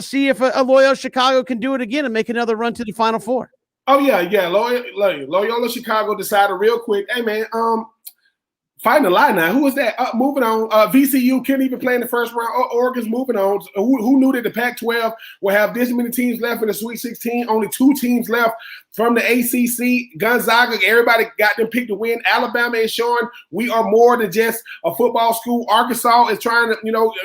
see if a Loyola Chicago can do it again and make another run to the Final Four. Oh, yeah. Loyola Chicago decided real quick, hey, man, fighting the line now. Who is that? Moving on. VCU couldn't even play in the first round. Oregon's moving on. Who knew that the Pac-12 will have this many teams left in the Sweet 16? Only 2 teams left from the ACC. Gonzaga, everybody got them picked to win. Alabama is showing we are more than just a football school. Arkansas is trying to,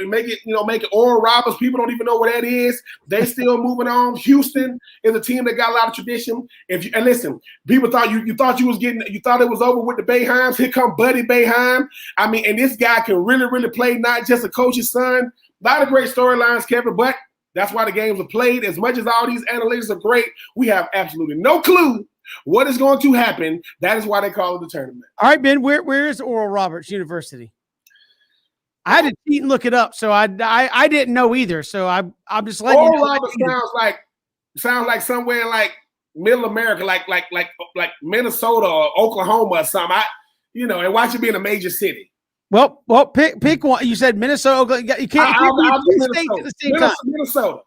make it Oral Roberts. People don't even know what that is. They still moving on. Houston is a team that got a lot of tradition. And listen, people thought you thought it was over with the Boeheims. Here come Buddy Boeheim. I mean, and this guy can really, really play, not just a coach's son. A lot of great storylines, Kevin, but that's why the games are played. As much as all these analytics are great, we have absolutely no clue what is going to happen. That is why they call it the tournament. All right, Ben, where is Oral Roberts University? I had to cheat and look it up, so I didn't know either. So I'm just letting Oral you know. Roberts sounds like somewhere in like Middle America, like Minnesota or Oklahoma or something. And watch it be in a major city. Well, pick one. You said Minnesota. You can't pick states at the same time. Minnesota.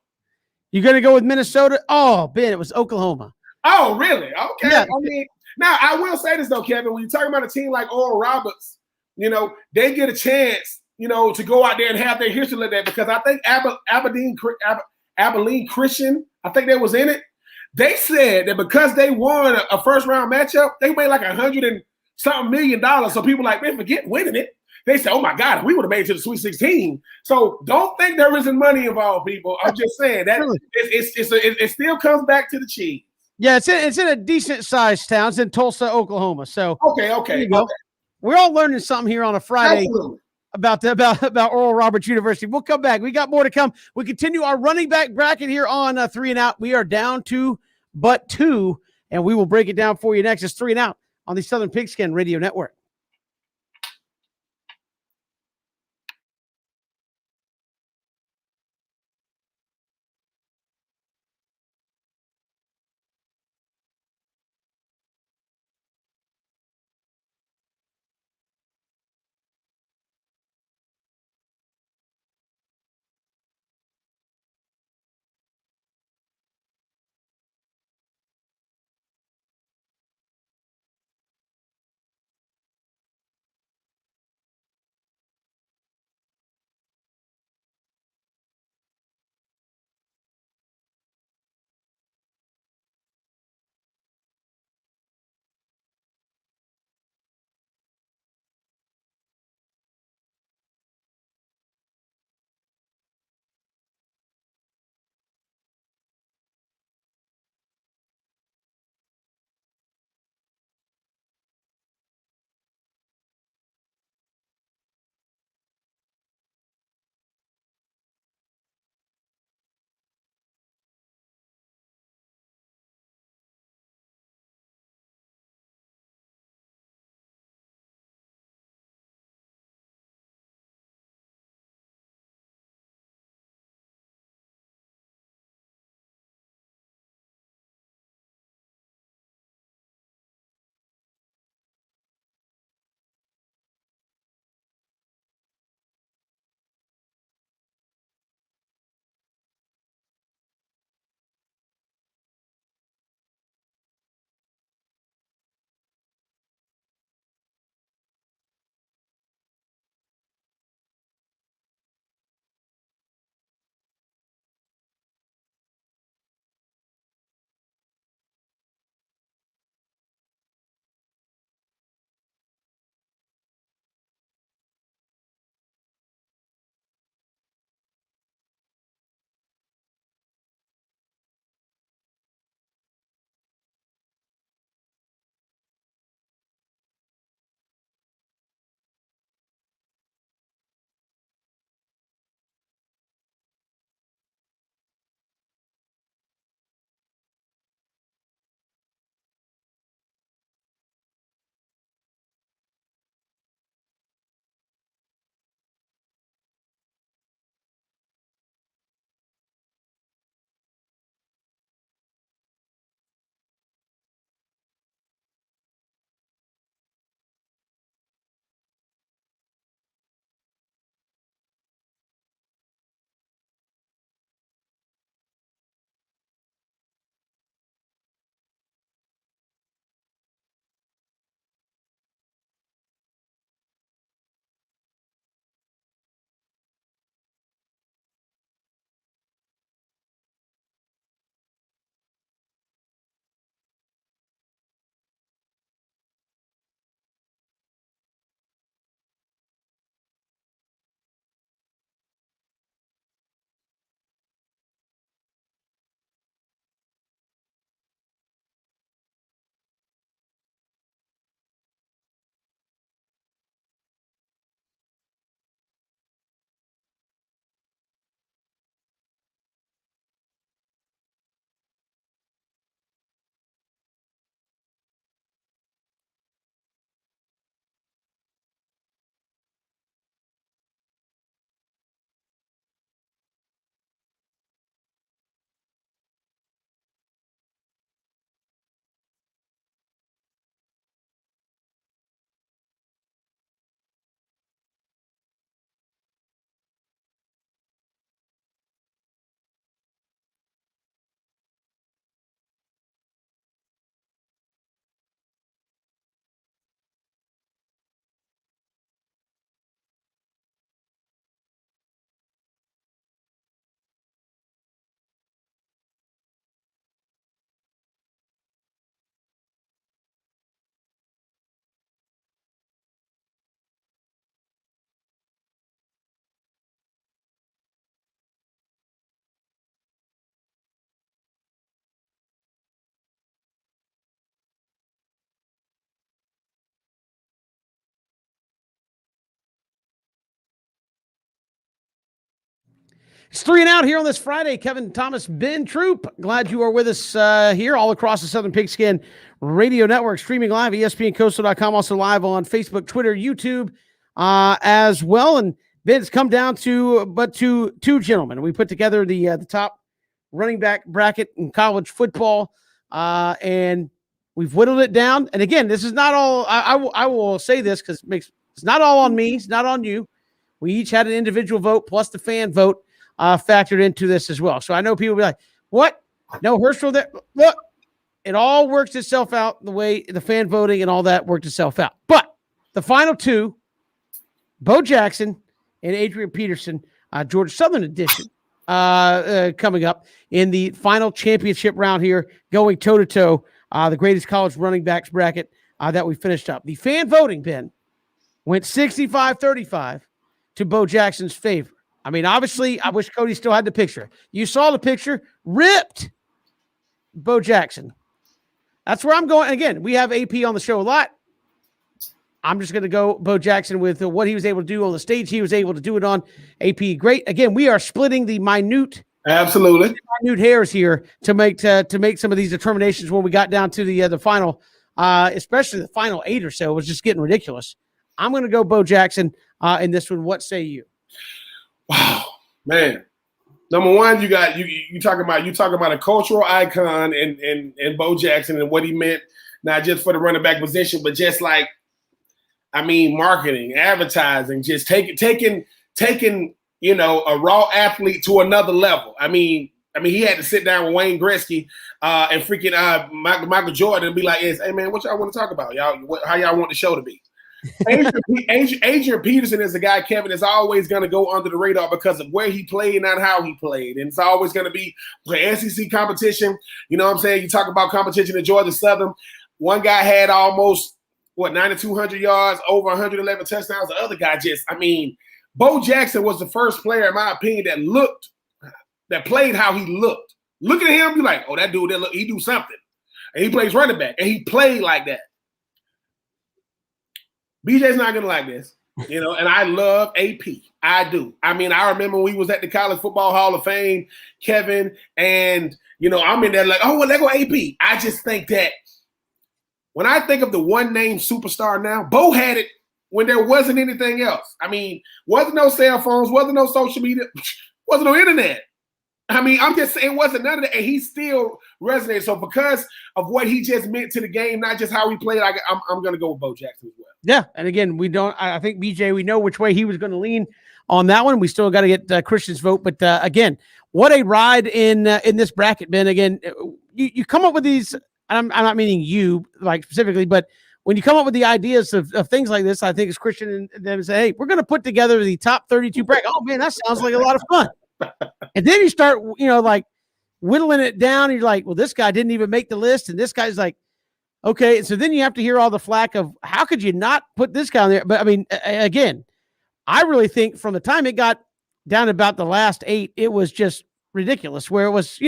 You're going to go with Minnesota? Oh, Ben, it was Oklahoma. Oh, really? Okay. Yeah. I mean, now I will say this though, Kevin. When you're talking about a team like Oral Roberts, they get a chance, to go out there and have their history like that, because I think Abilene Christian, I think they was in it. They said that because they won a first round matchup, they made like $100 and something million. So people like, man, forget winning it. They say, oh my God, we would have made it to the Sweet 16. So don't think there isn't money involved, people. I'm just saying that it still comes back to the cheese. Yeah, it's in a decent sized town. It's in Tulsa, Oklahoma. So okay. We're all learning something here on a Friday. Absolutely. About Oral Roberts University. We'll come back. We got more to come. We continue our running back bracket here on 3 and Out. We are down to but 2, and we will break it down for you next. It's 3 and Out on the Southern Pigskin Radio Network. It's 3 and Out here on this Friday. Kevin Thomas, Ben Troop. Glad you are with us here all across the Southern Pigskin Radio Network, streaming live at ESPNCoastal.com, also live on Facebook, Twitter, YouTube as well. And Ben, it's come down to two gentlemen. We put together the top running back bracket in college football, and we've whittled it down. And again, this is not all. I will say this because it's not all on me. It's not on you. We each had an individual vote plus the fan vote factored into this as well. So I know people will be like, what? No Herschel there? Look, it all works itself out the way the fan voting and all that worked itself out. But the final two, Bo Jackson and Adrian Peterson, Georgia Southern edition, coming up in the final championship round here, going toe-to-toe, the greatest college running backs bracket that we finished up. The fan voting, Ben, went 65-35 to Bo Jackson's favor. I mean, obviously, I wish Cody still had the picture. You saw the picture. Ripped Bo Jackson. That's where I'm going. Again, we have AP on the show a lot. I'm just going to go Bo Jackson with what he was able to do on the stage. He was able to do it on. AP, great. Again, we are splitting the minute hairs here to make some of these determinations when we got down to the final, especially the final 8 or so. It was just getting ridiculous. I'm going to go Bo Jackson in this one. What say you? Wow, man. Number one, you talking about a cultural icon and Bo Jackson and what he meant, not just for the running back position, but just like, I mean, marketing, advertising, just taking a raw athlete to another level. I mean, he had to sit down with Wayne Gretzky and freaking Michael Jordan and be like, "Hey man, what y'all want to talk about? How y'all want the show to be?" Adrian Peterson is a guy, Kevin, is always going to go under the radar because of where he played, not how he played. And it's always going to be the SEC competition. You know what I'm saying? You talk about competition in Georgia Southern. One guy had almost, 9,200 yards, over 111 touchdowns. The other guy Bo Jackson was the first player, in my opinion, that played how he looked. Look at him, you're like, oh, that dude, he do something. And he plays running back, and he played like that. BJ's not gonna like this, and I love AP. I do. I mean, I remember when we was at the College Football Hall of Fame, Kevin, and I'm in there like, oh, well, let go AP. I just think that when I think of the one name superstar now, Bo had it when there wasn't anything else. I mean, wasn't no cell phones, wasn't no social media, wasn't no internet. I mean, I'm just saying it wasn't none of that, and he still resonated. So because of what he just meant to the game, not just how he played, I'm going to go with Bo Jackson as well. Yeah, and again, I think BJ, we know which way he was going to lean on that one. We still got to get Christian's vote, but again, what a ride in this bracket, Ben. Again, you come up with these. I'm not meaning you like specifically, but when you come up with the ideas of things like this, I think it's Christian and them say, hey, we're going to put together the top 32 bracket. Oh man, that sounds like a lot of fun. And then you start, like whittling it down. And you're like, well, this guy didn't even make the list. And this guy's like, okay. So then you have to hear all the flack of how could you not put this guy on there? But I mean, again, I really think from the time it got down to about the last 8, it was just ridiculous where it was,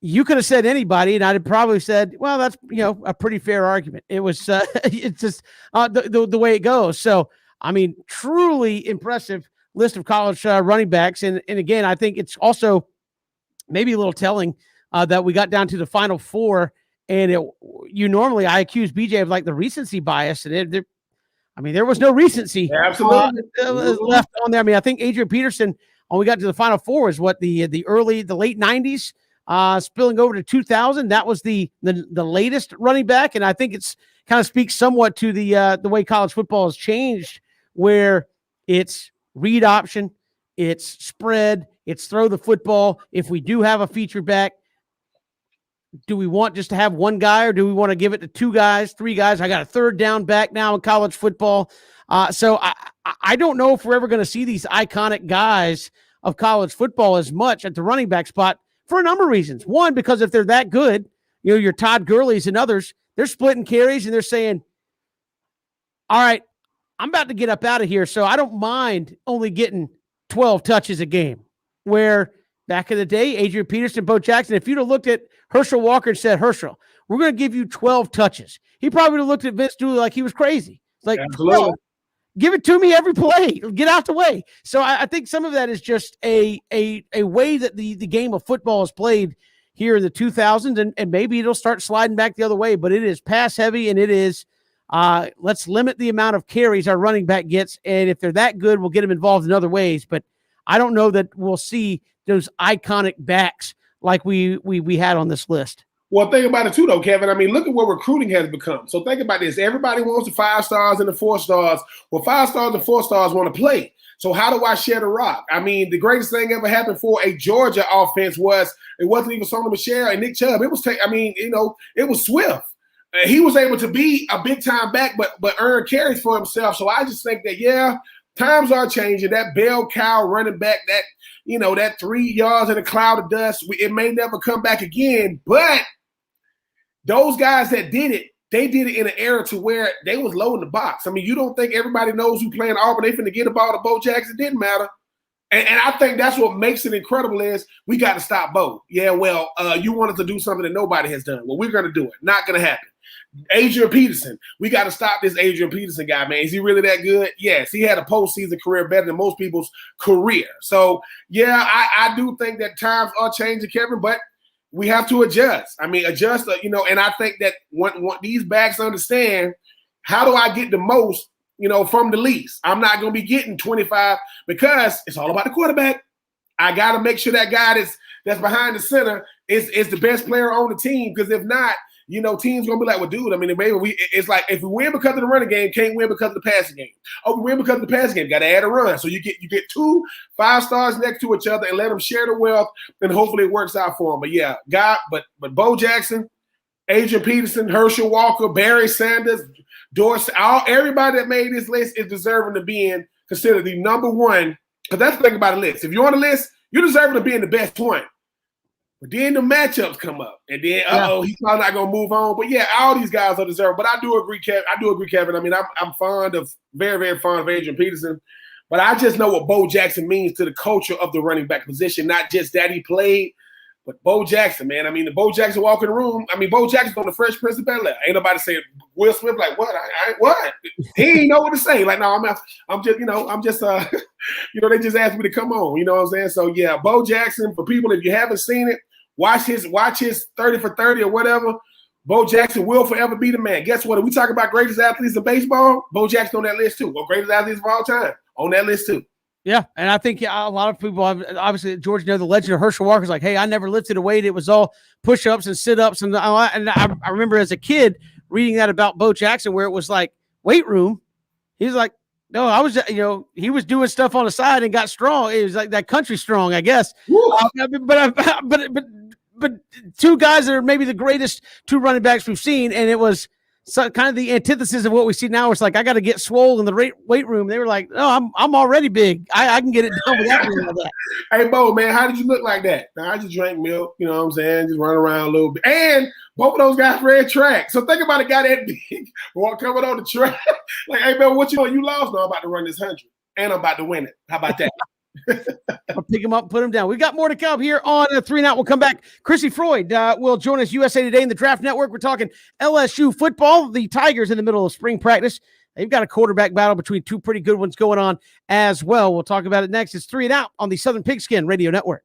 you could have said anybody and I'd have probably said, well, that's, a pretty fair argument. It was, it's just the way it goes. So, I mean, truly impressive list of college running backs. And again, I think it's also maybe a little telling that we got down to the final 4 and I accuse BJ of like the recency bias and there was no recency left on there. I mean, I think Adrian Peterson, when we got to the final 4 was what the late 90s spilling over to 2000. That was the latest running back. And I think it's kind of speaks somewhat to the way college football has changed where it's read option, it's spread, it's throw the football. If we do have a feature back, do we want just to have one guy or do we want to give it to 2 guys, 3 guys? I got a third down back now in college football. So I don't know if we're ever going to see these iconic guys of college football as much at the running back spot for a number of reasons. One, because if they're that good, your Todd Gurley's and others, they're splitting carries and they're saying, all right, I'm about to get up out of here, so I don't mind only getting 12 touches a game. Where back in the day, Adrian Peterson, Bo Jackson, if you'd have looked at Herschel Walker and said, Herschel, we're going to give you 12 touches, he probably would have looked at Vince Dooley like he was crazy. It's like, 12. Give it to me every play. Get out the way. So I think some of that is just a way that the game of football is played here in the 2000s, and maybe it'll start sliding back the other way. But it is pass heavy, and it is let's limit the amount of carries our running back gets, and if they're that good, we'll get them involved in other ways. But I don't know that we'll see those iconic backs like we had on this list. Well, think about it too, though, Kevin. I mean, look at what recruiting has become. So think about this. Everybody wants the 5 stars and the 4 stars. Well, 5 stars and 4 stars want to play. So how do I share the rock? I mean, the greatest thing ever happened for a Georgia offense was it wasn't even Sony Michel and Nick Chubb. It was, it was Swift. He was able to be a big-time back, but earn carries for himself. So I just think that, yeah, times are changing. That bell cow running back, that 3 yards in a cloud of dust, it may never come back again, but those guys that did it, they did it in an era to where they was low in the box. I mean, you don't think everybody knows who playing Auburn. They finna get the ball to Bo Jackson. It didn't matter. And I think that's what makes it incredible is we got to stop Bo. Yeah, well, you wanted to do something that nobody has done. Well, we're going to do it. Not going to happen. Adrian Peterson. We got to stop this Adrian Peterson guy, man. Is he really that good? Yes. He had a postseason career better than most people's career. So, yeah, I do think that times are changing, Kevin, but we have to adjust. I mean, and I think that when these backs understand, how do I get the most, from the least? I'm not going to be getting 25 because it's all about the quarterback. I got to make sure that guy that's behind the center is the best player on the team, because if not, teams going to be like, well, dude, I mean, maybe it's like if we win because of the running game, can't win because of the passing game. Oh, we win because of the passing game, got to add a run. So you get 2 5 stars next to each other and let them share the wealth, and hopefully it works out for them. But yeah, but Bo Jackson, Adrian Peterson, Herschel Walker, Barry Sanders, Dorsey, everybody that made this list is deserving to be considered the number one. Because that's the thing about a list. If you're on a list, you're deserving to be in the best 20. But then the matchups come up, and then he's probably not gonna move on. But yeah, all these guys are deserved. But I do agree, Kevin. I mean, I'm very, very fond of Adrian Peterson, but I just know what Bo Jackson means to the culture of the running back position. Not just that he played, but Bo Jackson, man. I mean, the Bo Jackson walk in the room. I mean, Bo Jackson's on the Fresh Prince of Bel-Air. Ain't nobody saying Will Smith like what? What? He ain't know what to say. Like, no, I'm just they just asked me to come on. You know what I'm saying? So yeah, Bo Jackson, for people, if you haven't seen it, watch his 30 for 30 or whatever. Bo Jackson will forever be the man. Guess what? If we talk about greatest athletes in baseball, Bo Jackson on that list too. Or greatest athletes of all time on that list too. Yeah, and I think a lot of people, obviously, George, the legend of Herschel Walker's like, hey, I never lifted a weight. It was all push-ups and sit-ups. And I remember as a kid reading that about Bo Jackson where it was like weight room. He's like, no, I was, he was doing stuff on the side and got strong. It was like that country strong, I guess. But 2 guys that are maybe the greatest 2 running backs we've seen, and it was kind of the antithesis of what we see now. It's like I got to get swole in the weight room. They were like, "No, I'm already big. I can get it done without doing all that." Hey, Bo, man, how did you look like that? Now, I just drank milk. You know what I'm saying? Just run around a little bit. And both of those guys ran track. So think about a guy that big coming on the track. Like, hey, man, what you doing? You lost. No, I'm about to run this 100, and I'm about to win it. How about that? I'll pick him up, put him down. We've got more to come here on 3 and Out. We'll come back. Chrissy Freud will join us, USA Today in the Draft Network. We're talking LSU football. The Tigers in the middle of spring practice. They've got a quarterback battle between 2 pretty good ones going on as well. We'll talk about it next. It's 3 and Out on the Southern Pigskin Radio Network.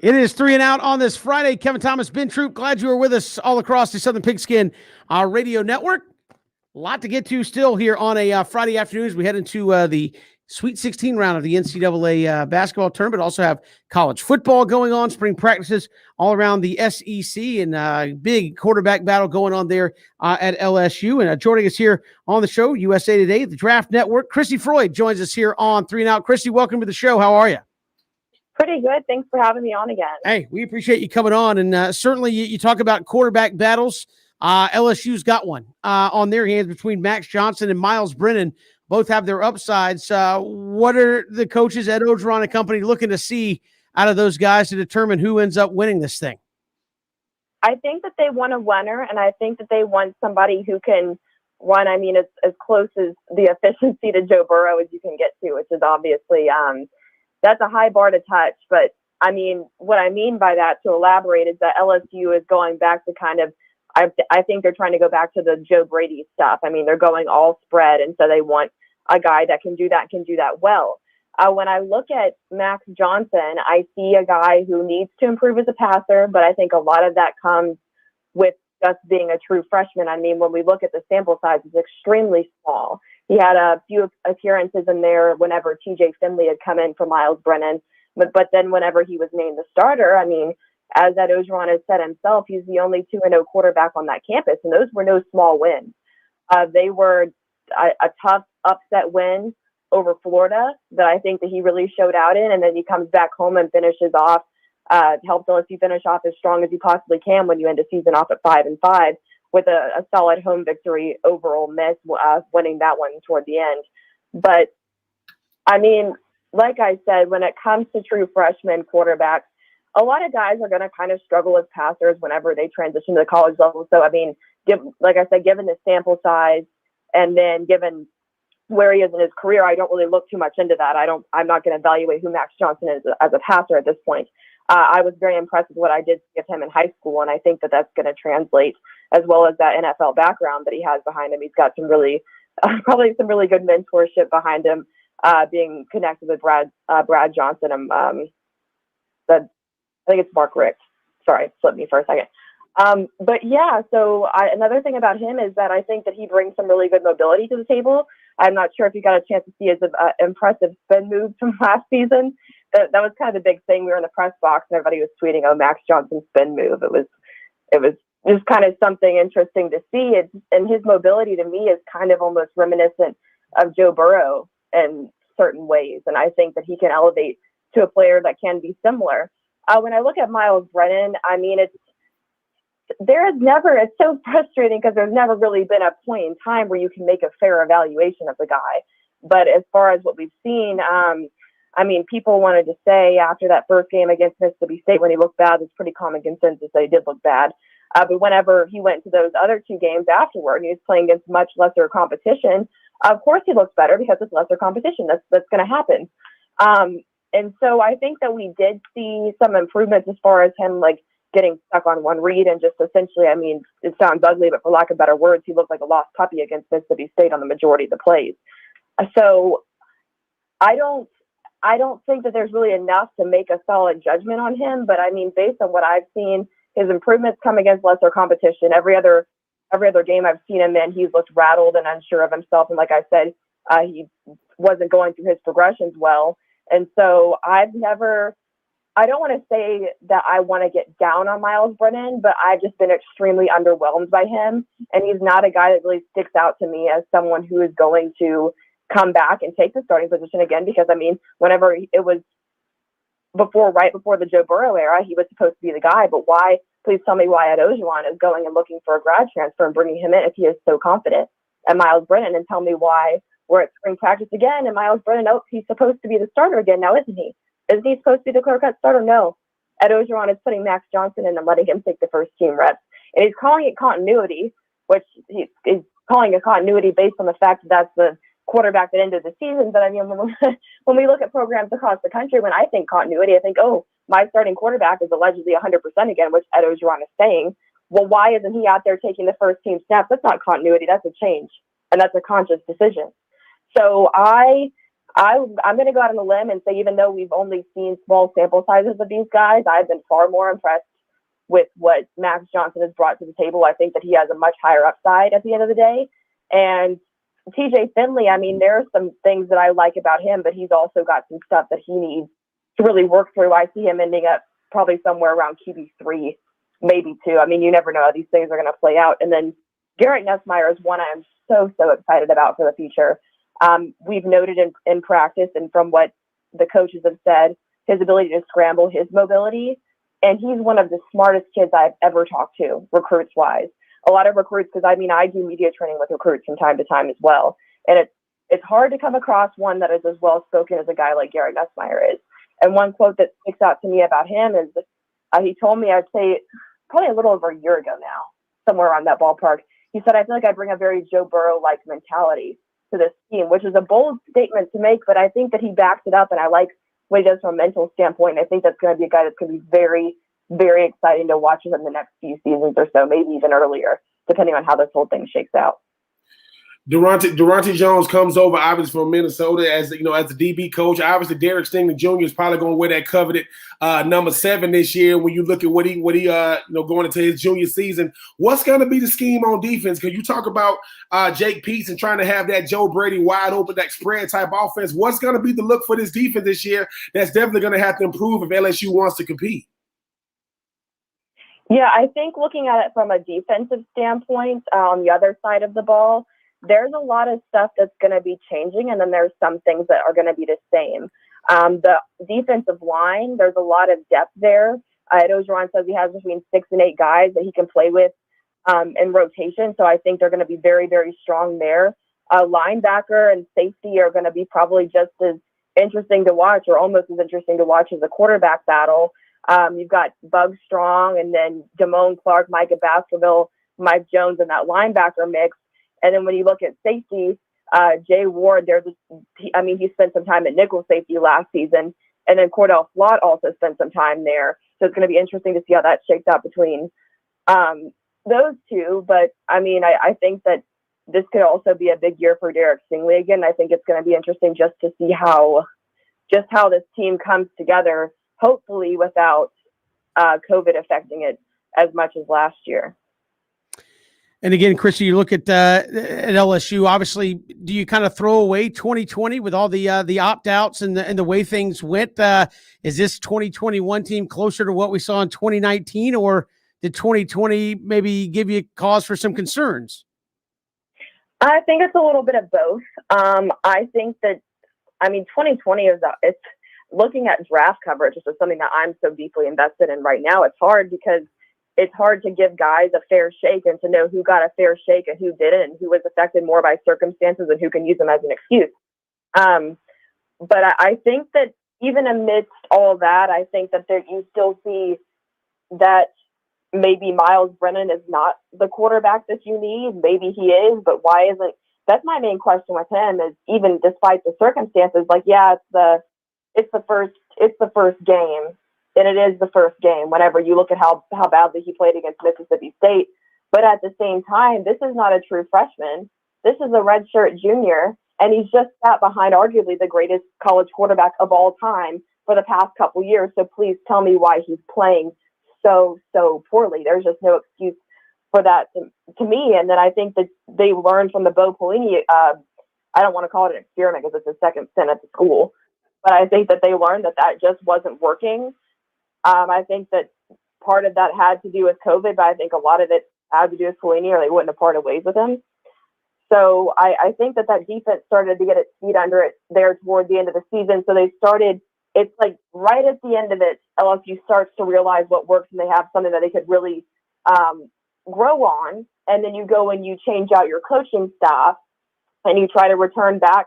It is 3 and Out on this Friday. Kevin Thomas, Ben Troop, glad you were with us all across the Southern Pigskin Radio Network. A lot to get to still here on a Friday afternoon as we head into the Sweet 16 round of the NCAA basketball tournament. Also have college football going on, spring practices all around the SEC, and big quarterback battle going on there at LSU. And joining us here on the show, USA Today, the Draft Network, Chrissy Freud joins us here on 3 and Out. Chrissy, welcome to the show. How are you? Pretty good. Thanks for having me on again. Hey, we appreciate you coming on. And certainly you talk about quarterback battles. LSU's got one on their hands between Max Johnson and Miles Brennan. Both have their upsides. What are the coaches at Orgeron and company looking to see out of those guys to determine who ends up winning this thing? I think that they want a winner, and I think that they want somebody who can run, as close as the efficiency to Joe Burrow as you can get to, which is obviously that's a high bar to touch. But what I mean by that, to elaborate, is that LSU is going back to kind of, I think they're trying to go back to the Joe Brady stuff. They're going all spread, and so they want a guy that can do that well. When I look at Max Johnson, I see a guy who needs to improve as a passer, but I think a lot of that comes with just being a true freshman. When we look at the sample size, it's extremely small. He had a few appearances in there whenever TJ Finley had come in for Miles Brennan. But then whenever he was named the starter, as Ed Orgeron has said himself, he's the only 2-0 quarterback on that campus. And those were no small wins. They were a tough upset win over Florida that I think that he really showed out in. And then he comes back home and finishes off, helped LSU finish off as strong as you possibly can when you end a season off at 5-5. With a solid home victory over Ole Miss, winning that one toward the end. But, like I said, when it comes to true freshman quarterbacks, a lot of guys are going to kind of struggle as passers whenever they transition to the college level. So, like I said, given the sample size and then given where he is in his career, I don't really look too much into that. I'm not going to evaluate who Max Johnson is as a passer at this point. I was very impressed with what I did see of him in high school, and I think that that's going to translate, as well as that NFL background that he has behind him. He's got some really, probably some really good mentorship behind him, being connected with Brad Johnson. I think it's Mark Richt. Sorry, slipped me for a second. But yeah, so another thing about him is that I think that he brings some really good mobility to the table. I'm not sure if you got a chance to see his impressive spin move from last season. That was kind of the big thing. We were in the press box and everybody was tweeting, "Oh, Max Johnson's spin move." It was just kind of something interesting to see. And his mobility to me is kind of almost reminiscent of Joe Burrow in certain ways. And I think that he can elevate to a player that can be similar. When I look at Miles Brennan, it's so frustrating because there's never really been a point in time where you can make a fair evaluation of the guy. But as far as what we've seen, people wanted to say after that first game against Mississippi State when he looked bad, there's pretty common consensus that he did look bad. But whenever he went to those other two games afterward, he was playing against much lesser competition. Of course, he looks better because it's lesser competition. That's going to happen. And so I think that we did see some improvements as far as him getting stuck on one read and just essentially, it sounds ugly, but for lack of better words, he looked like a lost puppy against Mississippi State on the majority of the plays. So I don't think that there's really enough to make a solid judgment on him. But based on what I've seen, his improvements come against lesser competition. Every other game I've seen him in, he's looked rattled and unsure of himself. And like I said, he wasn't going through his progressions well. And so I don't want to say that I want to get down on Miles Brennan, but I've just been extremely underwhelmed by him. And he's not a guy that really sticks out to me as someone who is going to come back and take the starting position again, because whenever it was right before the Joe Burrow era, he was supposed to be the guy. But why? Please tell me why Ed Orgeron is going and looking for a grad transfer and bringing him in if he is so confident and Miles Brennan, and tell me why we're at spring practice again and Miles Brennan, he's supposed to be the starter again now, isn't he? Isn't he supposed to be the clear-cut starter? No. Ed Orgeron is putting Max Johnson in and letting him take the first team reps. And he's calling it continuity, which he's calling it continuity based on the fact that that's the quarterback that ended the season. But when we look at programs across the country, when I think continuity, I think, oh, my starting quarterback is allegedly 100% again, which Ed Orgeron is saying. Well, why isn't he out there taking the first team snaps? That's not continuity. That's a change. And that's a conscious decision. So I I'm going to go out on a limb and say, even though we've only seen small sample sizes of these guys, I've been far more impressed with what Max Johnson has brought to the table. I think that he has a much higher upside at the end of the day. And TJ Finley, I mean, there are some things that I like about him, but he's also got some stuff that he needs to really work through. I see him ending up probably somewhere around QB3, maybe 2. I mean, you never know how these things are going to play out. And then Garrett Nussmeier is one I am so excited about for the future. We've noted in practice and from what the coaches have said, his ability to scramble, his mobility, and he's one of the smartest kids I've ever talked to, recruits-wise. A lot of recruits, because I mean, I do media training with recruits from time to time as well, and it's hard to come across one that is as well-spoken as a guy like Garrett Nussmeier is. And one quote that sticks out to me about him is he told me, I'd say probably a little over a year ago now, somewhere around that ballpark, he said, I feel like I bring a very Joe Burrow-like mentality to this team, which is a bold statement to make, but I think that he backs it up, and I like what he does from a mental standpoint. I think that's going to be a guy that's going to be very, very exciting to watch him in the next few seasons or so, maybe even earlier, depending on how this whole thing shakes out. Durante Jones comes over, obviously from Minnesota as the DB coach. Obviously, Derek Stingley Jr. is probably going to wear that coveted number 7 this year. When you look at what he going into his junior season, what's going to be the scheme on defense? Because you talk about Jake Peetz and trying to have that Joe Brady wide open, that spread type offense. What's going to be the look for this defense this year? That's definitely going to have to improve if LSU wants to compete. Yeah, I think looking at it from a defensive standpoint, on the other side of the ball, there's a lot of stuff that's going to be changing, and then there's some things that are going to be the same. The defensive line, there's a lot of depth there. I know Juwan says he has between 6 and 8 guys that he can play with in rotation, so I think they're going to be very, very strong there. Linebacker and safety are going to be probably just as interesting to watch, or almost as interesting to watch as the quarterback battle. You've got Bug Strong, and then Damone Clark, Micah Baskerville, Mike Jones in that linebacker mix. And then when you look at safety, Jay Ward, he spent some time at nickel safety last season. And then Cordell Flott also spent some time there. So it's going to be interesting to see how that shakes out between those two. But, I mean, I think that this could also be a big year for Derek Stingley again. I think it's going to be interesting just to see how this team comes together, hopefully without COVID affecting it as much as last year. And again, Chrissy, you look at LSU. Obviously, do you kind of throw away 2020 with all the opt-outs and the way things went? Is this 2021 team closer to what we saw in 2019, or did 2020 maybe give you cause for some concerns? I think it's a little bit of both. I think that 2020 it's looking at draft coverage, which is something that I'm so deeply invested in right now. It's hard because it's hard to give guys a fair shake and to know who got a fair shake and who didn't, and who was affected more by circumstances and who can use them as an excuse. But I think that even amidst all that, I think that you still see that maybe Miles Brennan is not the quarterback that you need. Maybe he is, but why isn't? That's my main question with him, is even despite the circumstances, it's the first game. And it is the first game whenever you look at how badly he played against Mississippi State. But at the same time, this is not a true freshman. This is a redshirt junior, and he's just sat behind arguably the greatest college quarterback of all time for the past couple years. So please tell me why he's playing so poorly. There's just no excuse for that to me. And then I think that they learned from the Bo Pelini, I don't want to call it an experiment because it's his second stint at the school, but I think that they learned that just wasn't working. I think that part of that had to do with COVID, but I think a lot of it had to do with Pelini, or they wouldn't have parted ways with him. So I think that defense started to get its feet under it there toward the end of the season. So it's like right at the end of it, LSU starts to realize what works, and they have something that they could really grow on. And then you go and you change out your coaching staff, and you try to return back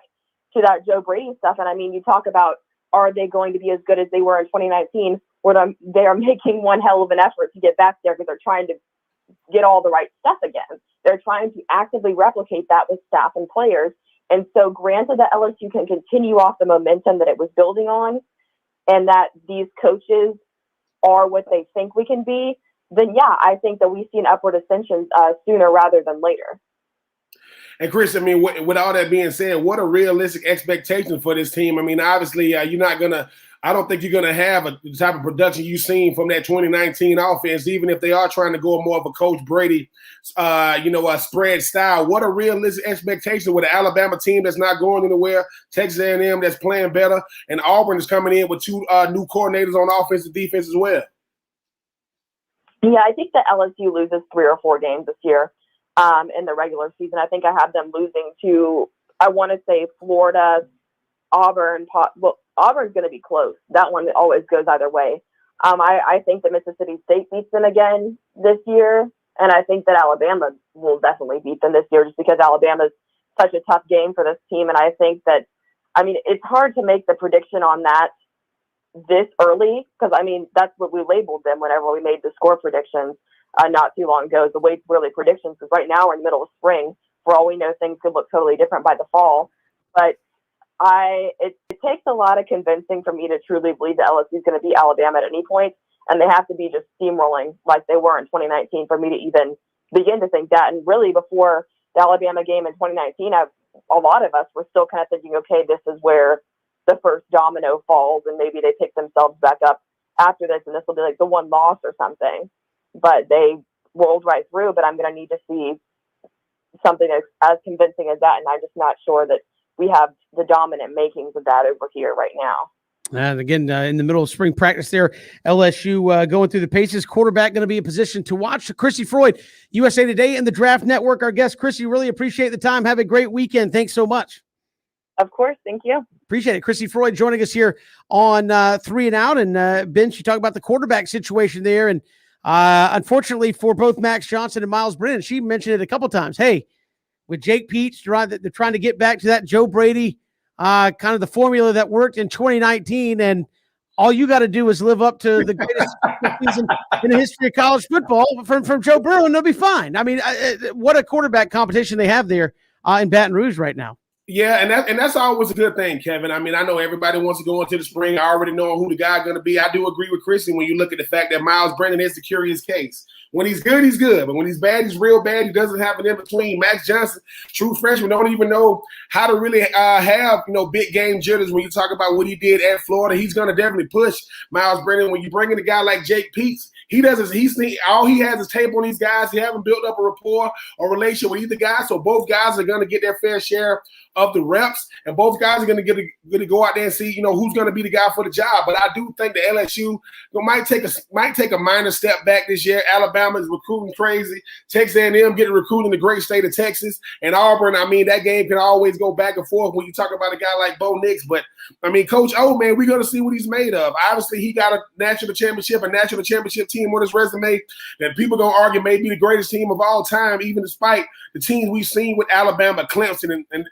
to that Joe Brady stuff. And I mean, you talk about, are they going to be as good as they were in 2019? Where they are making one hell of an effort to get back there because they're trying to get all the right stuff again. They're trying to actively replicate that with staff and players. And so granted that LSU can continue off the momentum that it was building on, and that these coaches are what they think we can be, then yeah, I think that we see an upward ascension sooner rather than later. And Chris, I mean, with all that being said, what are realistic expectations for this team? I mean, obviously, you're not gonna. I don't think you're gonna have the type of production you've seen from that 2019 offense, even if they are trying to go more of a Coach Brady, a spread style. What are realistic expectations with an Alabama team that's not going anywhere, Texas A&M that's playing better, and Auburn is coming in with two new coordinators on offense and defense as well? Yeah, I think that LSU loses 3 or 4 games this year in the regular season. I think I have them losing to, I want to say, Florida, Auburn. Well, Auburn's going to be close. That one always goes either way. I think that Mississippi State beats them again this year, and I think that Alabama will definitely beat them this year just because Alabama's such a tough game for this team. And I think that, I mean, it's hard to make the prediction on that this early because, I mean, that's what we labeled them whenever we made the score predictions not too long ago. The way to really predictions is right now we're in the middle of spring. For all we know, things could look totally different by the fall. But it takes a lot of convincing for me to truly believe that LSU is going to beat Alabama at any point, and they have to be just steamrolling like they were in 2019 for me to even begin to think that. And really, before the Alabama game in 2019, a lot of us were still kind of thinking, okay, this is where the first domino falls, and maybe they pick themselves back up after this, and this will be like the one loss or something. But they rolled right through. But I'm going to need to see something as convincing as that, and I'm just not sure that we have the dominant makings of that over here right now. And again, in the middle of spring practice there, LSU going through the paces. Quarterback going to be in position to watch. Chrissy Freud, USA Today and the Draft Network. Our guest, Chrissy, really appreciate the time. Have a great weekend. Thanks so much. Of course. Thank you. Appreciate it. Chrissy Freud joining us here on 3 and Out. And Ben, she talked about the quarterback situation there. And unfortunately for both Max Johnson and Miles Brennan, she mentioned it a couple times. Hey, with Jake Peets, they're trying to get back to that Joe Brady kind of the formula that worked in 2019, and all you got to do is live up to the greatest season in the history of college football from Joe Burrow, and they'll be fine. I mean, what a quarterback competition they have there in Baton Rouge right now. Yeah, and that's always a good thing, Kevin. I mean, I know everybody wants to go into the spring. I already know who the guy's going to be. I do agree with Chrissy when you look at the fact that Miles Brennan is the curious case. When he's good, he's good. But when he's bad, he's real bad. He doesn't have an in-between. Max Johnson, true freshman, don't even know how to really have, big game jitters when you talk about what he did at Florida. He's going to definitely push Miles Brennan. When you bring in a guy like Jake Peets, all he has is tape on these guys. He haven't built up a rapport or relationship with either guy. So both guys are going to get their fair share of the reps, and both guys are going to go out there and see, who's going to be the guy for the job. But I do think the LSU might take a minor step back this year. Alabama is recruiting crazy. Texas A&M getting recruited in the great state of Texas, and Auburn. I mean, that game can always go back and forth when you talk about a guy like Bo Nix. But I mean, Coach O, man, we're going to see what he's made of. Obviously, he got a national championship team on his resume that people going to argue may be the greatest team of all time, even despite the teams we've seen with Alabama, Clemson, and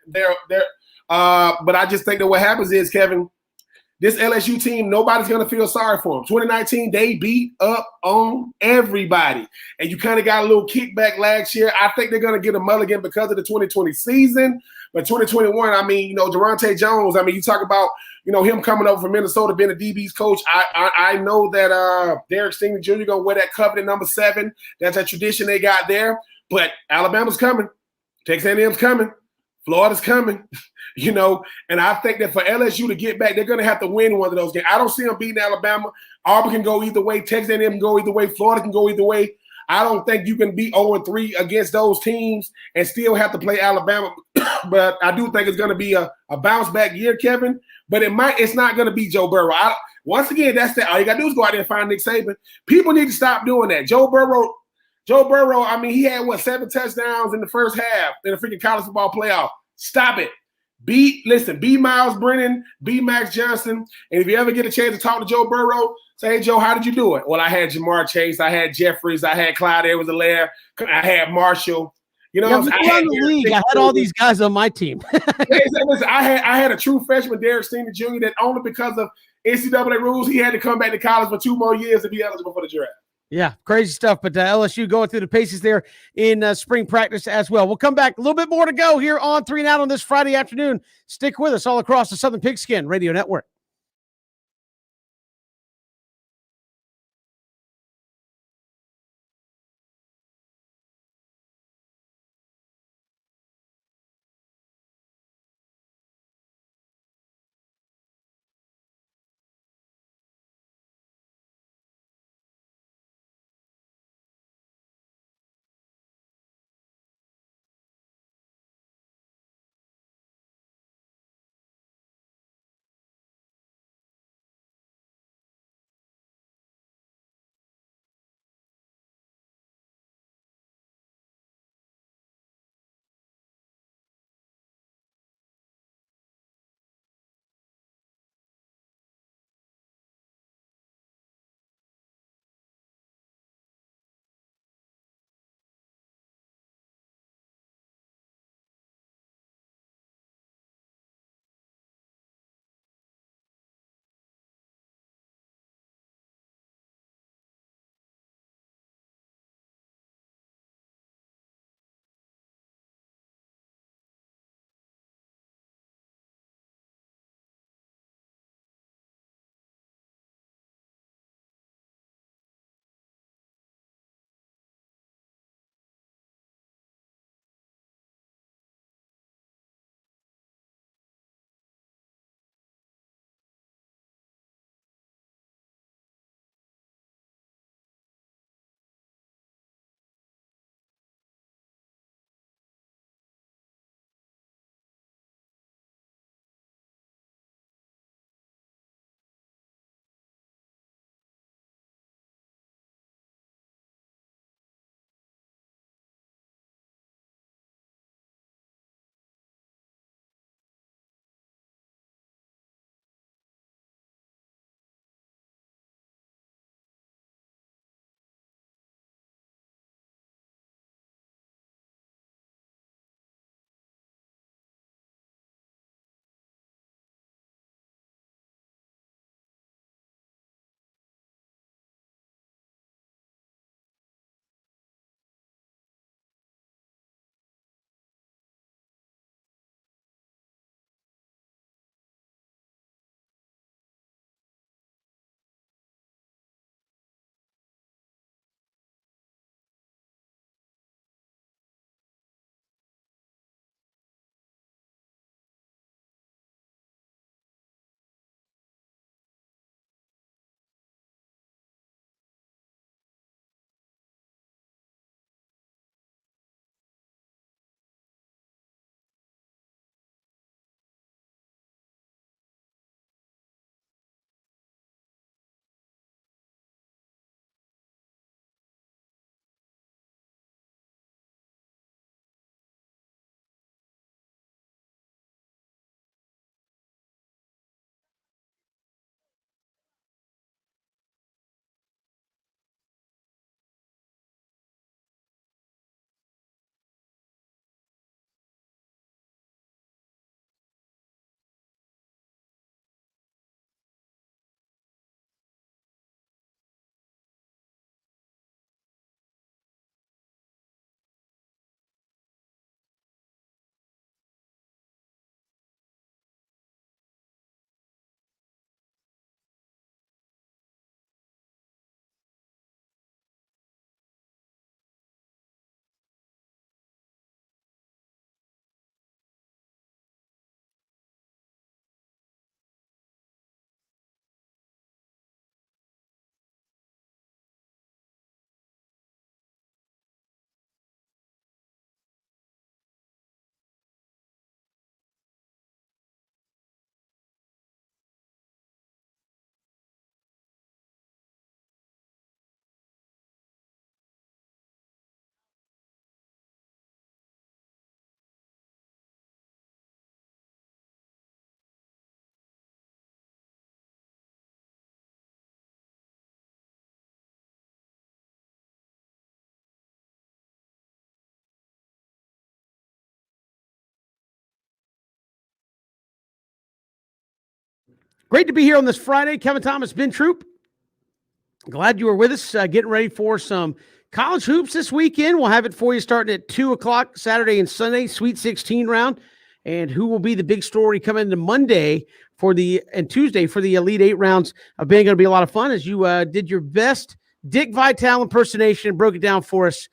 but I just think that what happens is, Kevin, this LSU team, nobody's going to feel sorry for them. 2019, they beat up on everybody. And you kind of got a little kickback last year. I think they're going to get a mulligan because of the 2020 season. But 2021, I mean, Durante Jones, I mean, you talk about, him coming over from Minnesota, being a DB's coach. I know that Derek Stingley Jr. going to wear that coveted number 7. That's a tradition they got there. But Alabama's coming. Texas A&M's coming. Florida's coming. And I think that for LSU to get back, they're going to have to win one of those games. I don't see them beating Alabama. Auburn can go either way. Texas A&M can go either way. Florida can go either way. I don't think you can be 0-3 against those teams and still have to play Alabama. But I do think it's going to be a bounce back year, Kevin. But it's not going to be Joe Burrow. Once again, all you got to do is go out there and find Nick Saban. People need to stop doing that. Joe Burrow, I mean, he had 7 touchdowns in the first half in the freaking college football playoff. Stop it. Be Miles Brennan, be Max Johnson. And if you ever get a chance to talk to Joe Burrow, say, hey, Joe, how did you do it? Well, I had Jamar Chase, I had Jeffries, I had Clyde Edwards-Helaire, I had Marshall. I had all these guys on my team. Listen, I had a true freshman, Derek Stingley Jr., that only because of NCAA rules, he had to come back to college for 2 more years to be eligible for the draft. Yeah, crazy stuff. But LSU going through the paces there in spring practice as well. We'll come back. A little bit more to go here on 3 and Out on this Friday afternoon. Stick with us all across the Southern Pigskin Radio Network. Great to be here on this Friday. Kevin Thomas, Ben Troop. Glad you were with us. Getting ready for some college hoops this weekend. We'll have it for you starting at 2 o'clock Saturday and Sunday, Sweet 16 round. And who will be the big story coming into Monday and Tuesday for the Elite Eight rounds of being going to be a lot of fun as you did your best Dick Vitale impersonation and broke it down for us.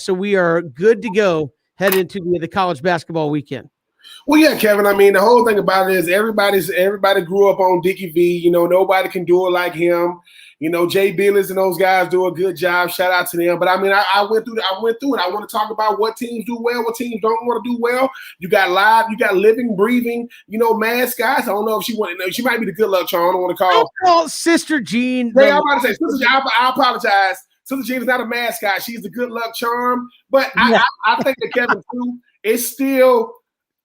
So we are good to go heading into the college basketball weekend. Well, yeah, Kevin. I mean, the whole thing about it is everybody grew up on Dickie V. You know, nobody can do it like him. You know, Jay Billis and those guys do a good job. Shout out to them. But I mean, I went through it. I want to talk about what teams do well, what teams don't want to do well. You got living, breathing, mascots. I don't know if she might be the good luck charm. I don't want to call Sister Jean. Hey, I'm about to say, Sister Jean, I apologize. Sister Jean is not a mascot. She's the good luck charm. But I think that Kevin too is still.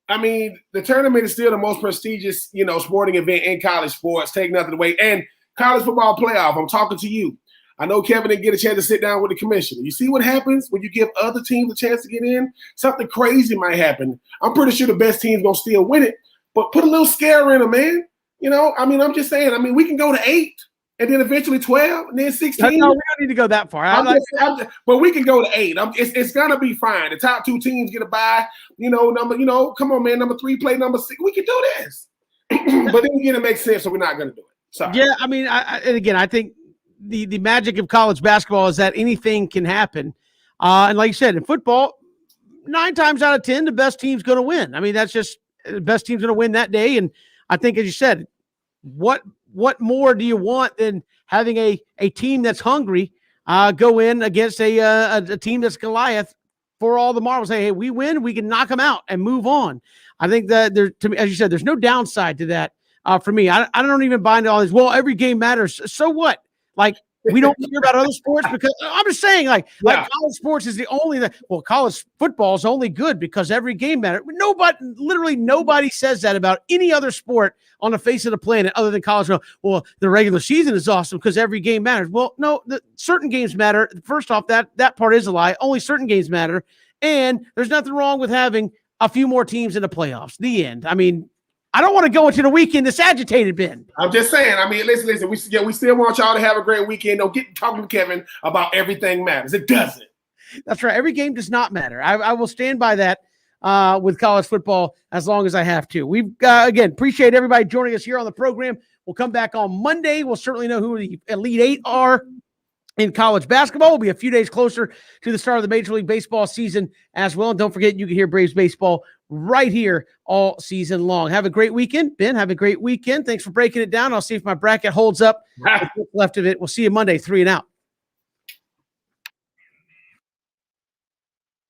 I mean, the tournament is still the most prestigious, sporting event in college sports. Take nothing away. And college football playoff, I'm talking to you. I know Kevin didn't get a chance to sit down with the commissioner. You see what happens when you give other teams a chance to get in? Something crazy might happen. I'm pretty sure the best team's going to still win it, but put a little scare in them, man. I'm just saying, we can go to 8 and then eventually 12 and then 16. No, we don't need to go that far. But we can go to 8. It's going to be fine. The top 2 teams get a bye. Come on, man. Number 3 play number 6. We can do this. But then again, it makes sense, so we're not going to do it. Sorry. Yeah, I mean, I think the magic of college basketball is that anything can happen. And like you said, in football, 9 times out of 10, the best team's going to win. I mean, that's just the best team's going to win that day. And I think, as you said, what more do you want than having a team that's hungry go in against a team that's Goliath for all the marbles? Hey, we win, we can knock them out and move on. I think that to me, as you said, there's no downside to that. For me, I don't even buy into all this. Well, every game matters. So what? Like, we don't care about other sports because I'm just saying, like college sports is the only college football is only good because every game matters. Literally nobody says that about any other sport on the face of the planet other than college. Well, the regular season is awesome because every game matters. Well, no, certain games matter. First off, that part is a lie. Only certain games matter, and there's nothing wrong with having a few more teams in the playoffs. The end. I mean, I don't want to go into the weekend this agitated, Ben. I'm just saying. I mean, listen. We still want y'all to have a great weekend. Don't get talking to Kevin about everything matters. It doesn't. That's right. Every game does not matter. I will stand by that with college football as long as I have to. We've again appreciate everybody joining us here on the program. We'll come back on Monday. We'll certainly know who the Elite Eight are in college basketball. We'll be a few days closer to the start of the Major League Baseball season as well. And don't forget, you can hear Braves baseball right here all season long. Have a great weekend. Ben, have a great weekend. Thanks for breaking it down. I'll see if my bracket holds up. What's left of it. We'll see you Monday, 3 and out.